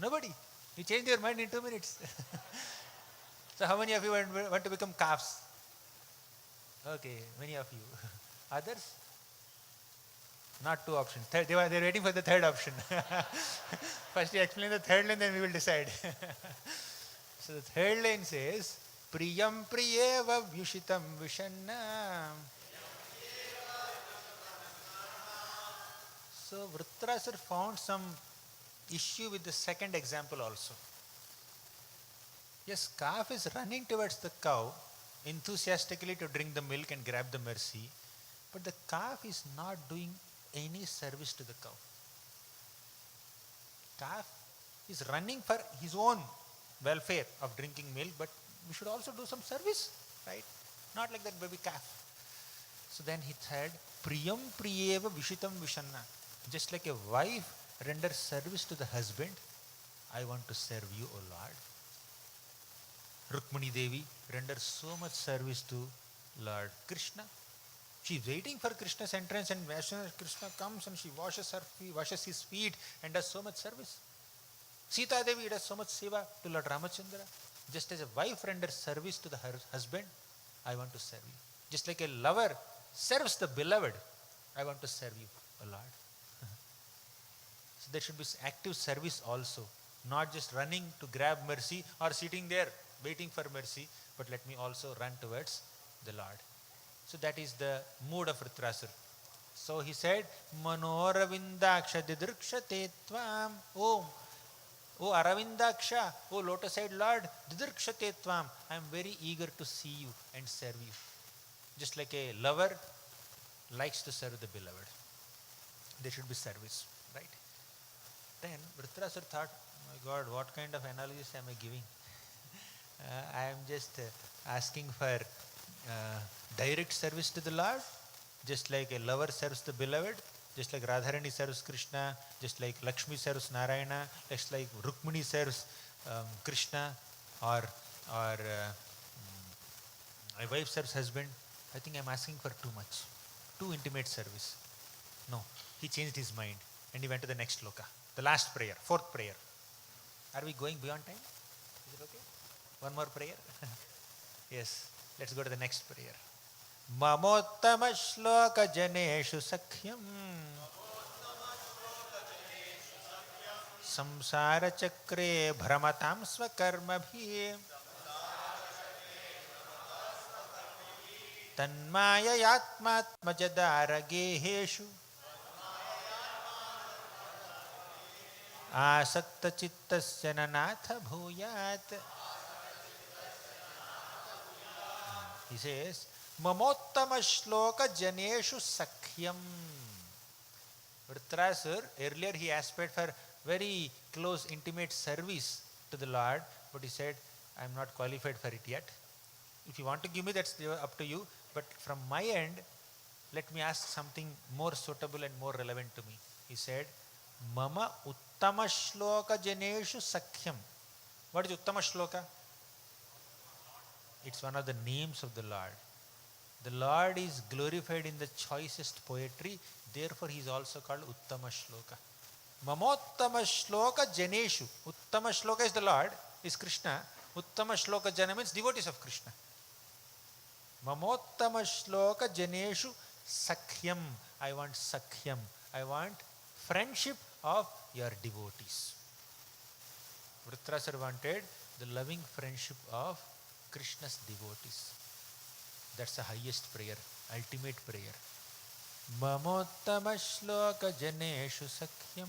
Nobody. You change your mind in 2 minutes. So how many of you want to become calves? Okay, many of you. Others? Not 2 options. They're waiting for the third option. First you explain the third line, then we will decide. So the third line says, Priyam priyeva vyushitam vishanna. So Vritrasura found some issue with the second example also. Yes, calf is running towards the cow enthusiastically to drink the milk and grab the mercy, but the calf is not doing any service to the cow. Calf is running for his own welfare of drinking milk, but we should also do some service, right? Not like that baby calf. So then he said, Priyam priyeva vishitam vishanna. Just like a wife renders service to the husband, I want to serve you, O Lord. Rukmini Devi renders so much service to Lord Krishna. She is waiting for Krishna's entrance, and as soon as Krishna comes and she washes his feet and does so much service. Sita Devi does so much seva to Lord Ramachandra. Just as a wife renders service to the husband, I want to serve you. Just like a lover serves the beloved, I want to serve you, O Lord. So there should be active service also, not just running to grab mercy or sitting there waiting for mercy, but let me also run towards the Lord. So that is the mood of Vritrasura. So he said, Manoravindaksha didrkshate tvam. Oh Aravindaksha, oh lotus-eyed Lord, didrkshate tvam. I am very eager to see you and serve you. Just like a lover likes to serve the beloved. There should be service, right? Then Vritrasura thought, oh my God, what kind of analogies am I giving? I am just asking for direct service to the Lord, just like a lover serves the beloved, just like Radharani serves Krishna, just like Lakshmi serves Narayana, just like Rukmini serves Krishna, or my wife serves husband. I think I am asking for too much, too intimate service. No, he changed his mind and he went to the next sloka, the last prayer, 4th prayer. Are we going beyond time? Is it okay? One more prayer? Yes, let's go to the next prayer. Mamottama shloka janeshu sakhyam samsara chakre bhramatam swakarmabhi tanmaya yatmatmajadara geheshu asakta chittasya nanatha bhuyat. He says, Mamottama shloka janeshu sakhyam. Vritrasura, earlier he asked for very close, intimate service to the Lord, but he said, I am not qualified for it yet. If you want to give me, that's up to you. But from my end, let me ask something more suitable and more relevant to me. He said, Mama uttama shloka janeshu sakhyam. What is uttama shloka? It's one of the names of the Lord. The Lord is glorified in the choicest poetry, therefore he is also called Uttama Shloka. Mamottama Shloka Janeshu. Uttama Shloka is the Lord, is Krishna. Uttama Shloka Jana means devotees of Krishna. Mamottama Shloka Janeshu Sakhyam. I want Sakhyam. I want friendship of your devotees. Vritrasura wanted the loving friendship of Krishna's devotees. That's the highest prayer, ultimate prayer. Mamottama shloka janeshu sakhyam.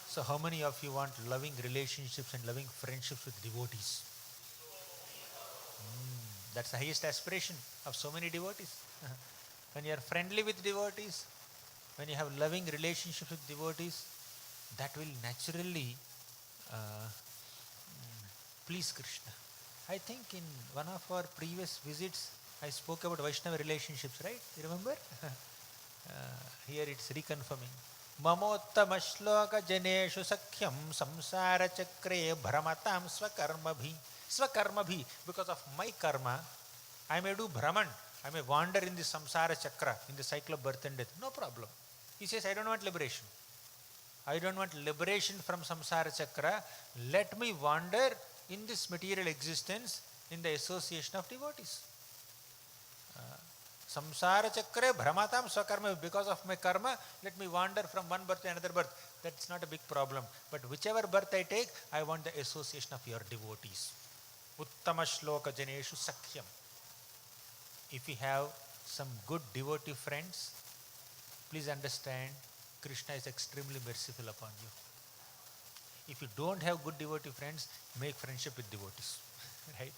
So how many of you want loving relationships and loving friendships with devotees? That's the highest aspiration of so many devotees. when you are friendly with devotees, when you have loving relationships with devotees, that will naturally please Krishna. I think in one of our previous visits, I spoke about Vaishnava relationships, right? You remember? Here it's reconfirming. Mamottama shloka janeshu sakhyam samsara chakre bhramatam swakarmabhi. Swakarmabhi, because of my karma, I may do Brahman, I may wander in the samsara chakra, in the cycle of birth and death. No problem. He says, I don't want liberation. I don't want liberation from samsara chakra. Let me wander in this material existence in the association of devotees. Samsara chakra bhramatam swakarma. Because of my karma, let me wander from one birth to another birth. That's not a big problem. But whichever birth I take, I want the association of your devotees. Uttama shloka janeshu sakhyam. If you have some good devotee friends, please understand, Krishna is extremely merciful upon you. If you don't have good devotee friends, make friendship with devotees. Right?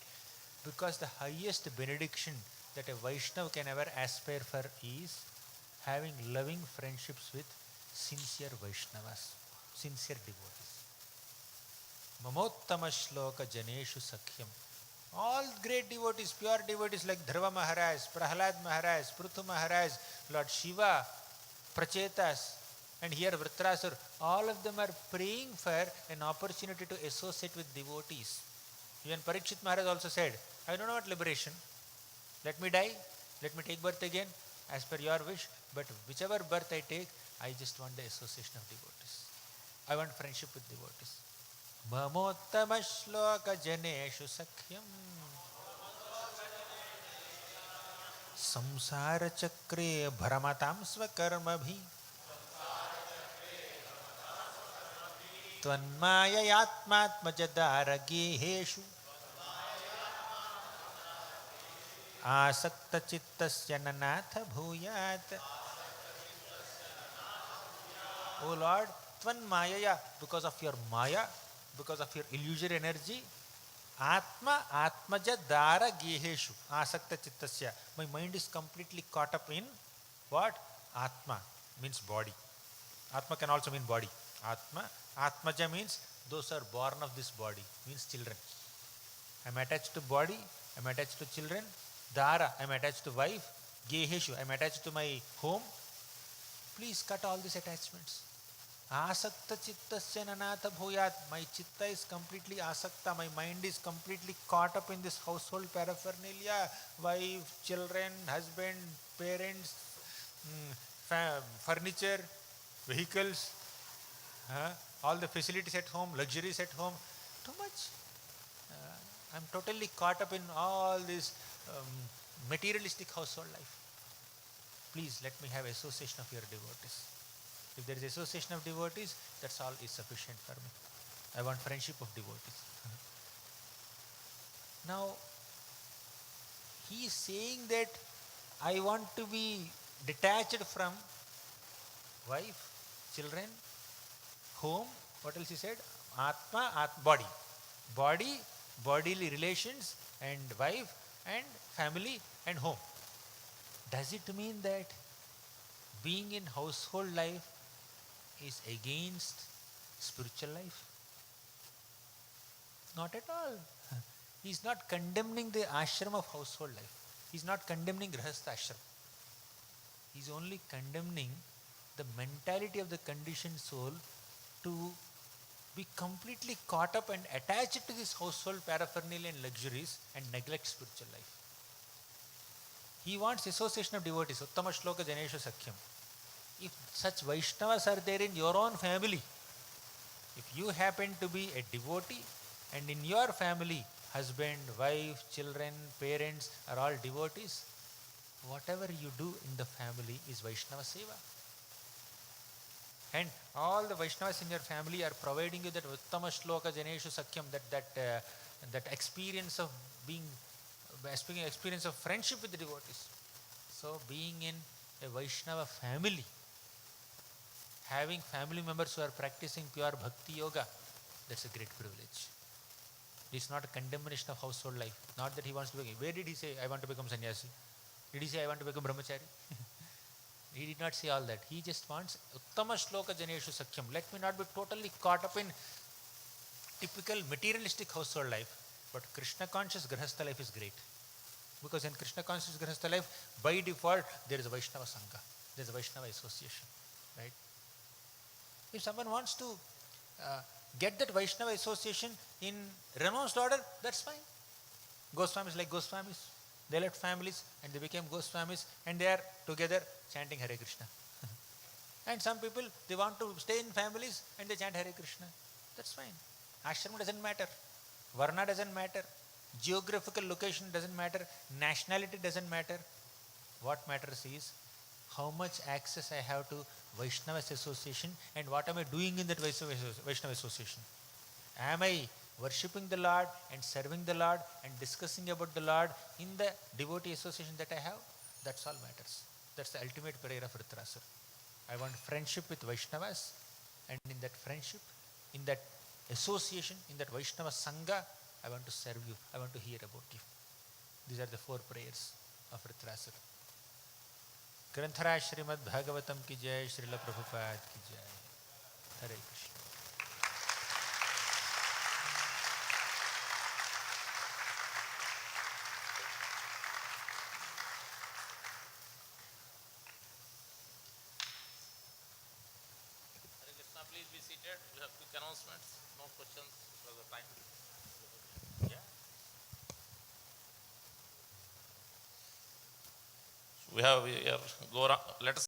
Because the highest benediction that a Vaishnava can ever aspire for is having loving friendships with sincere Vaishnavas, sincere devotees. Mamottama shloka janeshu sakhyam. All great devotees, pure devotees like Dhruva Maharaj, Prahlad Maharaj, Prithu Maharaj, Lord Shiva, Prachetas, and here Vritrasur, all of them are praying for an opportunity to associate with devotees. Even Parikshit Maharaj also said, I don't want liberation. Let me die, let me take birth again, as per your wish, but whichever birth I take, I just want the association of devotees. I want friendship with devotees. Mamottama shloka janeshu sakhyam samsara chakre bhramatam swakarmabhi tvanmayayatmatmajadara geheshu asakta chittasya nanatha bhuyat. O Lord, tvanmayaya, because of your maya, because of your illusory energy, atma atmaja dara geheshu asakta chittasya. My mind is completely caught up in what? Atma means body. Atma can also mean body. Atma, atmaja means those who are born of this body, means children. I am attached to body, I am attached to children. Dara, I am attached to wife. Geheshu, I am attached to my home. Please cut all these attachments. Asakta chittasya nanatha bhuyat. My chitta is completely asakta. My mind is completely caught up in this household paraphernalia. Wife, children, husband, parents, furniture, vehicles, all the facilities at home, luxuries at home. Too much. I'm totally caught up in all this materialistic household life. Please let me have association of your devotees. If there is association of devotees, that's all is sufficient for me. I want friendship of devotees. Now, he is saying that I want to be detached from wife, children, home. What else he said? Atma, body. Body, bodily relations, and wife, and family, and home. Does it mean that being in household life is against spiritual life? Not at all. He is not condemning the ashram of household life. He is not condemning grihastha ashram. He is only condemning the mentality of the conditioned soul to be completely caught up and attached to this household paraphernalia and luxuries and neglect spiritual life. He wants association of devotees. Uttama shloka janeshu sakhyam. If such Vaishnavas are there in your own family, if you happen to be a devotee and in your family, husband, wife, children, parents are all devotees, whatever you do in the family is Vaishnava Seva. And all the Vaishnavas in your family are providing you that Uttama shloka janeshu sakhyam, that experience of being, experience of friendship with the devotees. So being in a Vaishnava family, having family members who are practicing pure bhakti yoga, that's a great privilege. It's not a condemnation of household life. Not that he wants to become. Where did he say, I want to become sannyasi? Did he say, I want to become brahmachari? He did not say all that. He just wants Uttama Shloka Janeshu Sakhyam. Let me not be totally caught up in typical materialistic household life. But Krishna conscious Grihastha life is great. Because in Krishna conscious Grihastha life, by default, there is a Vaishnava Sangha. There is a Vaishnava association. Right? If someone wants to get that Vaishnava association in renounced order, that's fine. Goswamis like Goswamis. They left families and they became Goswamis and they are together chanting Hare Krishna. And some people, they want to stay in families and they chant Hare Krishna. That's fine. Ashram doesn't matter. Varna doesn't matter. Geographical location doesn't matter. Nationality doesn't matter. What matters is how much access I have to Vaishnava association and what am I doing in that Vaishnava association. Am I worshipping the Lord and serving the Lord and discussing about the Lord in the devotee association that I have? That's all matters. That's the ultimate prayer of Vritrasura. I want friendship with Vaishnavas, and in that friendship, in that association, in that Vaishnava Sangha, I want to serve you. I want to hear about you. These are the 4 prayers of Vritrasura. Granthara Srimad Bhagavatam ki jai, Srila Prabhupada ki jai. Hare Krishna. Hare Krishna, please be seated. We have quick announcements. No questions for the time. Yeah. We have here, let us